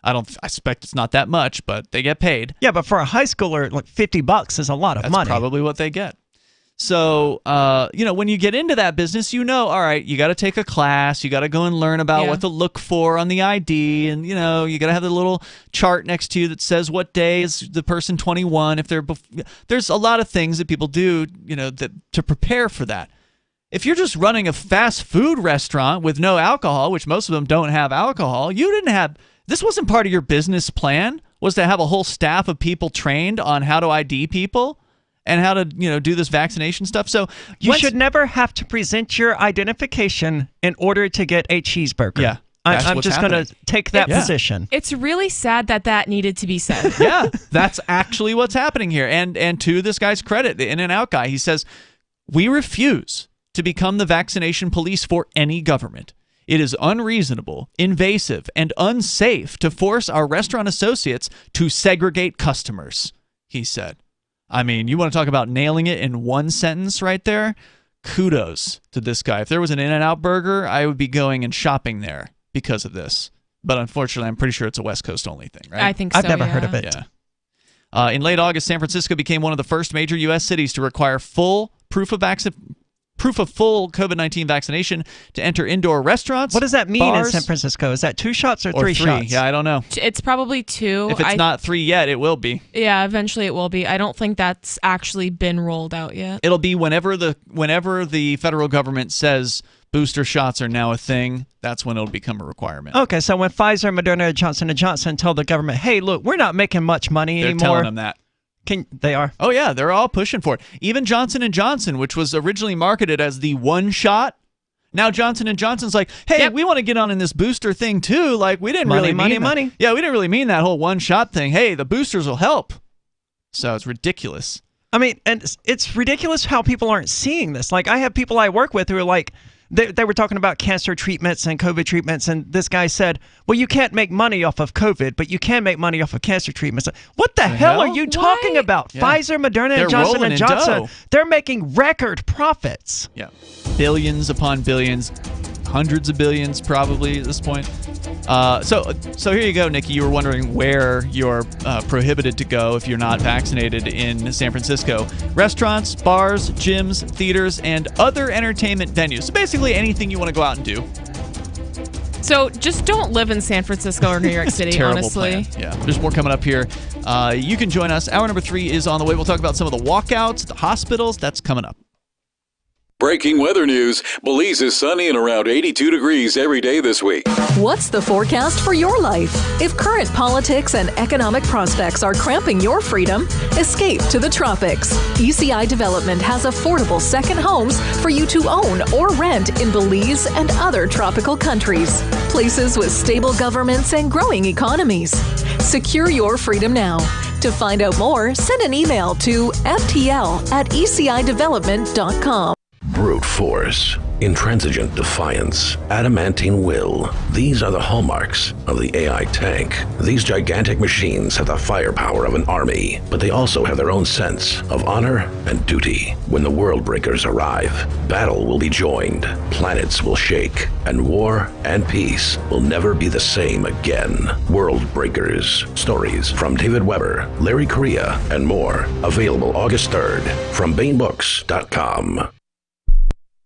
I expect it's not that much, but they get paid. Yeah, but for a high schooler, like $50 is a lot of money. That's probably what they get. So, when you get into that business, all right, you got to take a class. You got to go and learn about what to look for on the ID. And, you got to have the little chart next to you that says what day is the person 21. If there's a lot of things that people do, to prepare for that. If you're just running a fast food restaurant with no alcohol, which most of them don't have alcohol, this wasn't part of your business plan, was to have a whole staff of people trained on how to ID people. And how to, do this vaccination stuff. So you should never have to present your identification in order to get a cheeseburger. Yeah. I'm just going to take that position. It's really sad that needed to be said. Yeah, that's actually what's happening here. And to this guy's credit, the In-N-Out guy, he says, we refuse to become the vaccination police for any government. It is unreasonable, invasive, and unsafe to force our restaurant associates to segregate customers, he said. I mean, you want to talk about nailing it in one sentence right there? Kudos to this guy. If there was an In-N-Out Burger, I would be going and shopping there because of this. But unfortunately, I'm pretty sure it's a West Coast only thing, right? I think so, I've never heard of it. Yeah. In late August, San Francisco became one of the first major U.S. cities to require full proof of full COVID-19 vaccination to enter indoor restaurants. What does that mean bars, in San Francisco? Is that 2 shots or 3 shots? Yeah, I don't know. It's probably 2. If it's not 3 yet, it will be. Yeah, eventually it will be. I don't think that's actually been rolled out yet. It'll be whenever the federal government says booster shots are now a thing, that's when it'll become a requirement. Okay, so when Pfizer, Moderna, Johnson & Johnson tell the government, hey, look, we're not making much money anymore. They're telling them that. They are? Oh, yeah. They're all pushing for it. Even Johnson -- Johnson, which was originally marketed as the one shot, now Johnson & Johnson's like, hey, we want to get on in this booster thing, too. Like, we didn't really mean money. Yeah, we didn't really mean that whole one-shot thing. Hey, the boosters will help. So it's ridiculous. I mean, and it's ridiculous how people aren't seeing this. Like, I have people I work with who are like, They were talking about cancer treatments and COVID treatments, and this guy said, well, you can't make money off of COVID, but you can make money off of cancer treatments. What the hell are you talking about? Yeah. Pfizer, Moderna, They're and Johnson rolling & in Johnson, dough. they're making record profits. Yeah. Billions upon billions, hundreds of billions probably at this point. So here you go, Nikki. You were wondering where you're prohibited to go if you're not vaccinated in San Francisco. Restaurants, bars, gyms, theaters, and other entertainment venues. So basically anything you want to go out and do. So just don't live in San Francisco or New York City, Terrible honestly. plan. Yeah, there's more coming up here. You can join us. Hour number 3 is on the way. We'll talk about some of the walkouts, the hospitals. That's coming up. Breaking weather news. Belize is sunny and around 82 degrees every day this week. What's the forecast for your life? If current politics and economic prospects are cramping your freedom, escape to the tropics. ECI Development has affordable second homes for you to own or rent in Belize and other tropical countries. Places with stable governments and growing economies. Secure your freedom now. To find out more, send an email to ftl@ecidevelopment.com. Brute force, intransigent defiance, adamantine will. These are the hallmarks of the AI tank. These gigantic machines have the firepower of an army, but they also have their own sense of honor and duty. When the world breakers arrive, battle will be joined, planets will shake, and war and peace will never be the same again. World Breakers. Stories from David Weber, Larry Correa, and more. Available August 3rd from BaneBooks.com.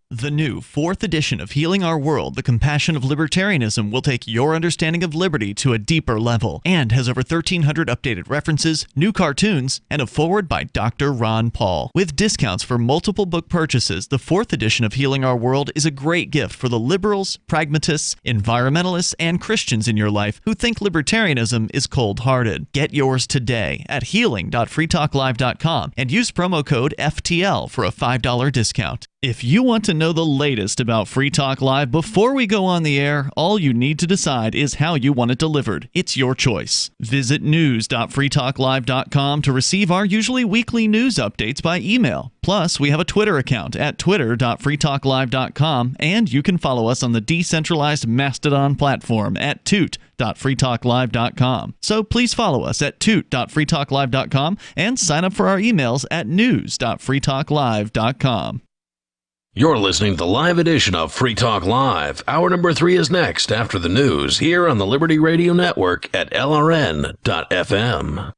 The new 4th edition of Healing Our World, The Compassion of Libertarianism, will take your understanding of liberty to a deeper level and has over 1,300 updated references, new cartoons, and a foreword by Dr. Ron Paul. With discounts for multiple book purchases, the 4th edition of Healing Our World is a great gift for the liberals, pragmatists, environmentalists, and Christians in your life who think libertarianism is cold-hearted. Get yours today at healing.freetalklive.com and use promo code FTL for a $5 discount. If you want to know the latest about Free Talk Live before we go on the air, all you need to decide is how you want it delivered. It's your choice. Visit news.freetalklive.com to receive our usually weekly news updates by email. Plus, we have a Twitter account at twitter.freetalklive.com, and you can follow us on the decentralized Mastodon platform at toot.freetalklive.com. So please follow us at toot.freetalklive.com and sign up for our emails at news.freetalklive.com. You're listening to the live edition of Free Talk Live. Hour number 3 is next after the news here on the Liberty Radio Network at LRN.FM.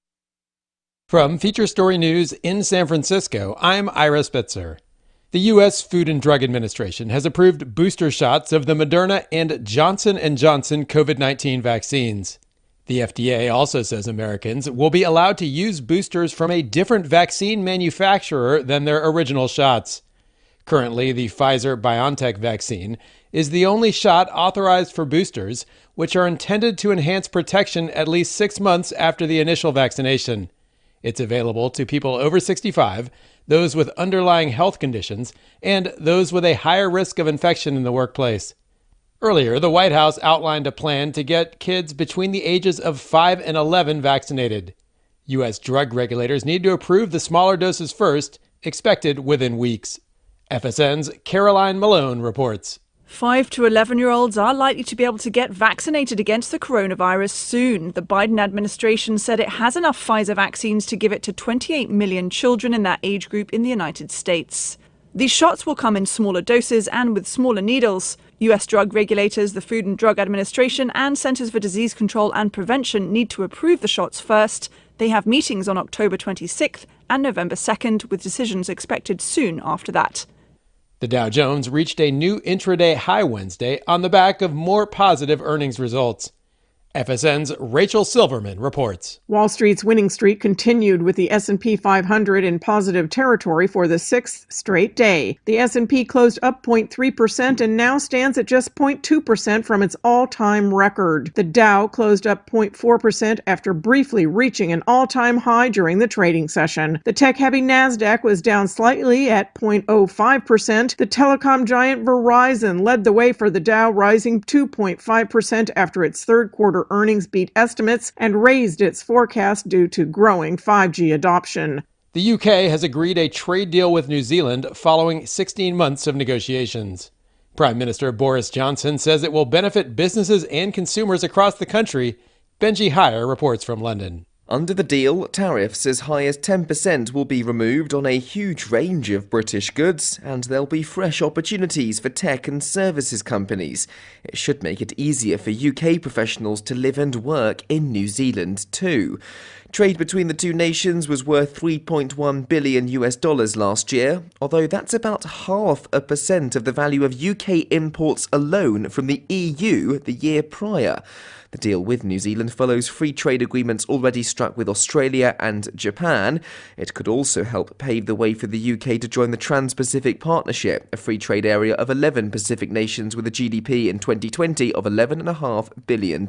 From Feature Story News in San Francisco, I'm Ira Spitzer. The U.S. Food and Drug Administration has approved booster shots of the Moderna and Johnson & Johnson COVID-19 vaccines. The FDA also says Americans will be allowed to use boosters from a different vaccine manufacturer than their original shots. Currently, the Pfizer-BioNTech vaccine is the only shot authorized for boosters, which are intended to enhance protection at least 6 months after the initial vaccination. It's available to people over 65, those with underlying health conditions, and those with a higher risk of infection in the workplace. Earlier, the White House outlined a plan to get kids between the ages of 5 and 11 vaccinated. U.S. drug regulators need to approve the smaller doses first, expected within weeks. FSN's Caroline Malone reports. 5 to 11-year-olds are likely to be able to get vaccinated against the coronavirus soon. The Biden administration said it has enough Pfizer vaccines to give it to 28 million children in that age group in the United States. These shots will come in smaller doses and with smaller needles. U.S. drug regulators, the Food and Drug Administration, and Centers for Disease Control and Prevention need to approve the shots first. They have meetings on October 26th and November 2nd, with decisions expected soon after that. The Dow Jones reached a new intraday high Wednesday on the back of more positive earnings results. FSN's Rachel Silverman reports. Wall Street's winning streak continued with the S&P 500 in positive territory for the 6th straight day. The S&P closed up 0.3% and now stands at just 0.2% from its all-time record. The Dow closed up 0.4% after briefly reaching an all-time high during the trading session. The tech-heavy Nasdaq was down slightly at 0.05%. The telecom giant Verizon led the way for the Dow, rising 2.5% after its third quarter earnings beat estimates and raised its forecast due to growing 5G adoption. The UK has agreed a trade deal with New Zealand following 16 months of negotiations. Prime Minister Boris Johnson says it will benefit businesses and consumers across the country. Benji Heyer reports from London. Under the deal, tariffs as high as 10% will be removed on a huge range of British goods, and there'll be fresh opportunities for tech and services companies. It should make it easier for UK professionals to live and work in New Zealand too. Trade between the two nations was worth $3.1 billion last year, although that's about 0.5% of the value of UK imports alone from the EU the year prior. The deal with New Zealand follows free trade agreements already struck with Australia and Japan. It could also help pave the way for the UK to join the Trans-Pacific Partnership, a free trade area of 11 Pacific nations with a GDP in 2020 of $11.5 billion.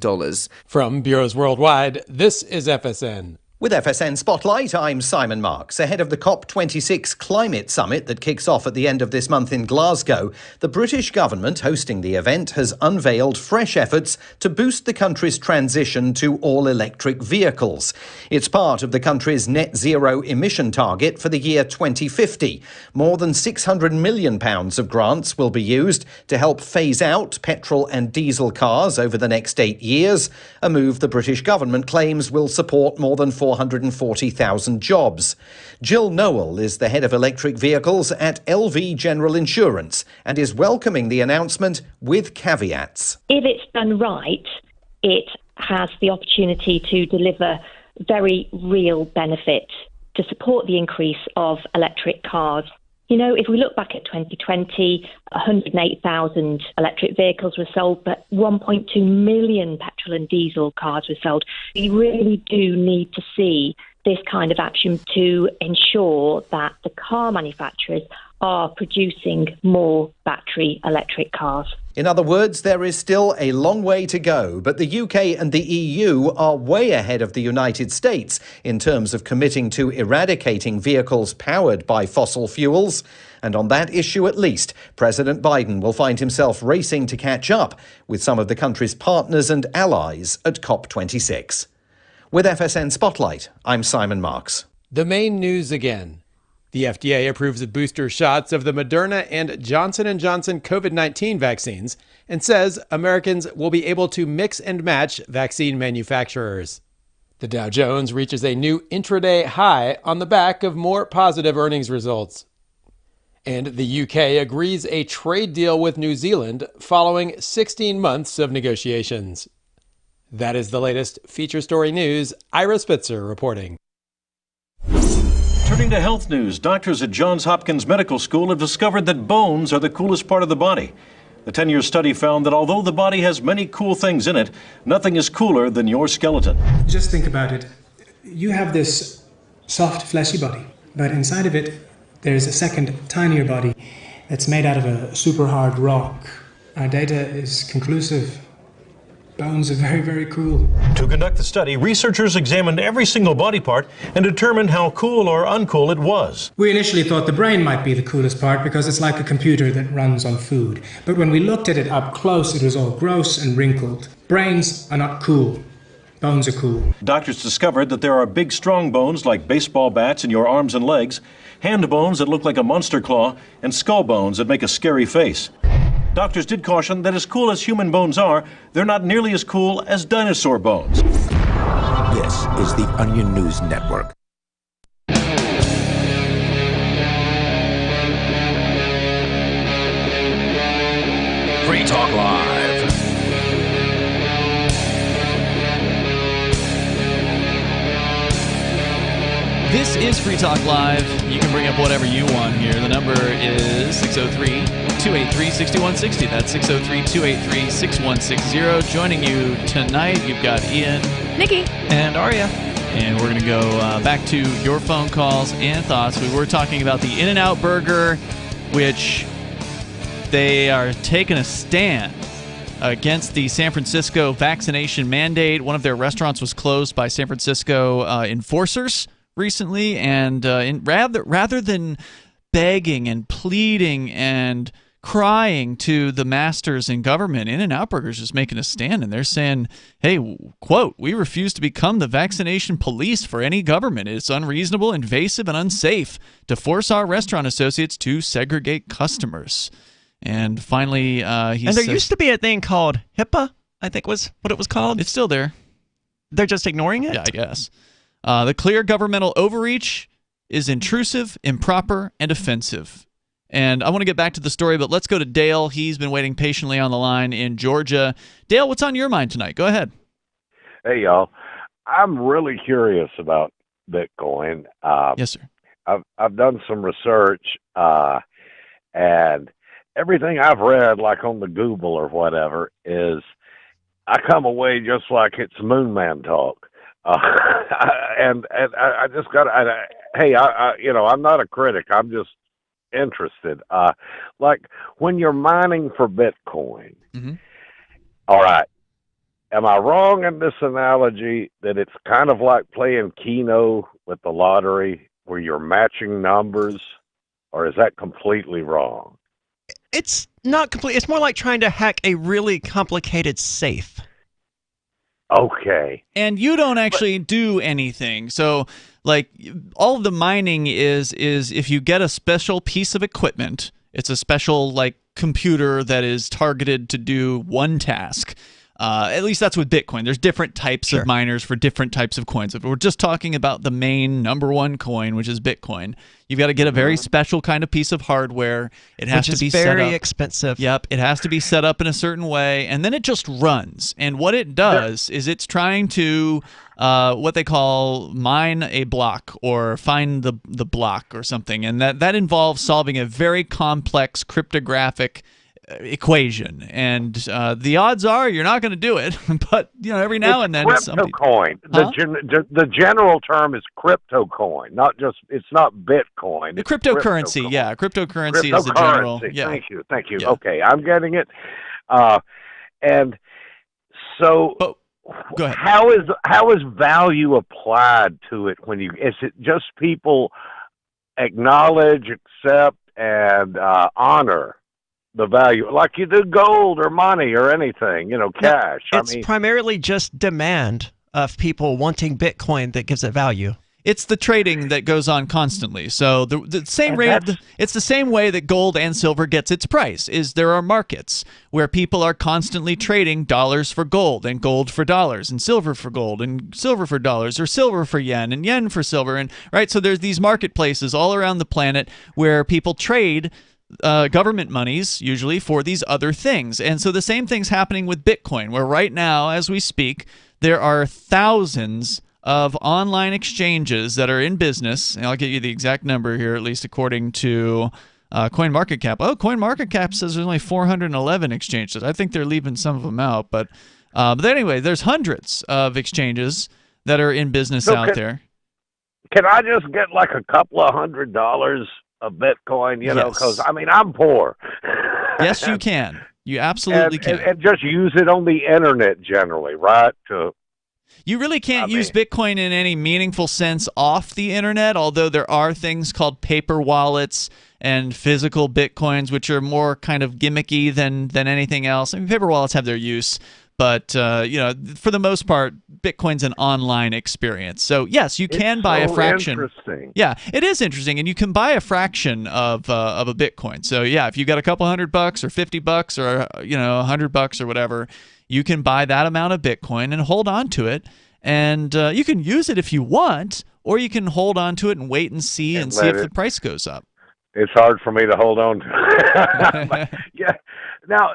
From Bureaus Worldwide, this is FSN. With FSN Spotlight, I'm Simon Marks. Ahead of the COP26 climate summit that kicks off at the end of this month in Glasgow, the British government hosting the event has unveiled fresh efforts to boost the country's transition to all-electric vehicles. It's part of the country's net zero emission target for the year 2050. More than £600 million of grants will be used to help phase out petrol and diesel cars over the next 8 years, a move the British government claims will support more than 440,000 jobs. Jill Nowell is the head of electric vehicles at LV General Insurance and is welcoming the announcement with caveats. If it's done right, it has the opportunity to deliver very real benefit to support the increase of electric cars. You know, if we look back at 2020, 108,000 electric vehicles were sold, but 1.2 million petrol and diesel cars were sold. We really do need to see this kind of action to ensure that the car manufacturers are producing more battery electric cars. In other words, there is still a long way to go, but the UK and the EU are way ahead of the United States in terms of committing to eradicating vehicles powered by fossil fuels. And on that issue at least, President Biden will find himself racing to catch up with some of the country's partners and allies at COP26. With FSN Spotlight, I'm Simon Marks. The main news again. The FDA approves the booster shots of the Moderna and Johnson & Johnson COVID-19 vaccines and says Americans will be able to mix and match vaccine manufacturers. The Dow Jones reaches a new intraday high on the back of more positive earnings results. And the UK agrees a trade deal with New Zealand following 16 months of negotiations. That is the latest feature story news. Ira Spitzer reporting. Turning to health news, doctors at Johns Hopkins Medical School have discovered that bones are the coolest part of the body. The 10-year study found that although the body has many cool things in it, nothing is cooler than your skeleton. Just think about it. You have this soft, fleshy body, but inside of it, there's a second, tinier body that's made out of a super hard rock. Our data is conclusive. Bones are very, very cool. To conduct the study, researchers examined every single body part and determined how cool or uncool it was. We initially thought the brain might be the coolest part because it's like a computer that runs on food. But when we looked at it up close, it was all gross and wrinkled. Brains are not cool. Bones are cool. Doctors discovered that there are big, strong bones like baseball bats in your arms and legs, hand bones that look like a monster claw, and skull bones that make a scary face. Doctors did caution that as cool as human bones are, they're not nearly as cool as dinosaur bones. This is the Onion News Network. Free Talk Live. This is Free Talk Live. You can bring up whatever you want here. The number is 603-283-6160. That's 603-283-6160. Joining you tonight, you've got Ian, Nikki, and Aria. And we're going to go back to your phone calls and thoughts. We were talking about the In-N-Out Burger, which they are taking a stand against the San Francisco vaccination mandate. One of their restaurants was closed by San Francisco enforcers recently, and rather than begging and pleading and crying to the masters in government, In-N-Out Burger is just making a stand, and they're saying, hey, quote, we refuse to become the vaccination police for any government. It's unreasonable, invasive, and unsafe to force our restaurant associates to segregate customers. And finally, he And there used to be a thing called HIPAA, I think was what it was called. It's still there. They're just ignoring it? Yeah, I guess. The clear governmental overreach is intrusive, improper, and offensive. And I want to get back to the story, but let's go to Dale. He's been waiting patiently on the line in Georgia. Dale, what's on your mind tonight? Go ahead. Hey, y'all. I'm really curious about Bitcoin. Yes, sir. I've done some research, and everything I've read, like on the Google or whatever, is I come away just like it's Moon Man talk. And I just got to, hey, I'm not a critic. I'm just interested. Like when you're mining for Bitcoin, all right, am I wrong in this analogy that it's kind of like playing Keno with the lottery where you're matching numbers, or is that completely wrong? It's not complete. It's more like trying to hack a really complicated safe. Okay. And you don't actually do anything. So, like, all of the mining is if you get a special piece of equipment, it's a special, like, computer that is targeted to do one task. At least that's with Bitcoin. There's different types of miners for different types of coins. If we're just talking about the main #1 coin, which is Bitcoin, you've got to get a very special kind of piece of hardware. It has to be set up. Very expensive. Yep, it has to be set up in a certain way, and then it just runs. And what it does is it's trying to what they call mine a block or find the block or something, and that involves solving a very complex cryptographic equation, and the odds are you're not going to do it, but every now and then crypto coin. The general term is crypto coin, it's not Bitcoin. The cryptocurrency, cryptocurrency is the general. Yeah. Thank you. Yeah. Okay, I'm getting it. And so, go ahead. How is value applied to it is it just people acknowledge, accept, and honor the value, like you do gold or money or anything, cash? It's primarily just demand of people wanting Bitcoin that gives it value. It's the trading that goes on constantly. So the same rate, it's the same way that gold and silver gets its price. Is there are markets where people are constantly trading dollars for gold and gold for dollars and silver for gold and silver for dollars or silver for yen and yen for silver, and right. So there's these marketplaces all around the planet where people trade government monies, usually, for these other things. And so the same thing's happening with Bitcoin, where right now, as we speak, there are thousands of online exchanges that are in business. And I'll get you the exact number here, at least according to CoinMarketCap. Oh, CoinMarketCap says there's only 411 exchanges. I think they're leaving some of them out. But anyway, there's hundreds of exchanges that are in business out there. Can I just get like a couple of $100 of Bitcoin, because I'm poor. Yes, you can. You absolutely can. And just use it on the internet generally, right? You really can't use Bitcoin in any meaningful sense off the internet, although there are things called paper wallets and physical Bitcoins, which are more kind of gimmicky than anything else. I mean, paper wallets have their use, but for the most part, Bitcoin's an online experience. So yes, you can buy a fraction. Interesting. Yeah, it is interesting, and you can buy a fraction of a Bitcoin. So yeah, if you got a couple $100 or $50 or $100 or whatever, you can buy that amount of Bitcoin and hold on to it, and you can use it if you want, or you can hold on to it and wait and see if the price goes up. It's hard for me to hold on to. Yeah. Now,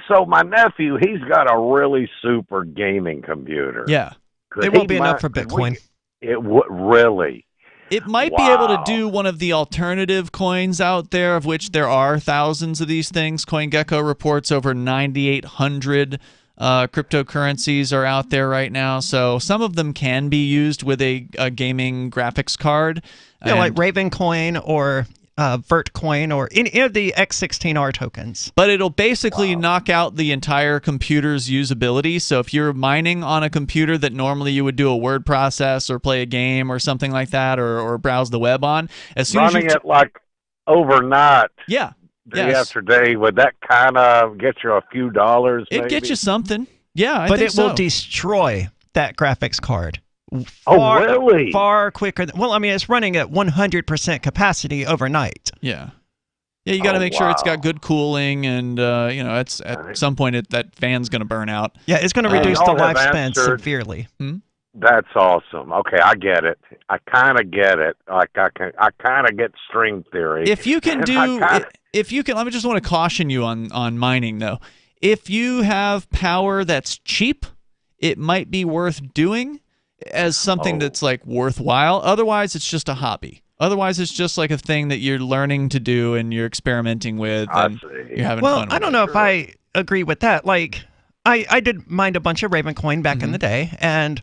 so my nephew, he's got a really super gaming computer. Yeah. It won't be enough for Bitcoin. Really? It might be able to do one of the alternative coins out there, of which there are thousands of these things. CoinGecko reports over 9,800 cryptocurrencies are out there right now. So some of them can be used with a gaming graphics card. Yeah, like Ravencoin or Vertcoin or any of the X16R tokens. But it'll basically knock out the entire computer's usability. So if you're mining on a computer that normally you would do a word process or play a game or something like that, or browse the web on, as soon running as it like overnight, day after day, would that kind of get you a few dollars? It gets you something. Yeah, I but think it will destroy that graphics card. Really? Far quicker. Well, I mean, it's running at 100% capacity overnight. Yeah. Yeah, you got to make sure it's got good cooling, and it's at some point that fan's going to burn out. Yeah, it's going to reduce the lifespan severely. That's awesome. Okay, I get it. I kind of get it. Like I kind of get string theory. If you can let me just want to caution you on mining though. If you have power that's cheap, it might be worth doing as something that's like worthwhile. Otherwise, it's just a hobby. Otherwise, it's just like a thing that you're learning to do and you're experimenting with and you're having fun with. I don't know if I agree with that. Like, I did mine a bunch of Ravencoin back in the day and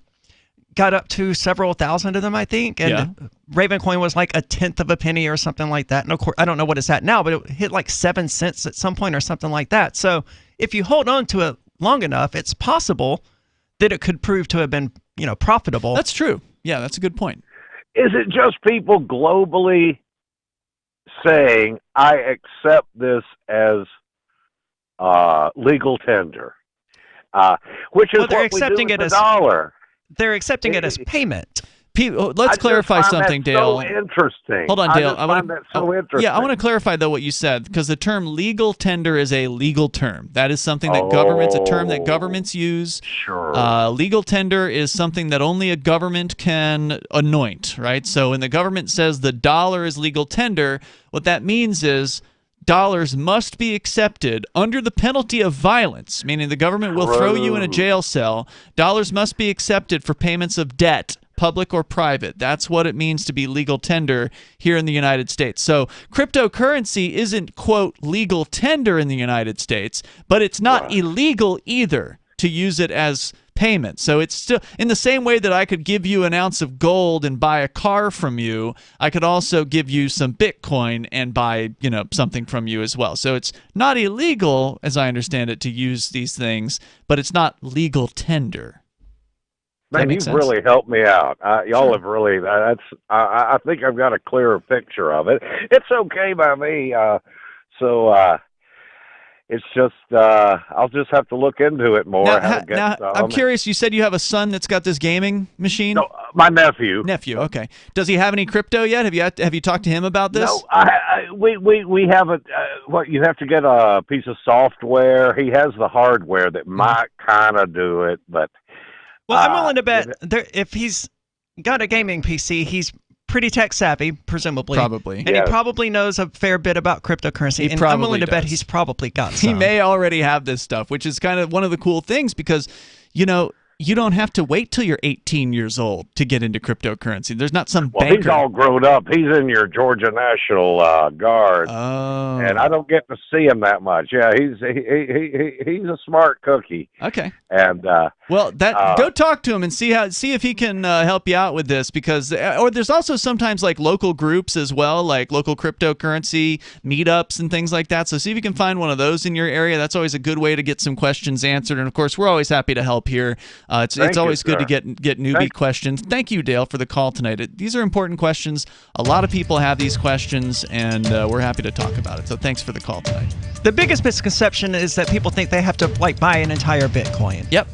got up to several thousand of them, I think. And Ravencoin was like a tenth of a penny or something like that. And of course, I don't know what it's at now, but it hit like 7 cents at some point or something like that. So if you hold on to it long enough, it's possible that it could prove to have been, profitable. That's true. Yeah, that's a good point. Is it just people globally saying, I accept this as legal tender? Which is they're what accepting we do it with as the dollar. They're accepting it as payment. Let's clarify something, Dale. So interesting. Hold on, Dale. I find that so interesting. Yeah, I want to clarify though what you said, because the term legal tender is a legal term. That is something that governments use. Sure. Legal tender is something that only a government can anoint, right? So when the government says the dollar is legal tender, what that means is dollars must be accepted under the penalty of violence, meaning the government will throw you in a jail cell. Dollars must be accepted for payments of debt, public or private. That's what it means to be legal tender here in the United States. So cryptocurrency isn't, quote, legal tender in the United States, but it's not illegal either to use it as payment. So it's still in the same way that I could give you an ounce of gold and buy a car from you, I could also give you some Bitcoin and buy, something from you as well. So it's not illegal, as I understand it, to use these things, but it's not legal tender. Man, you've really helped me out. Y'all have really. I think I've got a clearer picture of it. It's okay by me. It's just I'll just have to look into it more. Now, I'm curious. You said you have a son that's got this gaming machine. No, my nephew. Okay. Does he have any crypto yet? Have you talked to him about this? No, we haven't. You have to get a piece of software. He has the hardware that might kind of do it, but. Well, I'm willing to bet if he's got a gaming PC, he's pretty tech savvy, presumably. Probably. And he probably knows a fair bit about cryptocurrency. And I'm willing to bet he's probably got some. He may already have this stuff, which is kind of one of the cool things because, you don't have to wait till you're 18 years old to get into cryptocurrency. There's not some banker. He's all grown up. He's in your Georgia National Guard. Oh. And I don't get to see him that much. Yeah, he's a smart cookie. Okay. And go talk to him and see if he can help you out with this, because or there's also sometimes like local groups as well, like local cryptocurrency meetups and things like that. So see if you can find one of those in your area. That's always a good way to get some questions answered. And of course, we're always happy to help here. It's always good to get newbie questions. Thank you, Dale, for the call tonight. These are important questions. A lot of people have these questions, and we're happy to talk about it. So thanks for the call tonight. The biggest misconception is that people think they have to buy an entire Bitcoin. Yep.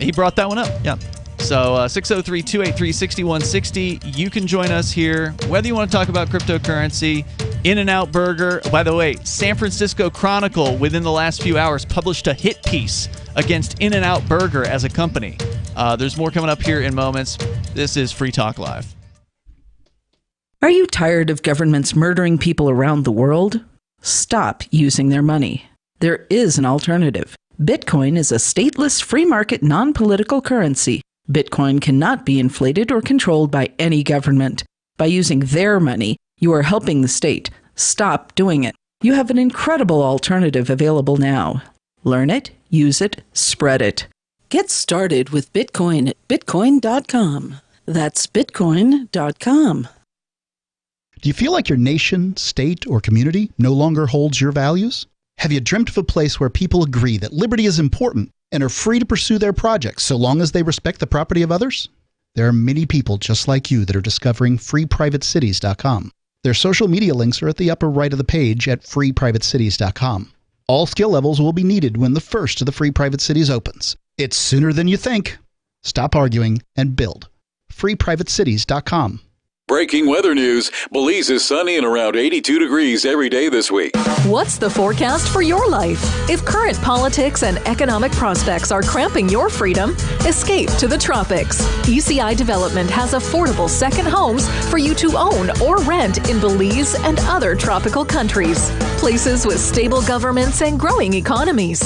He brought that one up. Yep. So 603-283-6160. You can join us here, whether you want to talk about cryptocurrency, In-N-Out Burger. By the way, San Francisco Chronicle, within the last few hours, published a hit piece against In-N-Out Burger as a company. There's more coming up here in moments. This is Free Talk Live. Are you tired of governments murdering people around the world? Stop using their money. There is an alternative. Bitcoin is a stateless, free market, non-political currency. Bitcoin cannot be inflated or controlled by any government. By using their money, you are helping the state. Stop doing it. You have an incredible alternative available now. Learn it, use it, spread it. Get started with Bitcoin at Bitcoin.com. That's Bitcoin.com. Do you feel like your nation, state, or community no longer holds your values? Have you dreamt of a place where people agree that liberty is important and are free to pursue their projects so long as they respect the property of others? There are many people just like you that are discovering freeprivatecities.com. Their social media links are at the upper right of the page at freeprivatecities.com. All skill levels will be needed when the first of the Free Private Cities opens. It's sooner than you think. Stop arguing and build. freeprivatecities.com. Breaking weather news. Belize is sunny and around 82 degrees every day this week. What's the forecast for your life? If current politics and economic prospects are cramping your freedom, escape to the tropics. UCI Development has affordable second homes for you to own or rent in Belize and other tropical countries. Places with stable governments and growing economies.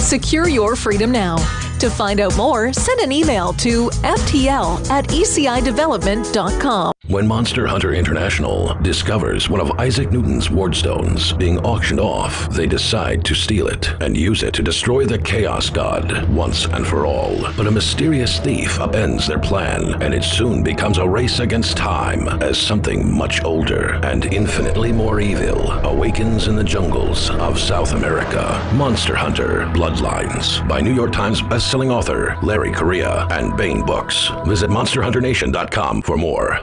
Secure your freedom now. To find out more, send an email to ftl@ecidevelopment.com. When Monster Hunter International discovers one of Isaac Newton's wardstones being auctioned off, they decide to steal it and use it to destroy the Chaos God once and for all. But a mysterious thief upends their plan, and it soon becomes a race against time as something much older and infinitely more evil awakens in the jungles of South America. Monster Hunter Bloodlines by New York Times bestselling author Larry Correia and Baen Books. Visit monsterhunternation.com for more.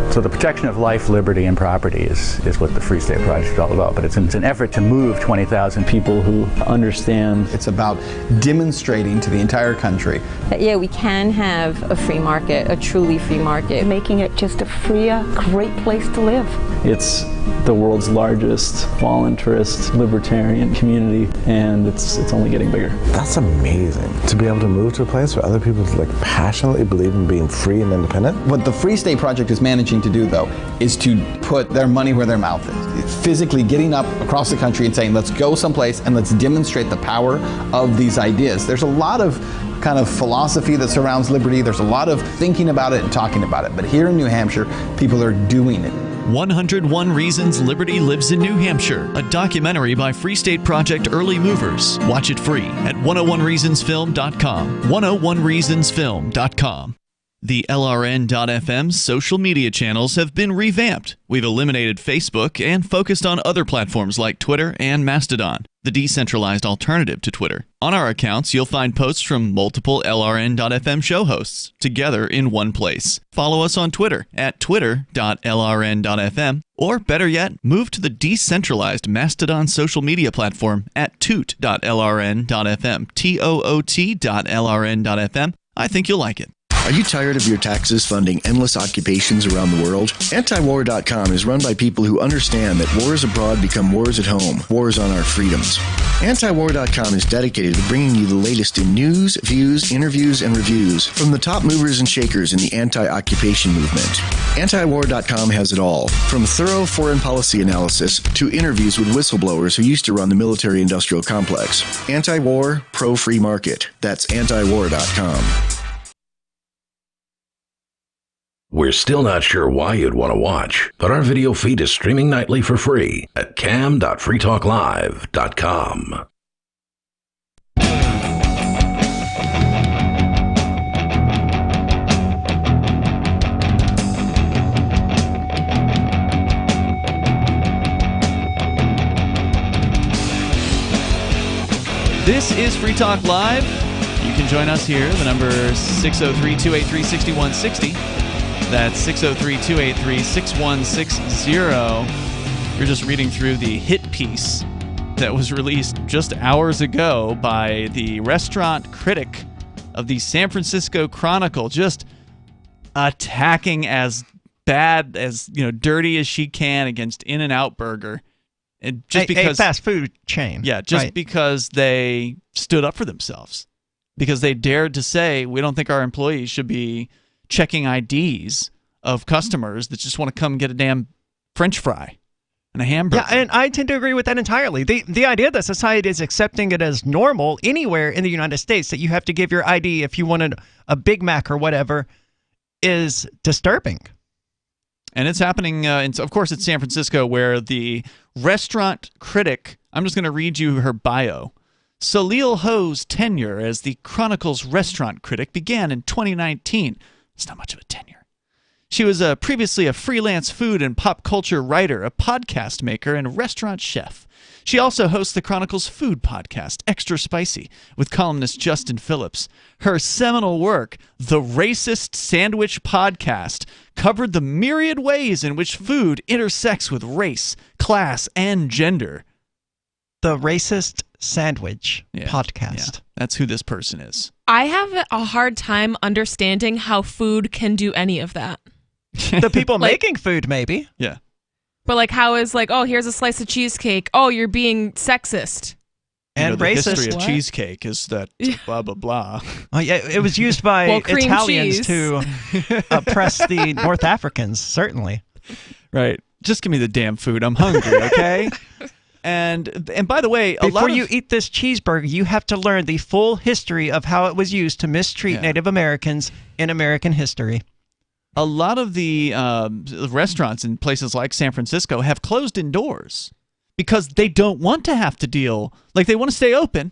So the protection of life, liberty, and property is what the Free State Project is all about. But it's an effort to move 20,000 people who understand. It's about demonstrating to the entire country that, yeah, we can have a free market, a truly free market. Making it just a freer, great place to live. It's the world's largest voluntarist libertarian community, and it's only getting bigger. That's amazing, to be able to move to a place where other people passionately believe in being free and independent. What the Free State Project is managing to do, though, is to put their money where their mouth is. Physically getting up across the country and saying, let's go someplace and let's demonstrate the power of these ideas. There's a lot of kind of philosophy that surrounds liberty. There's a lot of thinking about it and talking about it. But here in New Hampshire, people are doing it. 101 Reasons Liberty Lives in New Hampshire, a documentary by Free State Project Early Movers. Watch it free at 101reasonsfilm.com. 101reasonsfilm.com. The LRN.FM social media channels have been revamped. We've eliminated Facebook and focused on other platforms like Twitter and Mastodon, the decentralized alternative to Twitter. On our accounts, you'll find posts from multiple LRN.FM show hosts together in one place. Follow us on Twitter at twitter.lrn.fm, or better yet, move to the decentralized Mastodon social media platform at toot.lrn.fm, toot.lrn.fm. I think you'll like it. Are you tired of your taxes funding endless occupations around the world? Antiwar.com is run by people who understand that wars abroad become wars at home, wars on our freedoms. Antiwar.com is dedicated to bringing you the latest in news, views, interviews, and reviews from the top movers and shakers in the anti-occupation movement. Antiwar.com has it all, from thorough foreign policy analysis to interviews with whistleblowers who used to run the military-industrial complex. Anti-war, pro-free market. That's antiwar.com. We're still not sure why you'd want to watch, but our video feed is streaming nightly for free at cam.freetalklive.com. This is Free Talk Live. You can join us here. The number is 603-283-6160. That's 603-283-6160. You're just reading through the hit piece that was released just hours ago by the restaurant critic of the San Francisco Chronicle, just attacking as bad as, dirty as she can against In-N-Out Burger. And just because a fast food chain. Yeah, just because they stood up for themselves. Because they dared to say, we don't think our employees should be checking IDs of customers that just want to come get a damn French fry and a hamburger. Yeah, and I tend to agree with that entirely. The idea that society is accepting it as normal anywhere in the United States, that you have to give your ID if you wanted a Big Mac or whatever, is disturbing. And it's happening, of course, it's San Francisco, where the restaurant critic, I'm just going to read you her bio. Salil Ho's tenure as the Chronicle's restaurant critic began in 2019. It's not much of a tenure. She was previously a freelance food and pop culture writer, a podcast maker, and restaurant chef. She also hosts the Chronicle's food podcast, Extra Spicy, with columnist Justin Phillips. Her seminal work, The Racist Sandwich Podcast, covered the myriad ways in which food intersects with race, class, and gender. The Racist Sandwich Podcast. Yeah, that's who this person is. I have a hard time understanding how food can do any of that. The people making food, maybe. Yeah. But like, how is like, oh, here's a slice of cheesecake. Oh, you're being sexist. And the racist. history of cheesecake is that blah, blah, blah. Oh, yeah, it was used by cream Italians cheese. to oppress the North Africans, certainly. Right. Just give me the damn food. I'm hungry, okay? And by the way, before you eat this cheeseburger, you have to learn the full history of how it was used to mistreat Native Americans in American history. A lot of the restaurants in places like San Francisco have closed indoors because they don't want to have to deal, like they want to stay open,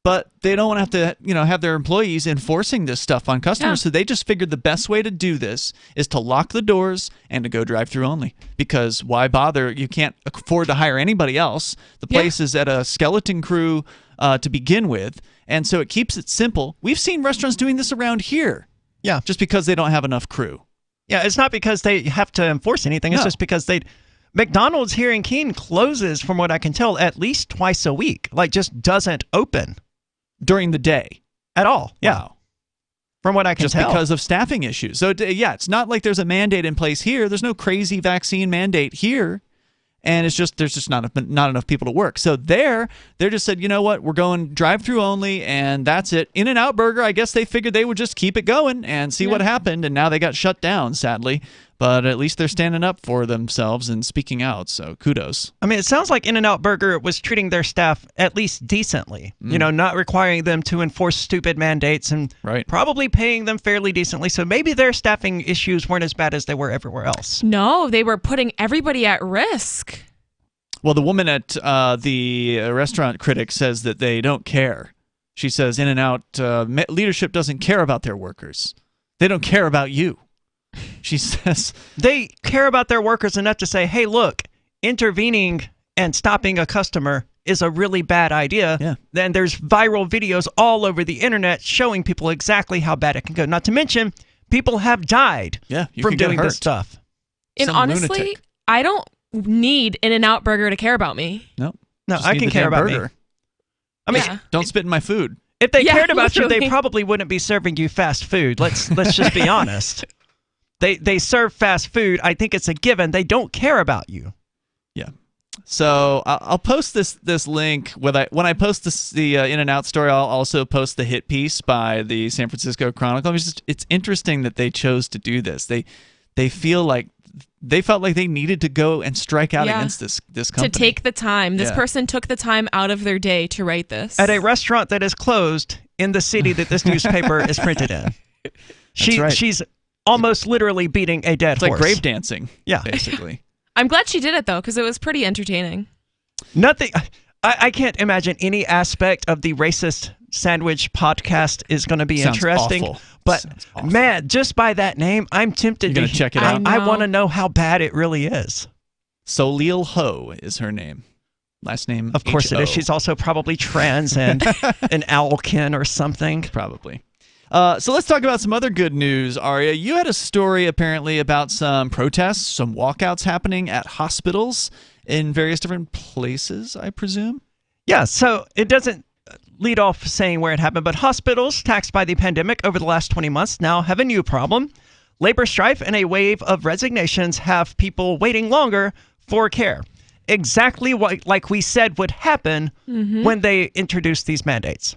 but they don't want to have to, have their employees enforcing this stuff on customers. So they just figured the best way to do this is to lock the doors and to go drive-through only. Because why bother? You can't afford to hire anybody else. The place is at a skeleton crew to begin with, and so it keeps it simple. We've seen restaurants doing this around here. Yeah, just because they don't have enough crew. Yeah, it's not because they have to enforce anything. It's just because McDonald's here in Keene closes, from what I can tell, at least twice a week. Like, just doesn't open during the day at all. Yeah, wow. From what I can tell, just because of staffing issues. So yeah, it's not like there's a mandate in place here. There's no crazy vaccine mandate here. And it's just there's just not enough people to work. So they're just said, you know what, we're going drive-through only, and that's it. In-N-Out Burger, I guess they figured they would just keep it going and see what happened, and now they got shut down, sadly. But at least they're standing up for themselves and speaking out, so kudos. I mean, it sounds like In-N-Out Burger was treating their staff at least decently, not requiring them to enforce stupid mandates and probably paying them fairly decently. So maybe their staffing issues weren't as bad as they were everywhere else. No, they were putting everybody at risk. Well, the woman at the restaurant critic says that they don't care. She says In-N-Out leadership doesn't care about their workers. They don't care about you. She says they care about their workers enough to say, hey, look, intervening and stopping a customer is a really bad idea. Yeah. Then there's viral videos all over the internet showing people exactly how bad it can go. Not to mention, people have died from doing this stuff. And honestly, lunatic. I don't need In-N-Out Burger to care about me. No, I can care about me. I mean, don't spit in my food. If they cared about you, they probably wouldn't be serving you fast food. Let's just be honest. They serve fast food. I think it's a given. They don't care about you. Yeah. So I'll post this link when I post the In-N-Out story. I'll also post the hit piece by the San Francisco Chronicle. It's interesting that they chose to do this. They felt like they needed to go and strike out against this company. To take the time. This person took the time out of their day to write this. At a restaurant that is closed in the city that this newspaper is printed in. She's almost literally beating a dead horse. It's like grave dancing, yeah, basically. I'm glad she did it, though, because it was pretty entertaining. Nothing. I can't imagine any aspect of the Racist Sandwich podcast is going to be interesting. Awful. But, man, just by that name, I'm tempted to check it out. I want to know how bad it really is. Solil Ho is her name. Last name Of course H-O. it is. She's also probably trans and an owlkin or something. Probably. So let's talk about some other good news, Aria. You had a story apparently about some protests, some walkouts happening at hospitals in various different places, I presume? Yeah, so it doesn't lead off saying where it happened, but hospitals taxed by the pandemic over the last 20 months now have a new problem. Labor strife and a wave of resignations have people waiting longer for care. Exactly like we said would happen when they introduced these mandates.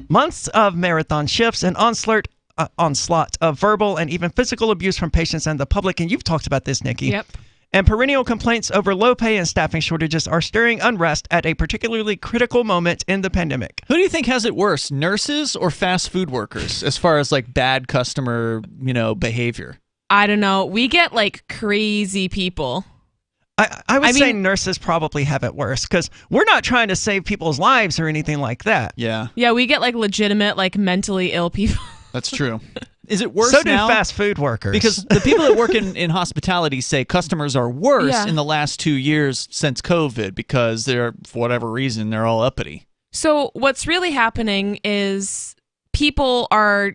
Months of marathon shifts and onslaught of verbal and even physical abuse from patients and the public, and you've talked about this, Nikki. Yep. And perennial complaints over low pay and staffing shortages are stirring unrest at a particularly critical moment in the pandemic. Who do you think has it worse, nurses or fast food workers, as far as like bad customer, behavior? I don't know. We get like crazy people. I would say nurses probably have it worse because we're not trying to save people's lives or anything like that. Yeah. Yeah, we get like legitimate, like mentally ill people. That's true. Is it worse now? So do now? fast food workers. Because the people that work in hospitality say customers are worse in the last 2 years since COVID because they're, for whatever reason, they're all uppity. So what's really happening is people are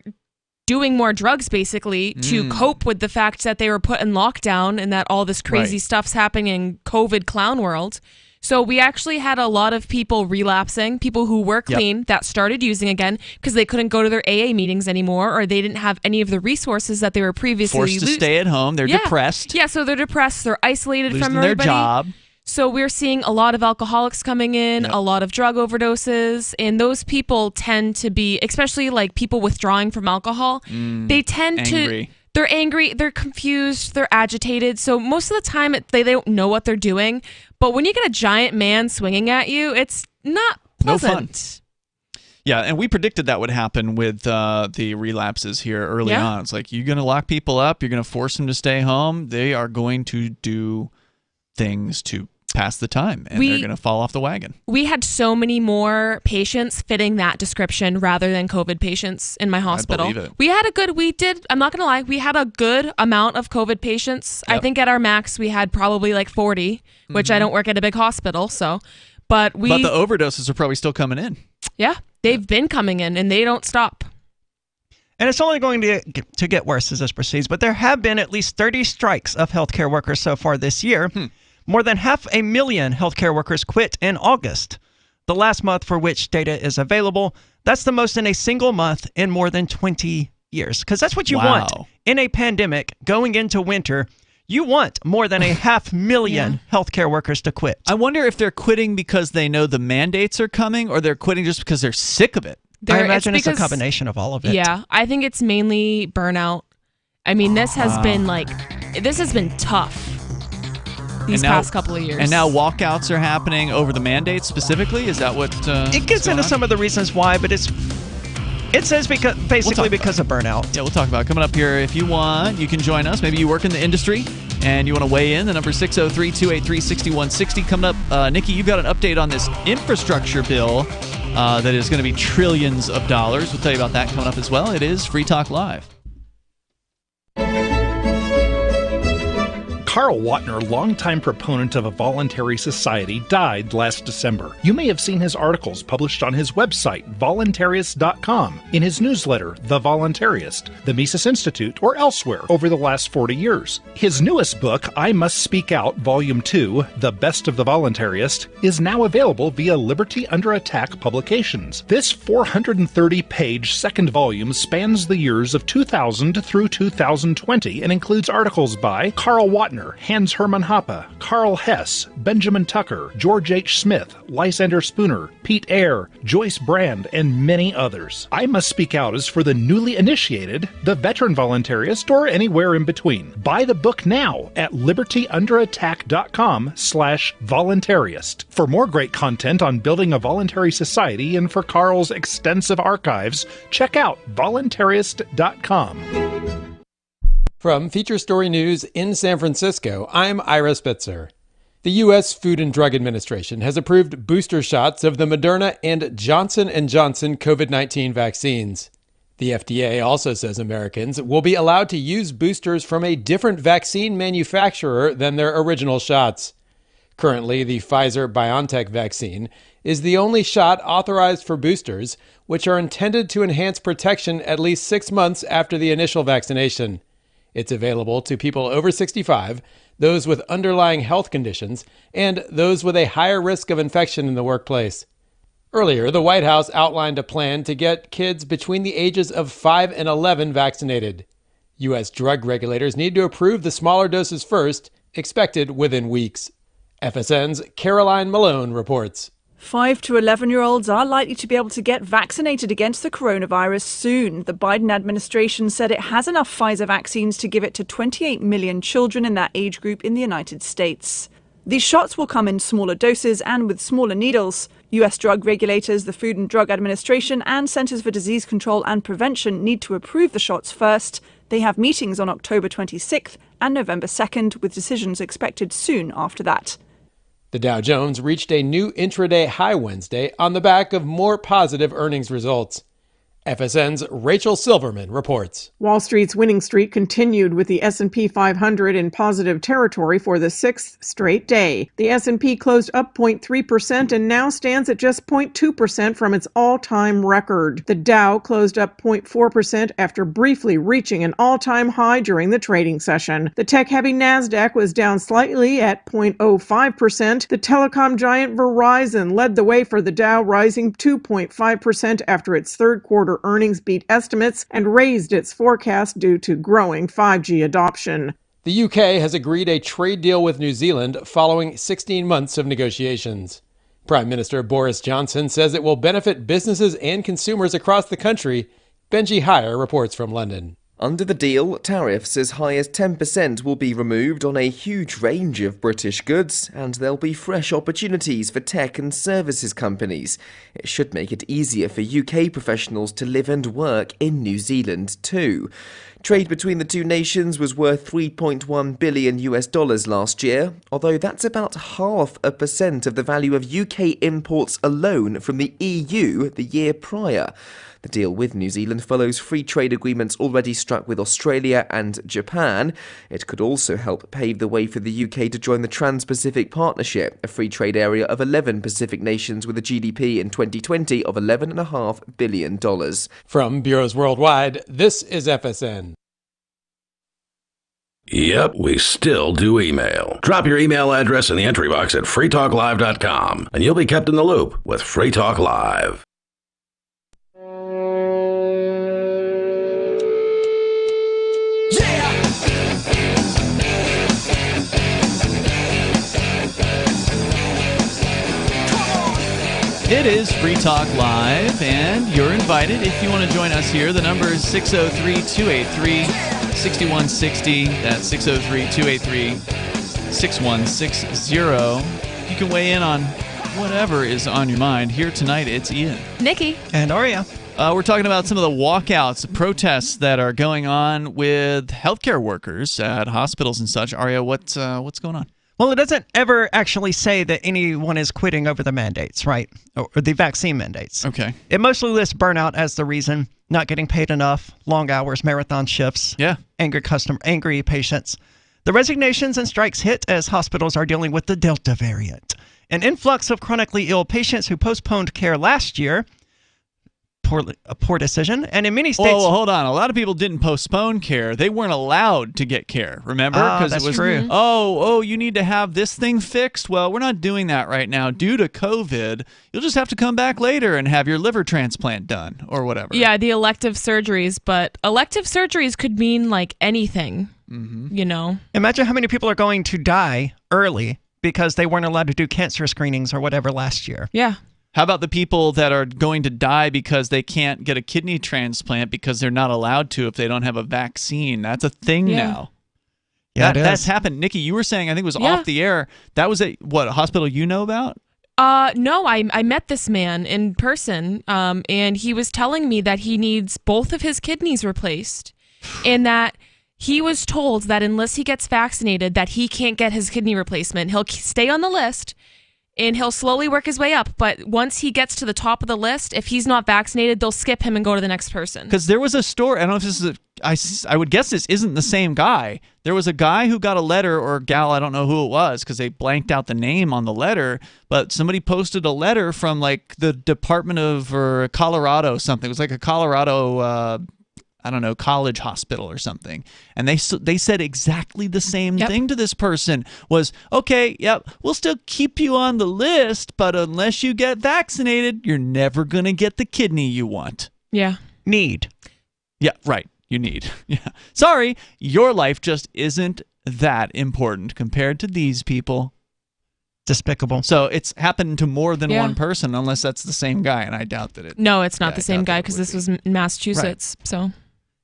doing more drugs basically to cope with the fact that they were put in lockdown and that all this crazy stuff's happening in COVID clown world. So we actually had a lot of people relapsing, people who were clean that started using again because they couldn't go to their AA meetings anymore, or they didn't have any of the resources that they were previously forced to stay at home. They're depressed. Yeah, so they're depressed. They're isolated losing from everybody. their job. So we're seeing a lot of alcoholics coming in, a lot of drug overdoses, and those people tend to be, especially like people withdrawing from alcohol, they tend to... They're angry, they're confused, they're agitated. So most of the time, they don't know what they're doing. But when you get a giant man swinging at you, it's not pleasant. No fun. Yeah, and we predicted that would happen with the relapses here early on. It's like, you're going to lock people up, you're going to force them to stay home. They are going to do things to pass the time, and they're going to fall off the wagon. We had so many more patients fitting that description rather than COVID patients in my hospital. I believe it. We had I'm not going to lie, we had a good amount of COVID patients. I think at our max, we had probably like 40, which I don't work at a big hospital, so. But the overdoses are probably still coming in. Yeah, they've been coming in, and they don't stop. And it's only going to get worse as this proceeds, but there have been at least 30 strikes of healthcare workers so far this year. More than 500,000 healthcare workers quit in August, the last month for which data is available. That's the most in a single month in more than 20 years. Because that's what you want in a pandemic going into winter. You want more than 500,000 healthcare workers to quit. I wonder if they're quitting because they know the mandates are coming, or they're quitting just because they're sick of it. I imagine it's a combination of all of it. Yeah, I think it's mainly burnout. I mean, this has been tough. These past couple of years. And now walkouts are happening over the mandates specifically? Is that what it gets into some of the reasons why, but it says because of burnout. Yeah, we'll talk about it coming up here. If you want, you can join us. Maybe you work in the industry and you want to weigh in. The number is 603-283-6160. Coming up, Nikki, you've got an update on this infrastructure bill that is going to be trillions of dollars. We'll tell you about that coming up as well. It is Free Talk Live. Carl Watner, longtime proponent of a voluntary society, died last December. You may have seen his articles published on his website, voluntarist.com, in his newsletter, The Voluntarist, the Mises Institute, or elsewhere over the last 40 years. His newest book, I Must Speak Out, Volume 2, The Best of the Voluntarist, is now available via Liberty Under Attack Publications. This 430-page second volume spans the years of 2000 through 2020 and includes articles by Carl Watner, Hans Hermann Hoppe, Carl Hess, Benjamin Tucker, George H. Smith, Lysander Spooner, Pete Eyre, Joyce Brand, and many others. I Must Speak Out is for the newly initiated, the veteran voluntarist, or anywhere in between. Buy the book now at libertyunderattack.com/voluntarist. For more great content on building a voluntary society and for Carl's extensive archives, check out voluntarist.com. From Feature Story News in San Francisco, I'm Ira Spitzer. The U.S. Food and Drug Administration has approved booster shots of the Moderna and Johnson & Johnson COVID-19 vaccines. The FDA also says Americans will be allowed to use boosters from a different vaccine manufacturer than their original shots. Currently, the Pfizer-BioNTech vaccine is the only shot authorized for boosters, which are intended to enhance protection at least 6 months after the initial vaccination. It's available to people over 65, those with underlying health conditions, and those with a higher risk of infection in the workplace. Earlier, the White House outlined a plan to get kids between the ages of 5 and 11 vaccinated. U.S. drug regulators need to approve the smaller doses first, expected within weeks. FSN's Caroline Malone reports. 5 to 11-year-olds are likely to be able to get vaccinated against the coronavirus soon. The Biden administration said it has enough Pfizer vaccines to give it to 28 million children in that age group in the United States. These shots will come in smaller doses and with smaller needles. U.S. drug regulators, the Food and Drug Administration, and Centers for Disease Control and Prevention need to approve the shots first. They have meetings on October 26th and November 2nd, with decisions expected soon after that. The Dow Jones reached a new intraday high Wednesday on the back of more positive earnings results. FSN's Rachel Silverman reports. Wall Street's winning streak continued with the S&P 500 in positive territory for the sixth straight day. The S&P closed up 0.3% and now stands at just 0.2% from its all-time record. The Dow closed up 0.4% after briefly reaching an all-time high during the trading session. The tech-heavy Nasdaq was down slightly at 0.05%. The telecom giant Verizon led the way for the Dow, rising 2.5% after its third quarter earnings beat estimates and raised its forecast due to growing 5G adoption. The UK has agreed a trade deal with New Zealand following 16 months of negotiations. Prime Minister Boris Johnson says it will benefit businesses and consumers across the country. Benji Heyer reports from London. Under the deal, tariffs as high as 10% will be removed on a huge range of British goods, and there'll be fresh opportunities for tech and services companies. It should make it easier for UK professionals to live and work in New Zealand too. Trade between the two nations was worth $3.1 billion last year, although that's about 0.5% of the value of UK imports alone from the EU the year prior. The deal with New Zealand follows free trade agreements already struck with Australia and Japan. It could also help pave the way for the UK to join the Trans-Pacific Partnership, a free trade area of 11 Pacific nations with a GDP in 2020 of $11.5 billion. From Bureaus Worldwide, this is FSN. Yep, we still do email. Drop your email address in the entry box at freetalklive.com, and you'll be kept in the loop with Free Talk Live. It is Free Talk Live, and you're invited if you want to join us here. The number is 603-283-6160. That's 603-283-6160. You can weigh in on whatever is on your mind. Here tonight, it's Ian, Nikki, and Aria. We're talking about some of the walkouts, protests that are going on with healthcare workers at hospitals and such. Aria, what's going on? Well, it doesn't ever actually say that anyone is quitting over the mandates, right? Or the vaccine mandates. Okay. It mostly lists burnout as the reason, not getting paid enough, long hours, marathon shifts, angry patients. The resignations and strikes hit as hospitals are dealing with the Delta variant. An influx of chronically ill patients who postponed care last year, a poor decision, and in many states... Well, hold on. A lot of people didn't postpone care. They weren't allowed to get care, remember? That's it was true. You need to have this thing fixed? Well, we're not doing that right now. Due to COVID, you'll just have to come back later and have your liver transplant done or whatever. Yeah, the elective surgeries, but elective surgeries could mean like anything, you know? Imagine how many people are going to die early because they weren't allowed to do cancer screenings or whatever last year. Yeah. How about the people that are going to die because they can't get a kidney transplant because they're not allowed to if they don't have a vaccine? That's a thing now. Yeah, that's happened. Nikki, you were saying, I think it was off the air, that was a hospital you know about? No, I met this man in person, and he was telling me that he needs both of his kidneys replaced, and that he was told that unless he gets vaccinated, that he can't get his kidney replacement. He'll stay on the list, and he'll slowly work his way up. But once he gets to the top of the list, if he's not vaccinated, they'll skip him and go to the next person. Because there was a story, I don't know if this is I would guess this isn't the same guy. There was a guy who got a letter, or gal, I don't know who it was because they blanked out the name on the letter, but somebody posted a letter from like the Department of Colorado something. It was like a Colorado college hospital or something. And they said exactly the same thing to this person was, okay, we'll still keep you on the list, but unless you get vaccinated, you're never going to get the kidney you want. Yeah. Need. Yeah, right. You need. Yeah. Sorry, your life just isn't that important compared to these people. Despicable. So it's happened to more than one person, unless that's the same guy, and I doubt that it. No, it's not the same guy because this was in Massachusetts. Right.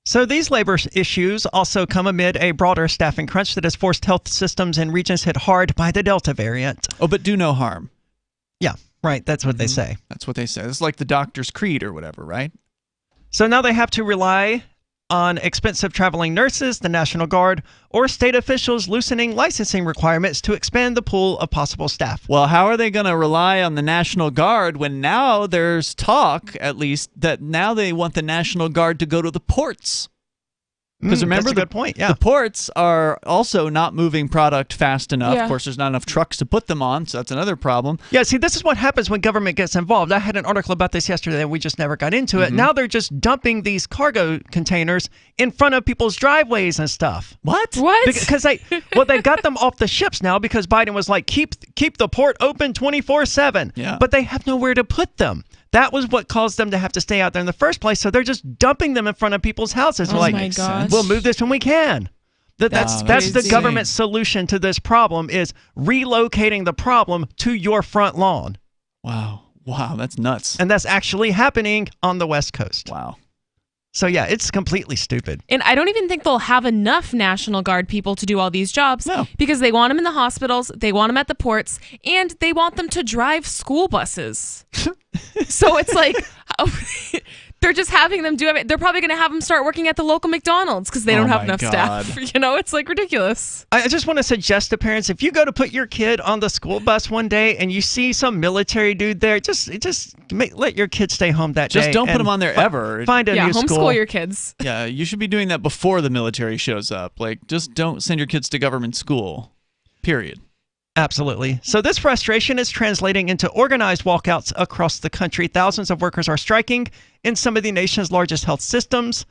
So these labor issues also come amid a broader staffing crunch that has forced health systems in regions hit hard by the Delta variant. Oh, but do no harm. Yeah, right. That's what they say. That's what they say. It's like the doctor's creed or whatever, right? So now they have to rely on expensive traveling nurses, the National Guard, or state officials loosening licensing requirements to expand the pool of possible staff. Well, how are they going to rely on the National Guard when now there's talk, at least, that now they want the National Guard to go to the ports? Because remember, that's a good point. Yeah. The ports are also not moving product fast enough. Yeah. Of course, there's not enough trucks to put them on, so that's another problem. Yeah, see, this is what happens when government gets involved. I had an article about this yesterday, and we just never got into it. Now they're just dumping these cargo containers in front of people's driveways and stuff. What? Because they've got them off the ships now because Biden was like, keep the port open 24/7. Yeah. But they have nowhere to put them. That was what caused them to have to stay out there in the first place. So they're just dumping them in front of people's houses. Oh my gosh. We'll move this when we can. That's the crazy. government's solution to this problem is relocating the problem to your front lawn. Wow, that's nuts. And that's actually happening on the West Coast. Wow. So yeah, it's completely stupid. And I don't even think they'll have enough National Guard people to do all these jobs because they want them in the hospitals, they want them at the ports, and they want them to drive school buses. So it's like they're just having them do it. They're probably going to have them start working at the local McDonald's because they don't have enough staff. It's like ridiculous. I just want to suggest to parents, if you go to put your kid on the school bus one day and you see some military dude there, let your kid stay home that day. Just don't put them on there ever. Find a new school. Homeschool your kids. Yeah, you should be doing that before the military shows up. Like, just don't send your kids to government school. Period. Absolutely. So this frustration is translating into organized walkouts across the country. Thousands of workers are striking in some of the nation's largest health systems,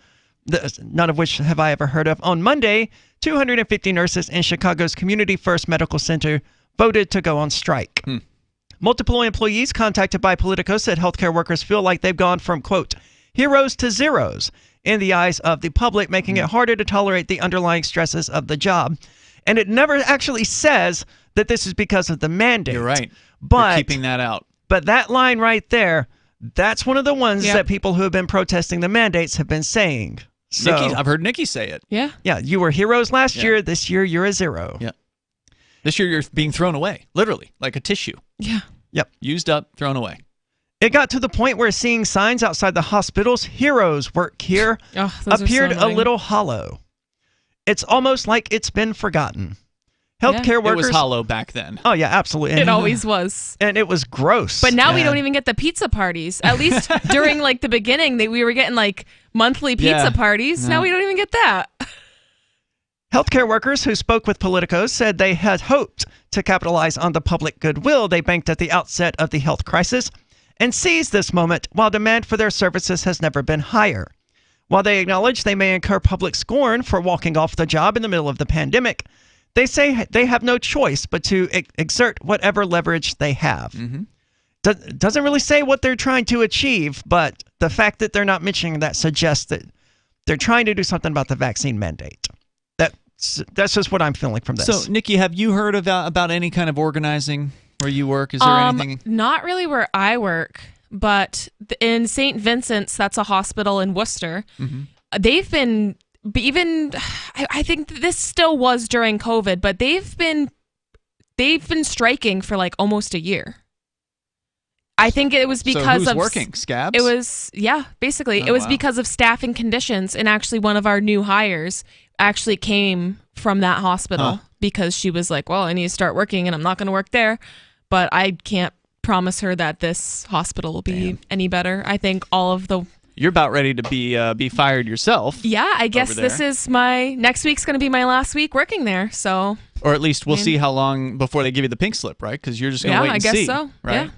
none of which have I ever heard of. On Monday, 250 nurses in Chicago's Community First Medical Center voted to go on strike. Multiple employees contacted by Politico said healthcare workers feel like they've gone from, quote, heroes to zeros in the eyes of the public, making it harder to tolerate the underlying stresses of the job. And it never actually says that this is because of the mandate. You're right. But they're keeping that out. But that line right there, that's one of the ones that people who have been protesting the mandates have been saying. So, I've heard Nikki say it. Yeah. Yeah, you were heroes last year. This year, you're a zero. Yeah. This year, you're being thrown away, literally, like a tissue. Yeah. Yep. Used up, thrown away. It got to the point where seeing signs outside the hospitals, heroes work here, appeared a little hollow. It's almost like it's been forgotten. Healthcare workers. It was hollow back then. Oh, yeah, absolutely. It always was. And it was gross. But now we don't even get the pizza parties. At least during like the beginning, we were getting like monthly pizza parties. No. Now we don't even get that. Healthcare workers who spoke with Politico said they had hoped to capitalize on the public goodwill they banked at the outset of the health crisis and seized this moment while demand for their services has never been higher. While they acknowledge they may incur public scorn for walking off the job in the middle of the pandemic, they say they have no choice but to exert whatever leverage they have. Doesn't really say what they're trying to achieve, but the fact that they're not mentioning that suggests that they're trying to do something about the vaccine mandate. That's just what I'm feeling from this. So, Nikki, have you heard about any kind of organizing where you work? Is there anything? Not really where I work, but in St. Vincent's, that's a hospital in Worcester. They've been I think this still was during COVID, but they've been striking for like almost a year. I think it was because who's working? Scabs? It was basically it was because of staffing conditions, and actually one of our new hires actually came from that hospital because she was like, well, I need to start working and I'm not going to work there, but I can't promise her that this hospital will be any better. I think all of the You're about ready to be fired yourself. Yeah, I guess this is next week's going to be my last week working there. So, or at least we'll see how long before they give you the pink slip, right? Because you're just going to wait and see. I guess so. Right? Yeah.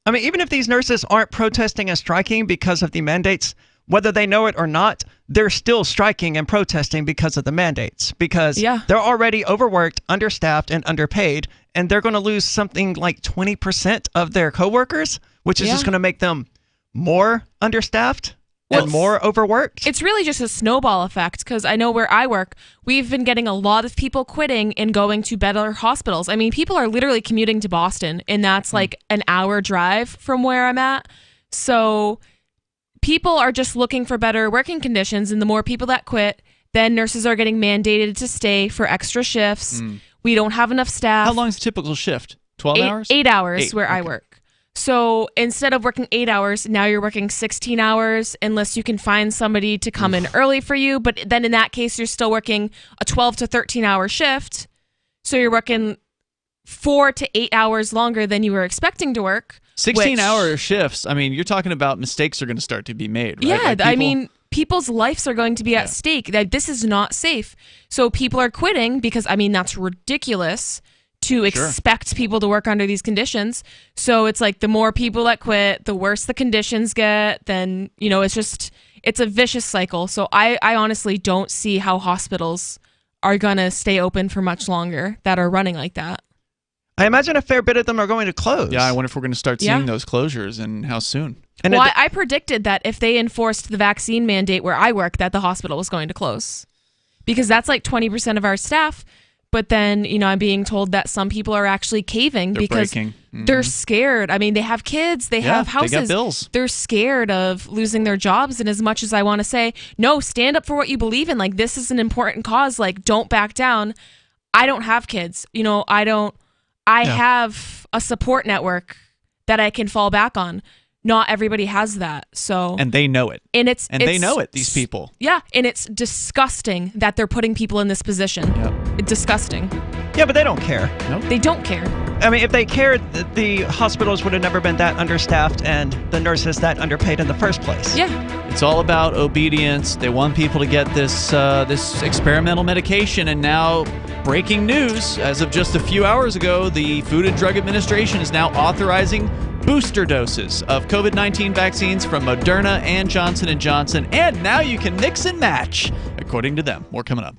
I mean, even if these nurses aren't protesting and striking because of the mandates, whether they know it or not, they're still striking and protesting because of the mandates. Because they're already overworked, understaffed, and underpaid, and they're going to lose something like 20% of their coworkers, which is just going to make them more understaffed. And more overworked? It's really just a snowball effect, because I know where I work, we've been getting a lot of people quitting and going to better hospitals. I mean, people are literally commuting to Boston, and that's like an hour drive from where I'm at. So people are just looking for better working conditions, and the more people that quit, then nurses are getting mandated to stay for extra shifts. We don't have enough staff. How long is a typical shift? 12 hours? 8 hours where I work. So instead of working 8 hours, now you're working 16 hours unless you can find somebody to come in early for you. But then in that case, you're still working a 12 to 13-hour shift. So you're working 4 to 8 hours longer than you were expecting to work. 16-hour shifts. I mean, you're talking about mistakes are going to start to be made, right? Yeah, I mean, people's lives are going to be at stake. This is not safe. So people are quitting because, I mean, that's ridiculous to expect people to work under these conditions. So it's like the more people that quit, the worse the conditions get. Then, it's a vicious cycle. So I honestly don't see how hospitals are going to stay open for much longer that are running like that. I imagine a fair bit of them are going to close. Yeah, I wonder if we're going to start seeing those closures and how soon. And I predicted that if they enforced the vaccine mandate where I work, that the hospital was going to close. Because that's like 20% of our staff. But then, I'm being told that some people are actually caving because they're scared. I mean, they have kids, they have houses. They got bills. They're scared of losing their jobs. And as much as I want to say, no, stand up for what you believe in. Like, this is an important cause. Like, don't back down. I don't have kids. I have a support network that I can fall back on. Not everybody has that. So and they know it. And they know it, these people. Yeah, and it's disgusting that they're putting people in this position. Yep. It's disgusting. Yeah, but they don't care. Nope. They don't care. I mean, if they cared, the hospitals would have never been that understaffed and the nurses that underpaid in the first place. Yeah. It's all about obedience. They want people to get this experimental medication, and now, breaking news, as of just a few hours ago, the Food and Drug Administration is now authorizing booster doses of COVID-19 vaccines from Moderna and Johnson & Johnson, and now you can mix and match, according to them. More coming up.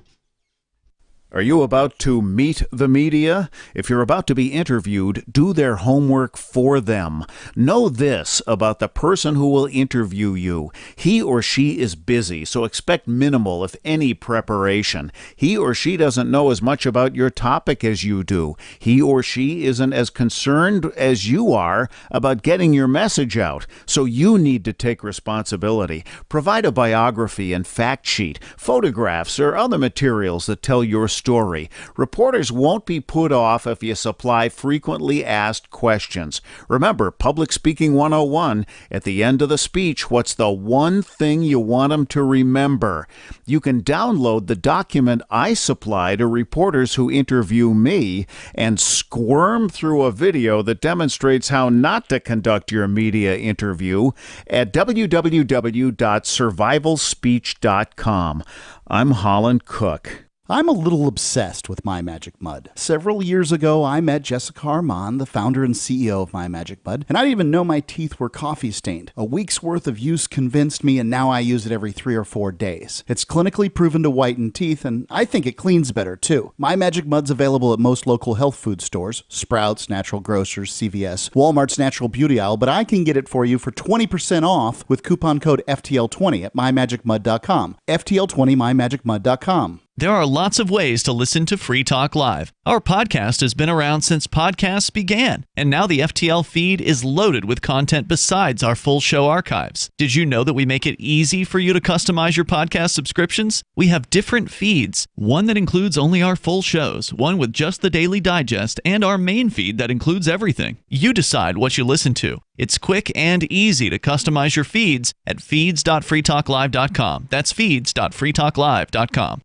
Are you about to meet the media? If you're about to be interviewed, do their homework for them. Know this about the person who will interview you. He or she is busy, so expect minimal, if any, preparation. He or she doesn't know as much about your topic as you do. He or she isn't as concerned as you are about getting your message out. So you need to take responsibility. Provide a biography and fact sheet, photographs, or other materials that tell your story. Reporters won't be put off if you supply frequently asked questions. Remember, Public Speaking 101, at the end of the speech, what's the one thing you want them to remember? You can download the document I supply to reporters who interview me and squirm through a video that demonstrates how not to conduct your media interview at www.survivalspeech.com. I'm Holland Cook. I'm a little obsessed with My Magic Mud. Several years ago, I met Jessica Armand, the founder and CEO of My Magic Mud, and I didn't even know my teeth were coffee stained. A week's worth of use convinced me, and now I use it every 3 or 4 days. It's clinically proven to whiten teeth, and I think it cleans better, too. My Magic Mud's available at most local health food stores, Sprouts, Natural Grocers, CVS, Walmart's Natural Beauty Aisle, but I can get it for you for 20% off with coupon code FTL20 at mymagicmud.com. FTL20 mymagicmud.com. There are lots of ways to listen to Free Talk Live. Our podcast has been around since podcasts began, and now the FTL feed is loaded with content besides our full show archives. Did you know that we make it easy for you to customize your podcast subscriptions? We have different feeds, one that includes only our full shows, one with just the Daily Digest, and our main feed that includes everything. You decide what you listen to. It's quick and easy to customize your feeds at feeds.freetalklive.com. That's feeds.freetalklive.com.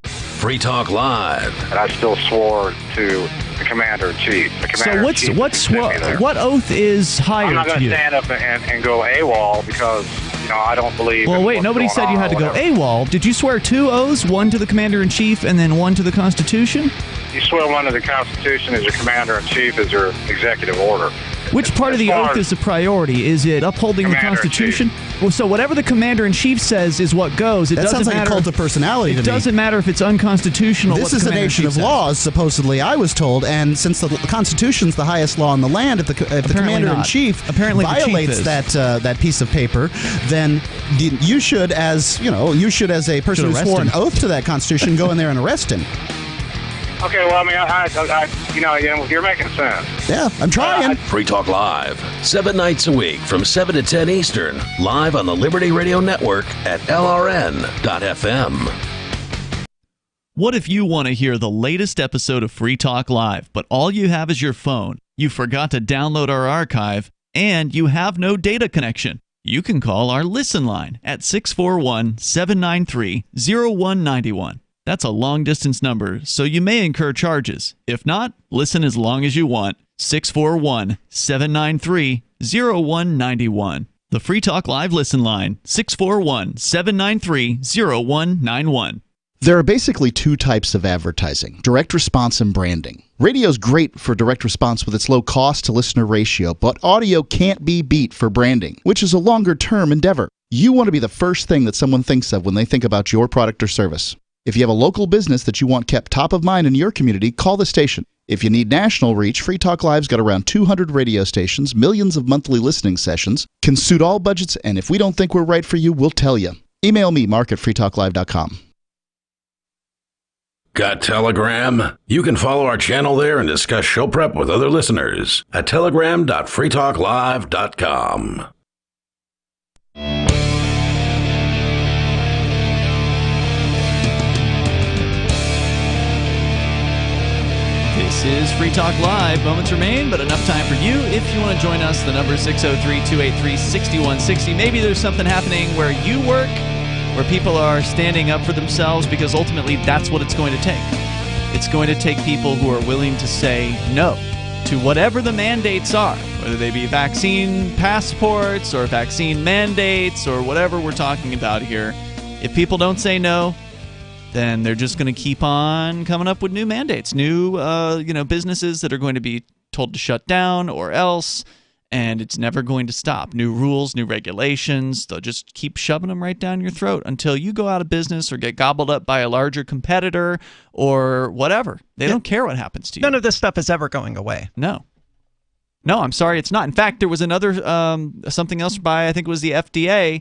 Free Talk Live. And I still swore to the Commander-in-Chief. What oath is higher to you? I'm not going to stand up and go AWOL because, I don't believe. Well, wait, nobody said you had to go AWOL. Did you swear 2 oaths, one to the Commander-in-Chief and then one to the Constitution? You swear one to the Constitution as your Commander-in-Chief as your executive order. Which part of the oath is the priority? Is it upholding the Constitution? Well, so whatever the Commander-in-Chief says is what goes. That sounds like a cult of personality to me. It doesn't matter if it's unconstitutional. This is a nation of laws, supposedly, I was told, and since the Constitution's the highest law in the land, if the Commander-in-Chief violates that piece of paper, then you should, as a person who swore an oath to that Constitution, go in there and arrest him. Okay, well, you're making sense. Yeah, I'm trying. Free Talk Live, 7 nights a week from 7 to 10 Eastern, live on the Liberty Radio Network at LRN.FM. What if you want to hear the latest episode of Free Talk Live, but all you have is your phone? you forgot to download our archive, and you have no data connection, you can call our Listen line at 641-793-0191. That's a long-distance number, so you may incur charges. If not, listen as long as you want. 641-793-0191. The Free Talk Live Listen line, 641-793-0191. There are basically two types of advertising, direct response and branding. Radio's great for direct response with its low cost to listener ratio, but audio can't be beat for branding, which is a longer-term endeavor. You want to be the first thing that someone thinks of when they think about your product or service. If you have a local business that you want kept top of mind in your community, call the station. If you need national reach, Free Talk Live's got around 200 radio stations, millions of monthly listening sessions, can suit all budgets, and if we don't think we're right for you, we'll tell you. Email me, mark@freetalklive.com. Got Telegram? You can follow our channel there and discuss show prep with other listeners at telegram.freetalklive.com. This is Free Talk Live. Moments remain, but enough time for you. If you want to join us, the number is 603-283-6160. Maybe there's something happening where you work, where people are standing up for themselves, because ultimately that's what it's going to take. It's going to take people who are willing to say no to whatever the mandates are, whether they be vaccine passports or vaccine mandates or whatever we're talking about here. If people don't say no, then they're just going to keep on coming up with new mandates, new businesses that are going to be told to shut down or else, and it's never going to stop. New rules, new regulations, they'll just keep shoving them right down your throat until you go out of business or get gobbled up by a larger competitor or whatever. They don't care what happens to you. None of this stuff is ever going away. No, I'm sorry, it's not. In fact, there was another something else by, I think it was the FDA,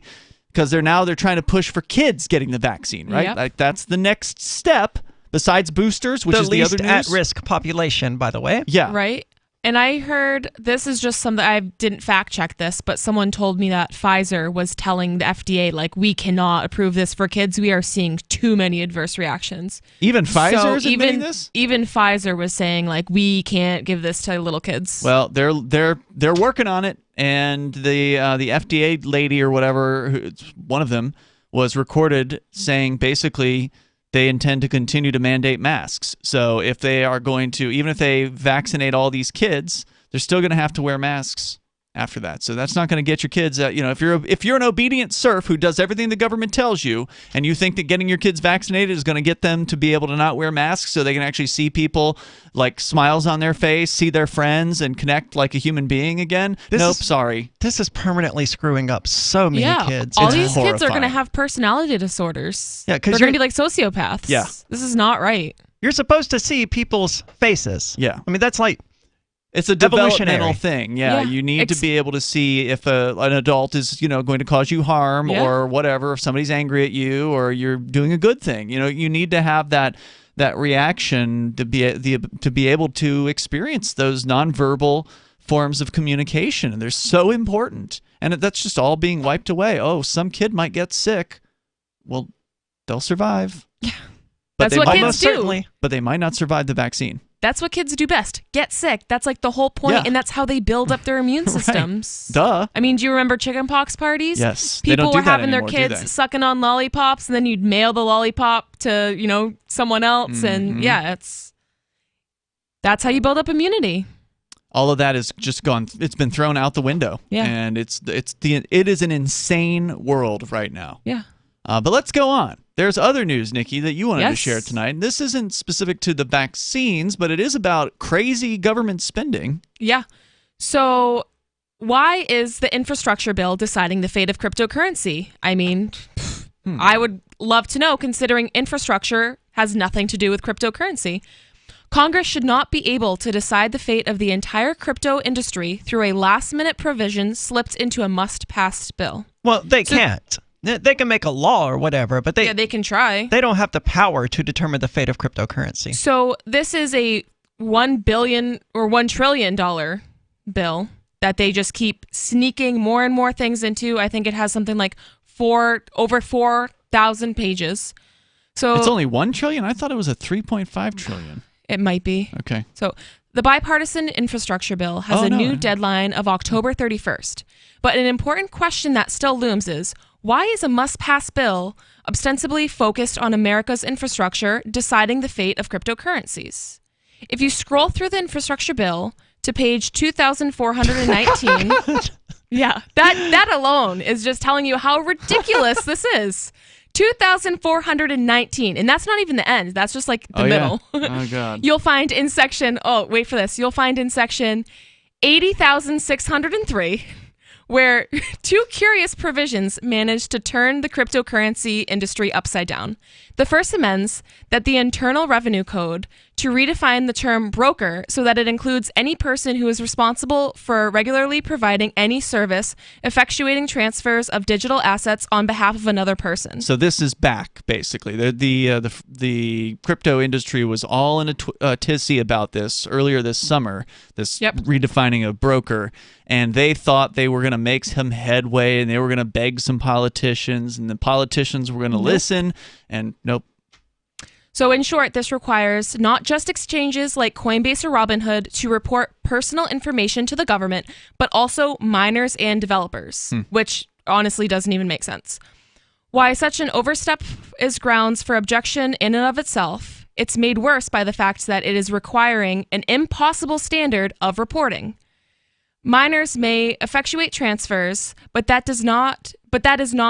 because they're trying to push for kids getting the vaccine, right? Yep. Like that's the next step besides boosters, which is the other news. The least at-risk population, by the way. Yeah. Right. And I heard, this is just something, I didn't fact check this, but someone told me that Pfizer was telling the FDA, like, we cannot approve this for kids. We are seeing too many adverse reactions. Even Pfizer is admitting this? Even Pfizer was saying, like, we can't give this to little kids. Well, they're working on it, and the FDA lady or whatever, one of them, was recorded saying basically they intend to continue to mandate masks. So if they are going to, even if they vaccinate all these kids, they're still going to have to wear masks after that. So that's not going to get your kids, if you're an obedient serf who does everything the government tells you, and you think that getting your kids vaccinated is going to get them to be able to not wear masks so they can actually see people, like, smiles on their face, see their friends, and connect like a human being again. Sorry. This is permanently screwing up so many kids. All these kids are going to have personality disorders. Yeah, because they're going to be like sociopaths. Yeah. This is not right. You're supposed to see people's faces. Yeah. I mean, that's like, it's a developmental thing. Yeah, you need to be able to see if an adult is, going to cause you harm or whatever. If somebody's angry at you or you're doing a good thing, you need to have that reaction to be able to experience those nonverbal forms of communication, and they're so important. And that's just all being wiped away. Oh, some kid might get sick. Well, they'll survive. Yeah, but that's what kids do. But they might not survive the vaccine. That's what kids do best. Get sick. That's like the whole point, and that's how they build up their immune systems. Duh. I mean, do you remember chickenpox parties? Yes. People were having their kids sucking on lollipops, and then you'd mail the lollipop to, someone else, and that's how you build up immunity. All of that is just gone. It's been thrown out the window. Yeah. And it is an insane world right now. Yeah. But let's go on. There's other news, Nikki, that you wanted to share tonight. And this isn't specific to the vaccines, but it is about crazy government spending. Yeah. So why is the infrastructure bill deciding the fate of cryptocurrency? I mean, I would love to know, considering infrastructure has nothing to do with cryptocurrency. Congress should not be able to decide the fate of the entire crypto industry through a last-minute provision slipped into a must-pass bill. Well, they can't. They can make a law or whatever, but they can try. They don't have the power to determine the fate of cryptocurrency. So this is a $1 billion or $1 trillion bill that they just keep sneaking more and more things into. I think it has something like over 4,000 pages. So it's only $1 trillion? I thought it was a $3.5 trillion. It might be. Okay. So The bipartisan infrastructure bill has a new deadline of October 31st. But an important question that still looms is, why is a must-pass bill ostensibly focused on America's infrastructure deciding the fate of cryptocurrencies? If you scroll through the infrastructure bill to page 2419, yeah, that alone is just telling you how ridiculous this is. 2,419, and that's not even the end. That's just like the middle. Yeah. Oh, God. You'll find in section, wait for this. You'll find in section 80,603, where two curious provisions managed to turn the cryptocurrency industry upside down. The first amends that the Internal Revenue Code to redefine the term broker so that it includes any person who is responsible for regularly providing any service effectuating transfers of digital assets on behalf of another person. So this is back, basically. The crypto industry was all in a tizzy about this earlier this summer, this redefining of broker, and they thought they were going to make some headway, and they were going to beg some politicians, and the politicians were going to listen, and nope. So in short, this requires not just exchanges like Coinbase or Robinhood to report personal information to the government, but also miners and developers, which honestly doesn't even make sense. Why such an overstep is grounds for objection in and of itself, it's made worse by the fact that it is requiring an impossible standard of reporting. Miners may effectuate transfers, but that is not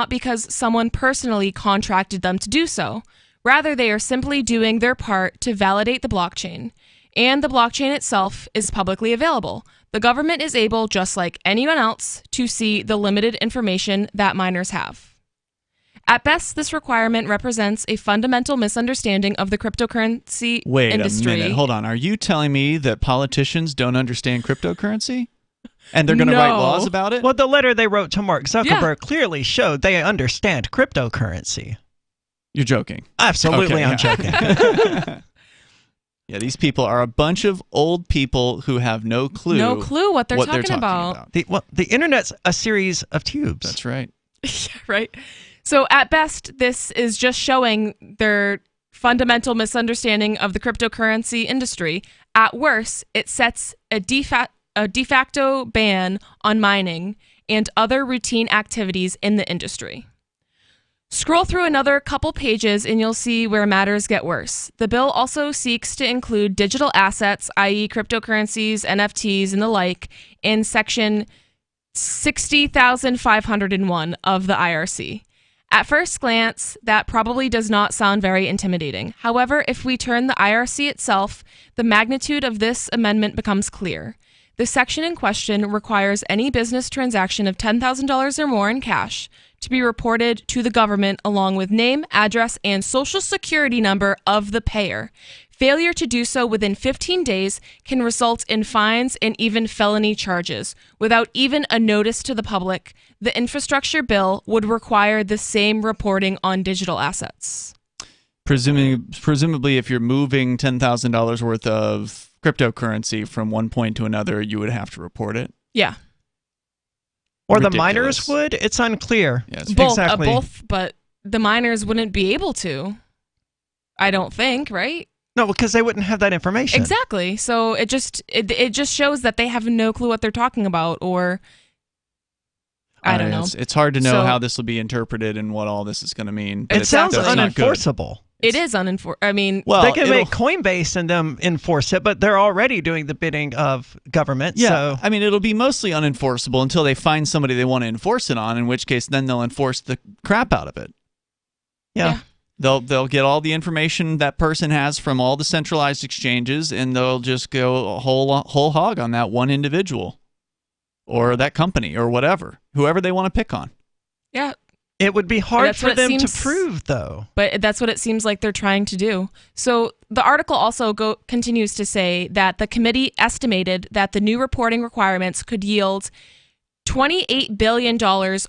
because someone personally contracted them to do so. Rather, they are simply doing their part to validate the blockchain, and the blockchain itself is publicly available. The government is able, just like anyone else, to see the limited information that miners have. At best, this requirement represents a fundamental misunderstanding of the cryptocurrency industry. Wait a minute, hold on. Are you telling me that politicians don't understand cryptocurrency? And they're going to write laws about it? Well, the letter they wrote to Mark Zuckerberg clearly showed they understand cryptocurrency. You're joking. Absolutely, I'm joking. Yeah, these people are a bunch of old people who have no clue. No clue what they're talking about. The internet's a series of tubes. That's right. Yeah, right. So at best, this is just showing their fundamental misunderstanding of the cryptocurrency industry. At worst, it sets a de facto ban on mining and other routine activities in the industry. Scroll through another couple pages and you'll see where matters get worse. The bill also seeks to include digital assets, i.e. cryptocurrencies, NFTs, and the like, in section 60,501 of the IRC. At first glance, that probably does not sound very intimidating. However, if we turn the IRC itself, the magnitude of this amendment becomes clear. The section in question requires any business transaction of $10,000 or more in cash to be reported to the government along with name, address, and social security number of the payer. Failure to do so within 15 days can result in fines and even felony charges. Without even a notice to the public, the infrastructure bill would require the same reporting on digital assets. Presumably, if you're moving $10,000 worth of cryptocurrency from one point to another, you would have to report it. Yeah. Or the miners would? It's unclear. Yeah, it's both, but the miners wouldn't be able to. I don't think, right? No, because they wouldn't have that information. Exactly. So it just shows that they have no clue what they're talking about, or I don't know. It's hard to know how this will be interpreted and what all this is going to mean. But it sounds unenforceable. It is unenforceable. I mean, they can make Coinbase and them enforce it, but they're already doing the bidding of government. Yeah, so. I mean, it'll be mostly unenforceable until they find somebody they want to enforce it on, in which case then they'll enforce the crap out of it. Yeah. They'll get all the information that person has from all the centralized exchanges, and they'll just go whole hog on that one individual or that company or whoever they want to pick on. Yeah. It would be hard for them to prove, though. But that's what it seems like they're trying to do. So the article also continues to say that the committee estimated that the new reporting requirements could yield $28 billion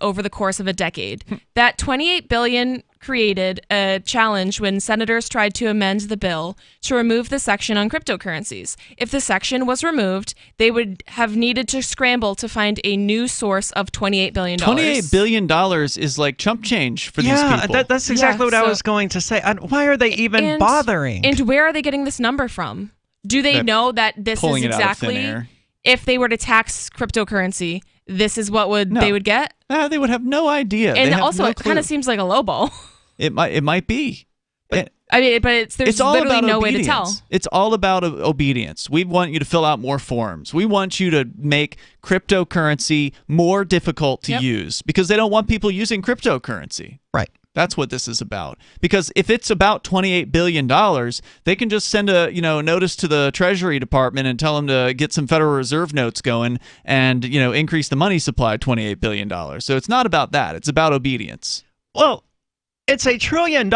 over the course of a decade. That $28 billion created a challenge when senators tried to amend the bill to remove the section on cryptocurrencies. If the section was removed, they would have needed to scramble to find a new source of $28 billion. $28 billion is like chump change for these people. Yeah, that's exactly what I was going to say. Why are they even bothering? And where are they getting this number from? Do they know that this is pulling it out of thin exactly, air. if they were to tax cryptocurrency, this is what they would get? They would have no idea. And also, it kind of seems like a lowball. It might be. But there's all literally about no obedience. way to tell. It's all about obedience. We want you to fill out more forms. We want you to make cryptocurrency more difficult to use because they don't want people using cryptocurrency. Right. That's what this is about. Because if it's about $28 billion, they can just send a notice to the Treasury Department and tell them to get some Federal Reserve notes going and increase the money supply $28 billion. So it's not about that. It's about obedience. Well, it's a $1 trillion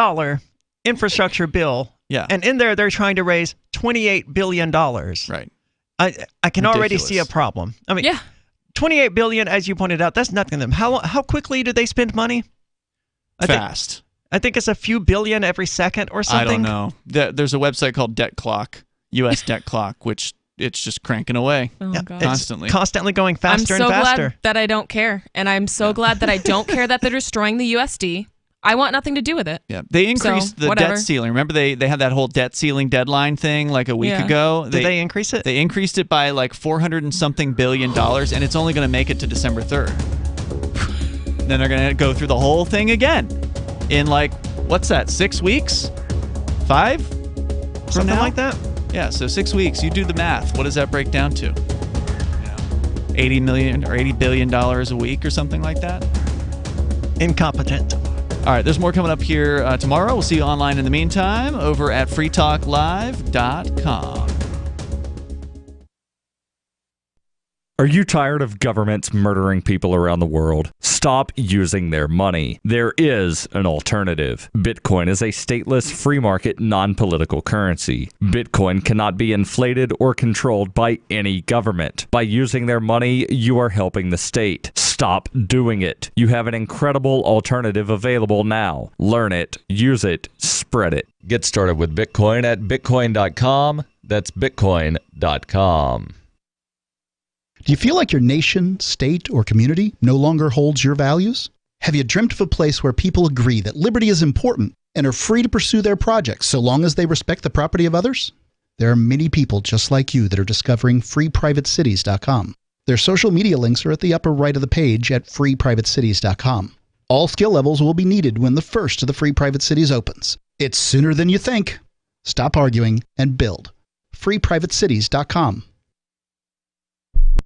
infrastructure bill. Yeah. And in there, they're trying to raise $28 billion. Right. I can already see a problem. I mean, $28 billion, as you pointed out, that's nothing to them. How quickly do they spend money? Fast. I think it's a few billion every second or something. I don't know. There's a website called Debt Clock, U.S. Debt Clock, which it's just cranking away constantly. It's constantly going faster and faster. I'm so glad that I don't care. And I'm so glad that I don't care that they're destroying the USD. I want nothing to do with it. Yeah, they increased the debt ceiling. Remember they had that whole debt ceiling deadline thing like a week ago? Did they increase it? They increased it by like $400 and something billion, and it's only going to make it to December 3rd. Then they're going to go through the whole thing again in like, what's that, 6 weeks? 5? Something like that? Yeah, so 6 weeks. You do the math. What does that break down to? $80 million or $80 billion a week or something like that? Incompetent. All right, there's more coming up here tomorrow. We'll see you online in the meantime over at freetalklive.com. Are you tired of governments murdering people around the world? Stop using their money. There is an alternative. Bitcoin is a stateless, free market, non-political currency. Bitcoin cannot be inflated or controlled by any government. By using their money, you are helping the state. Stop doing it. You have an incredible alternative available now. Learn it, use it, spread it. Get started with Bitcoin at bitcoin.com. That's bitcoin.com. Do you feel like your nation, state, or community no longer holds your values? Have you dreamt of a place where people agree that liberty is important and are free to pursue their projects so long as they respect the property of others? There are many people just like you that are discovering freeprivatecities.com. Their social media links are at the upper right of the page at freeprivatecities.com. All skill levels will be needed when the first of the Free Private Cities opens. It's sooner than you think. Stop arguing and build. freeprivatecities.com.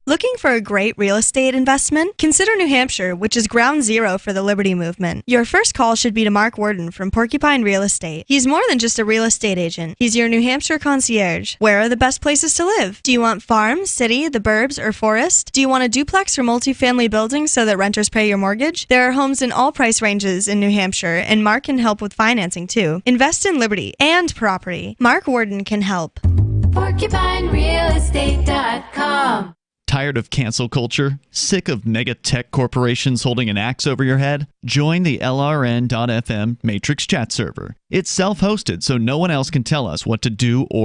Looking for a great real estate investment? Consider New Hampshire, which is ground zero for the Liberty Movement. Your first call should be to Mark Worden from Porcupine Real Estate. He's more than just a real estate agent. He's your New Hampshire concierge. Where are the best places to live? Do you want farm, city, the burbs, or forest? Do you want a duplex or multifamily building so that renters pay your mortgage? There are homes in all price ranges in New Hampshire, and Mark can help with financing too. Invest in liberty and property. Mark Worden can help. PorcupineRealEstate.com. Tired of cancel culture? Sick of mega tech corporations holding an axe over your head? Join the LRN.FM Matrix chat server. It's self-hosted, so no one else can tell us what to do or